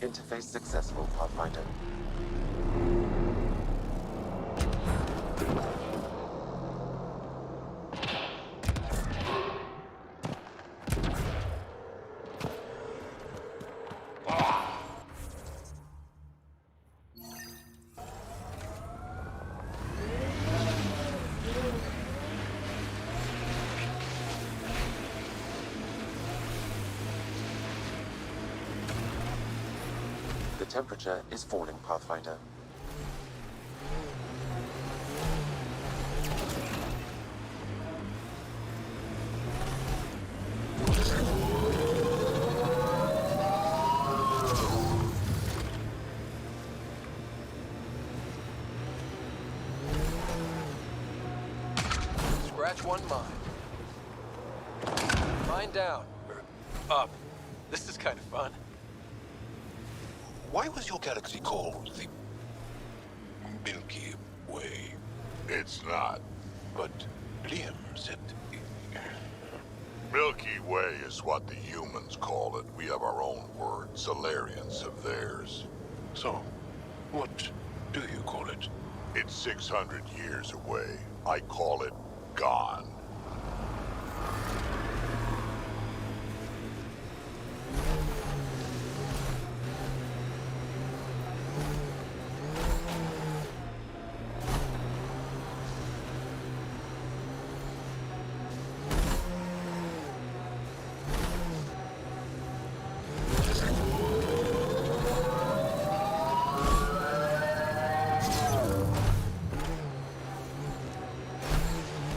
Interface successful, Pathfinder. The temperature is falling, Pathfinder. Scratch one mine. Mine down. Or up. This is kind of fun. Why was your galaxy called the Milky Way? It's not. But Liam said... Milky Way is what the humans call it. We have our own word. Solarians have theirs. So, what do you call it? It's 600 years away. I call it gone.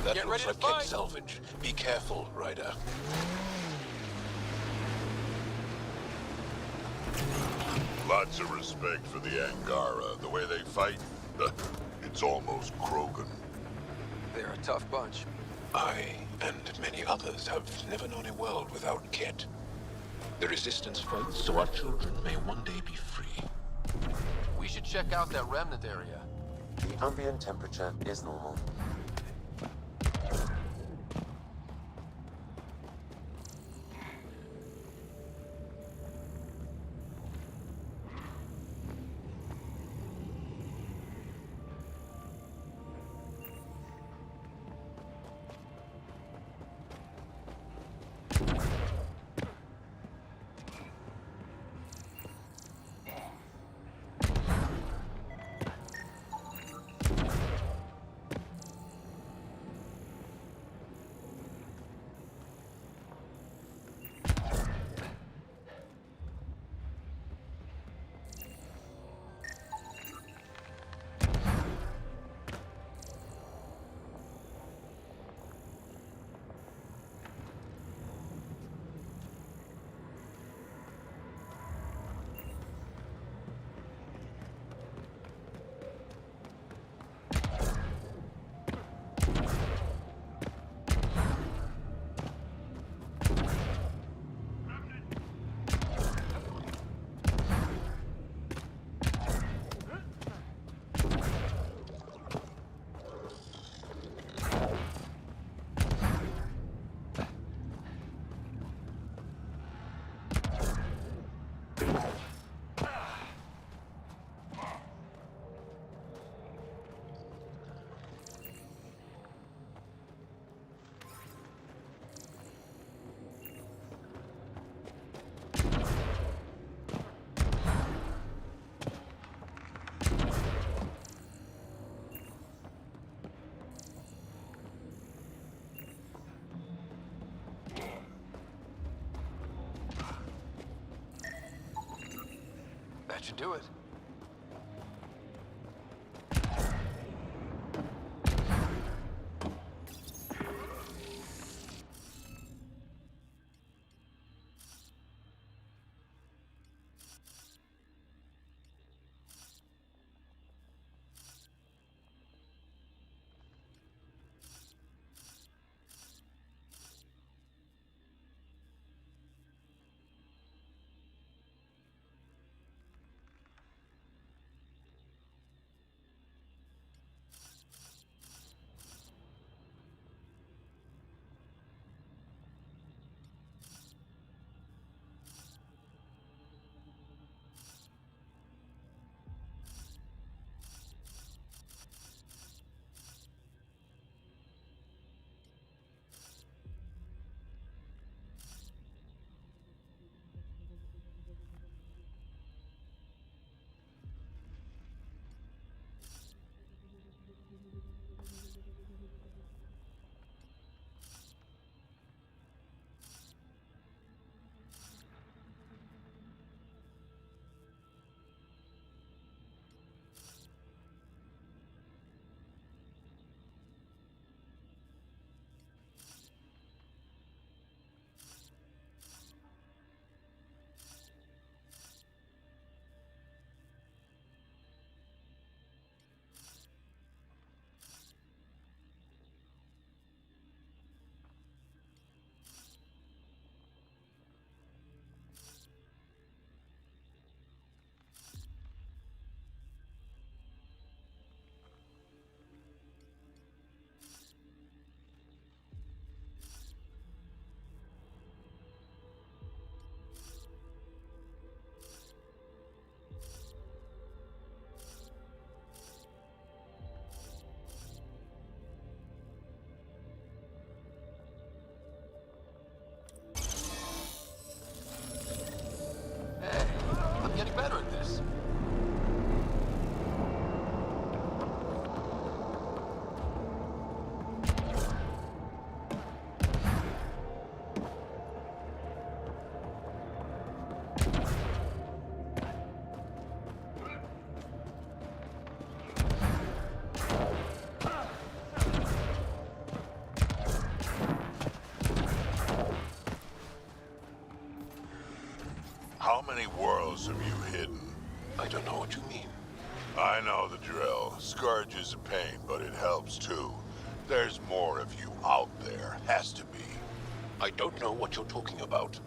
That looks like Kent salvage. Be careful, Ryder. Lots of respect for the Angara. The way they fight, it's almost Krogan. They're a tough bunch. I and many others have never known a world without Ket. The Resistance fights so our children may one day be free. We should check out that remnant area. The ambient temperature is normal. That should do it. How many worlds have you hidden? I don't know what you mean. I know the drill. Scourge is a pain, but it helps too. There's more of you out there. Has to be. I don't know what you're talking about.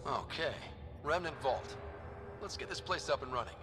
Okay, Remnant Vault. Let's get this place up and running.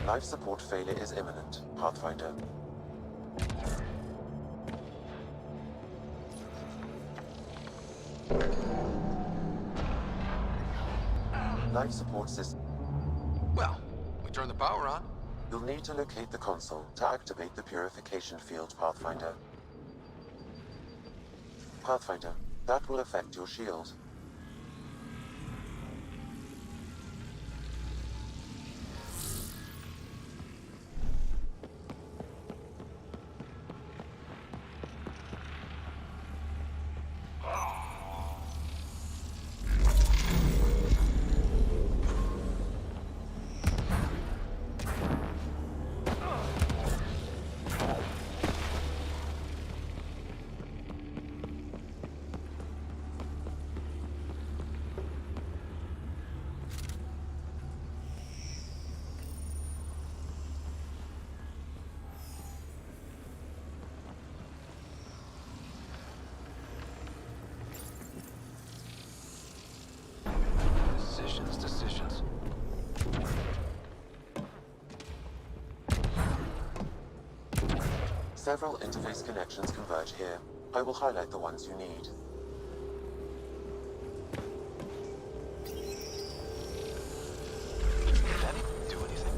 Life support failure is imminent, Pathfinder. Life support system. Well, we turn the power on. You'll need to locate the console to activate the purification field, Pathfinder. Pathfinder, that will affect your shield. Decisions. Several interface connections converge here. I will highlight the ones you need. That didn't do anything.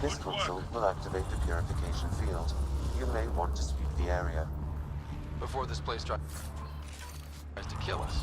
This console will activate the purification field. You may want to sweep the area. Before this place tries to kill us.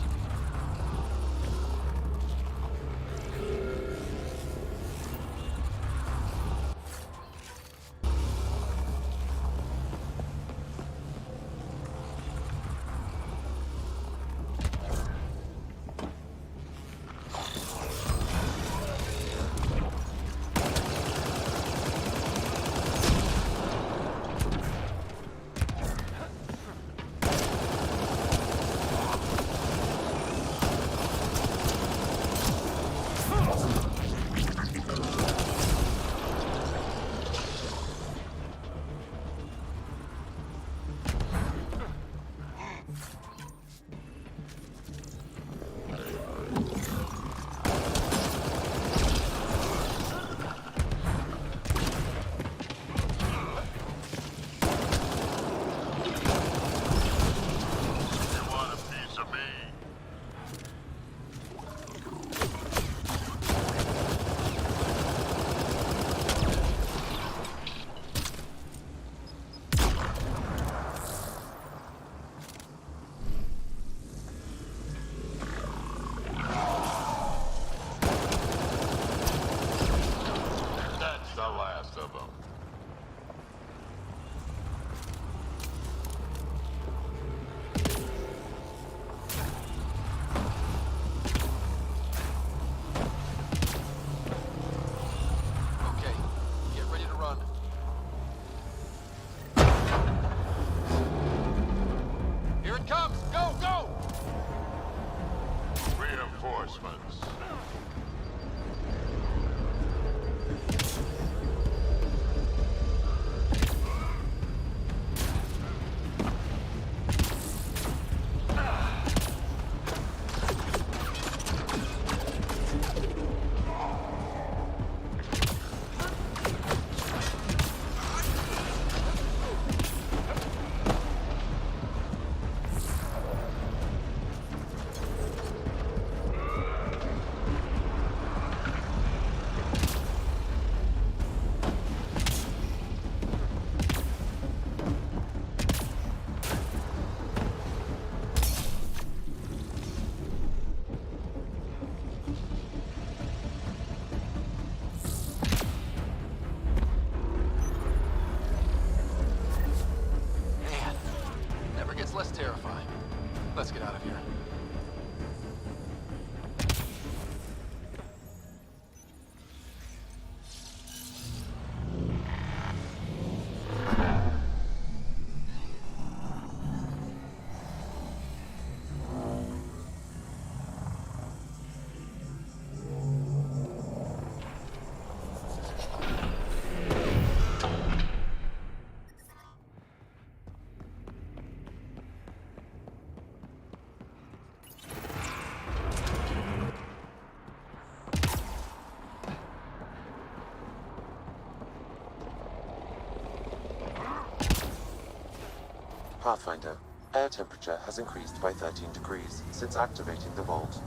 Less terrifying. Let's get out of here. Pathfinder, air temperature has increased by 13 degrees since activating the vault.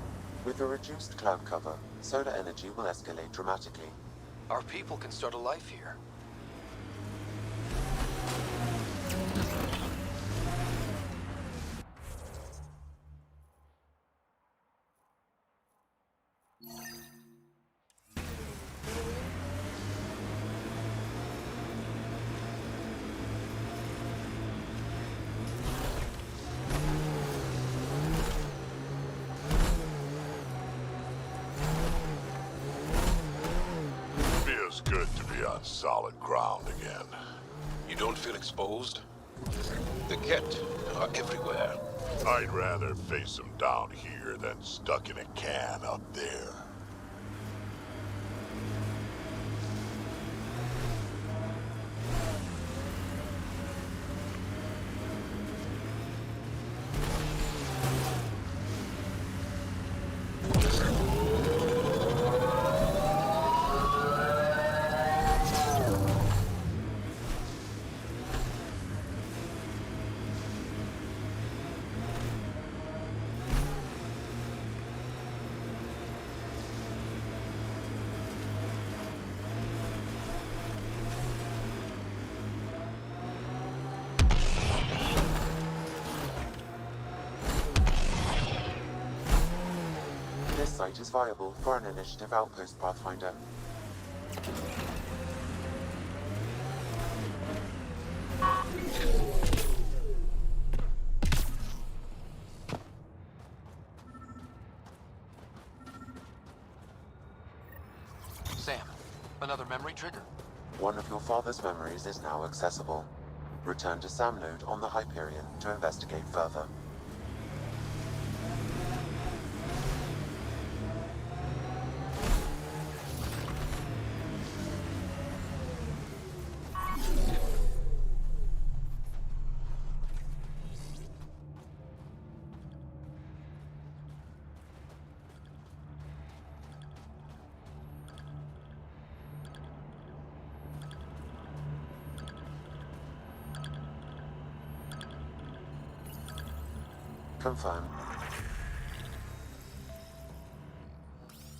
With a reduced cloud cover, solar energy will escalate dramatically. Our people can start a life here. Feels good to be on solid ground again. You don't feel exposed? The Ket are everywhere. I'd rather face them down here than stuck in a can up there. This site is viable for an initiative outpost, Pathfinder. Sam, another memory trigger? One of your father's memories is now accessible. Return to Sam Node on the Hyperion to investigate further. Confirm.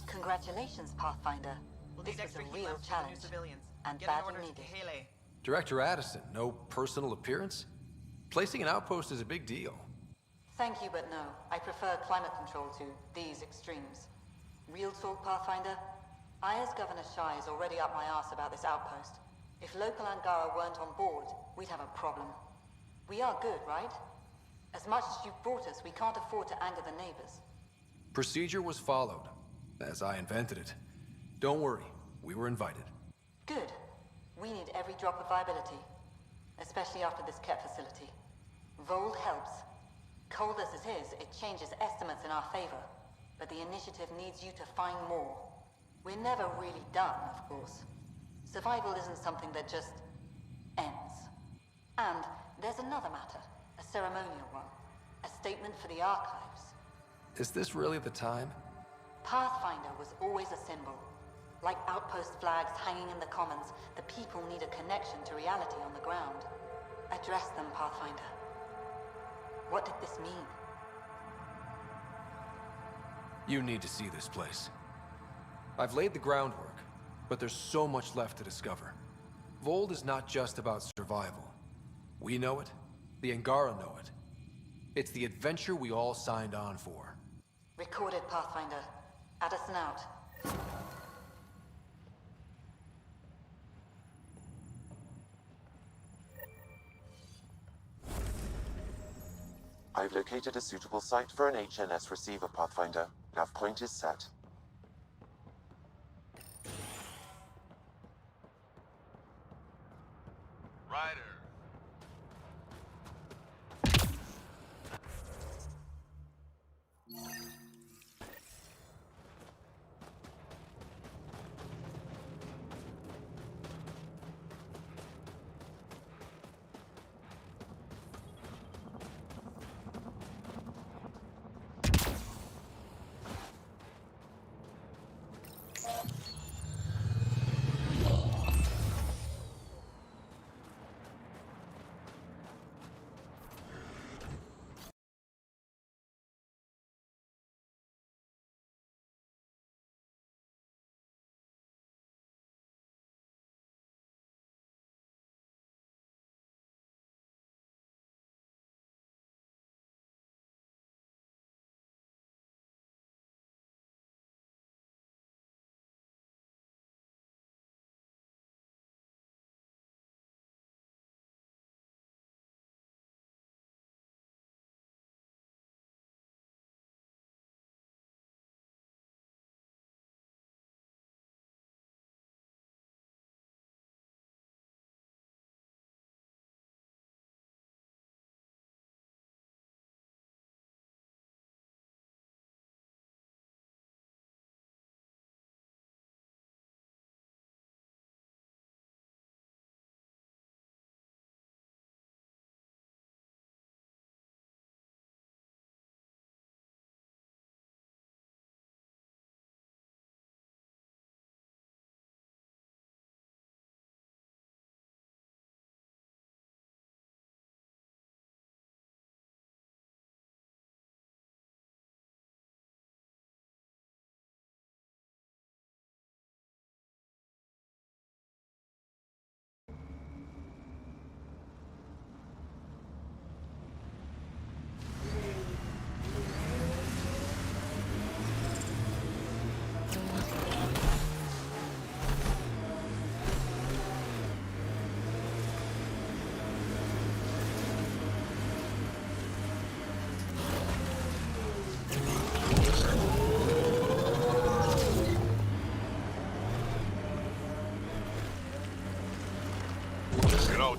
Congratulations, Pathfinder. This is a real challenge, and badly needed. Director Addison, no personal appearance? Placing an outpost is a big deal. Thank you, but no. I prefer climate control to these extremes. Real talk, Pathfinder? Aya's Governor Shai is already up my arse about this outpost. If local Angara weren't on board, we'd have a problem. We are good, right? As much as you've brought us, we can't afford to anger the neighbors. Procedure was followed, as I invented it. Don't worry, we were invited. Good. We need every drop of viability, especially after this Ket facility. Vold helps. Cold as it is, it changes estimates in our favor, but the initiative needs you to find more. We're never really done, of course. Survival isn't something that just ends. And there's another matter, a ceremonial one, a statement for the archives. Is this really the time? Pathfinder was always a symbol. Like outpost flags hanging in the commons, the people need a connection to reality on the ground. Address them, Pathfinder. What did this mean? You need to see this place. I've laid the groundwork, but there's so much left to discover. Vold is not just about survival. We know it, the Angara know it. It's the adventure we all signed on for. Recorded, Pathfinder. Addison out. I've located a suitable site for an HNS receiver, Pathfinder. Nav point is set. Ryder.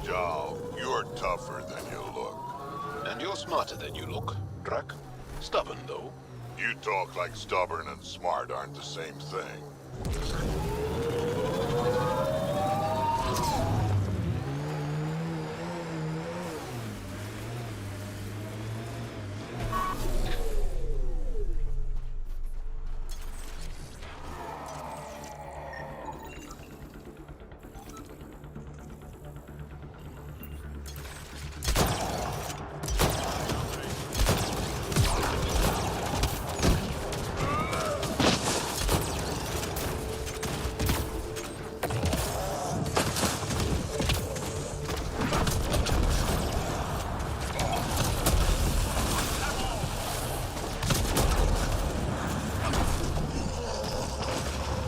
Dog, you're tougher than you look. And you're smarter than you look, Drac. Stubborn, though. You talk like stubborn and smart aren't the same thing.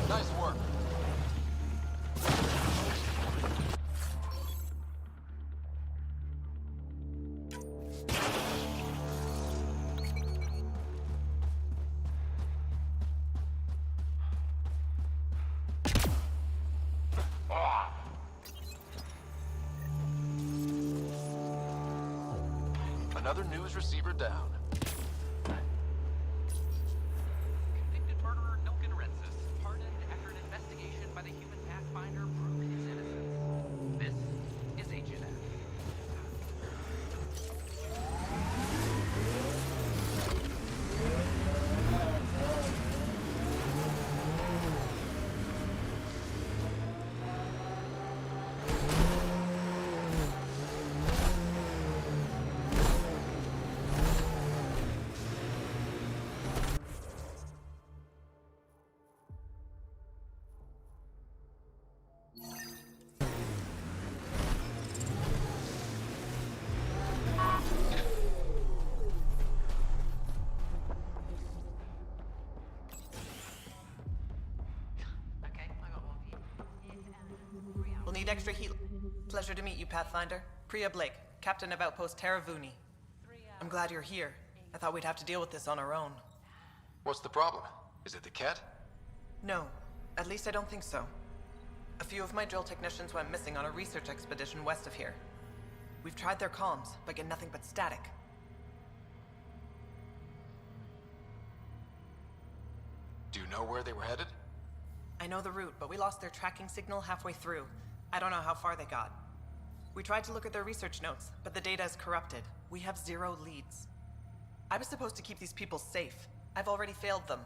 Nice work. Another news receiver down. Convicted murderer Nilken Rensis pardoned after an investigation by the human Pathfinder proved his innocence. This is Agent F. We'll need extra heat. Pleasure to meet you, Pathfinder. Priya Blake, Captain of Outpost Taravuni. I'm glad you're here. I thought we'd have to deal with this on our own. What's the problem? Is it the cat? No, at least I don't think so. A few of my drill technicians went missing on a research expedition west of here. We've tried their comms, but get nothing but static. Do you know where they were headed? I know the route, but we lost their tracking signal halfway through. I don't know how far they got. We tried to look at their research notes, but the data is corrupted. We have 0 leads. I was supposed to keep these people safe. I've already failed them.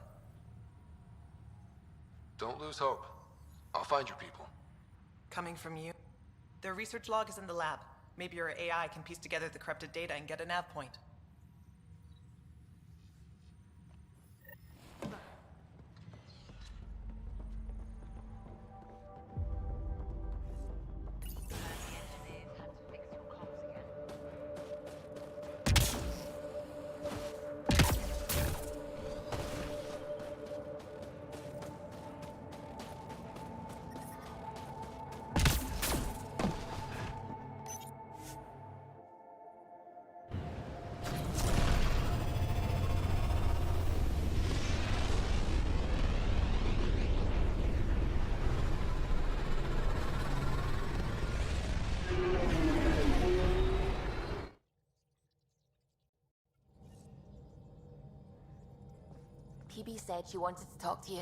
Don't lose hope. I'll find your people. Coming from you? Their research log is in the lab. Maybe your AI can piece together the corrupted data and get a nav point. PB said she wanted to talk to you.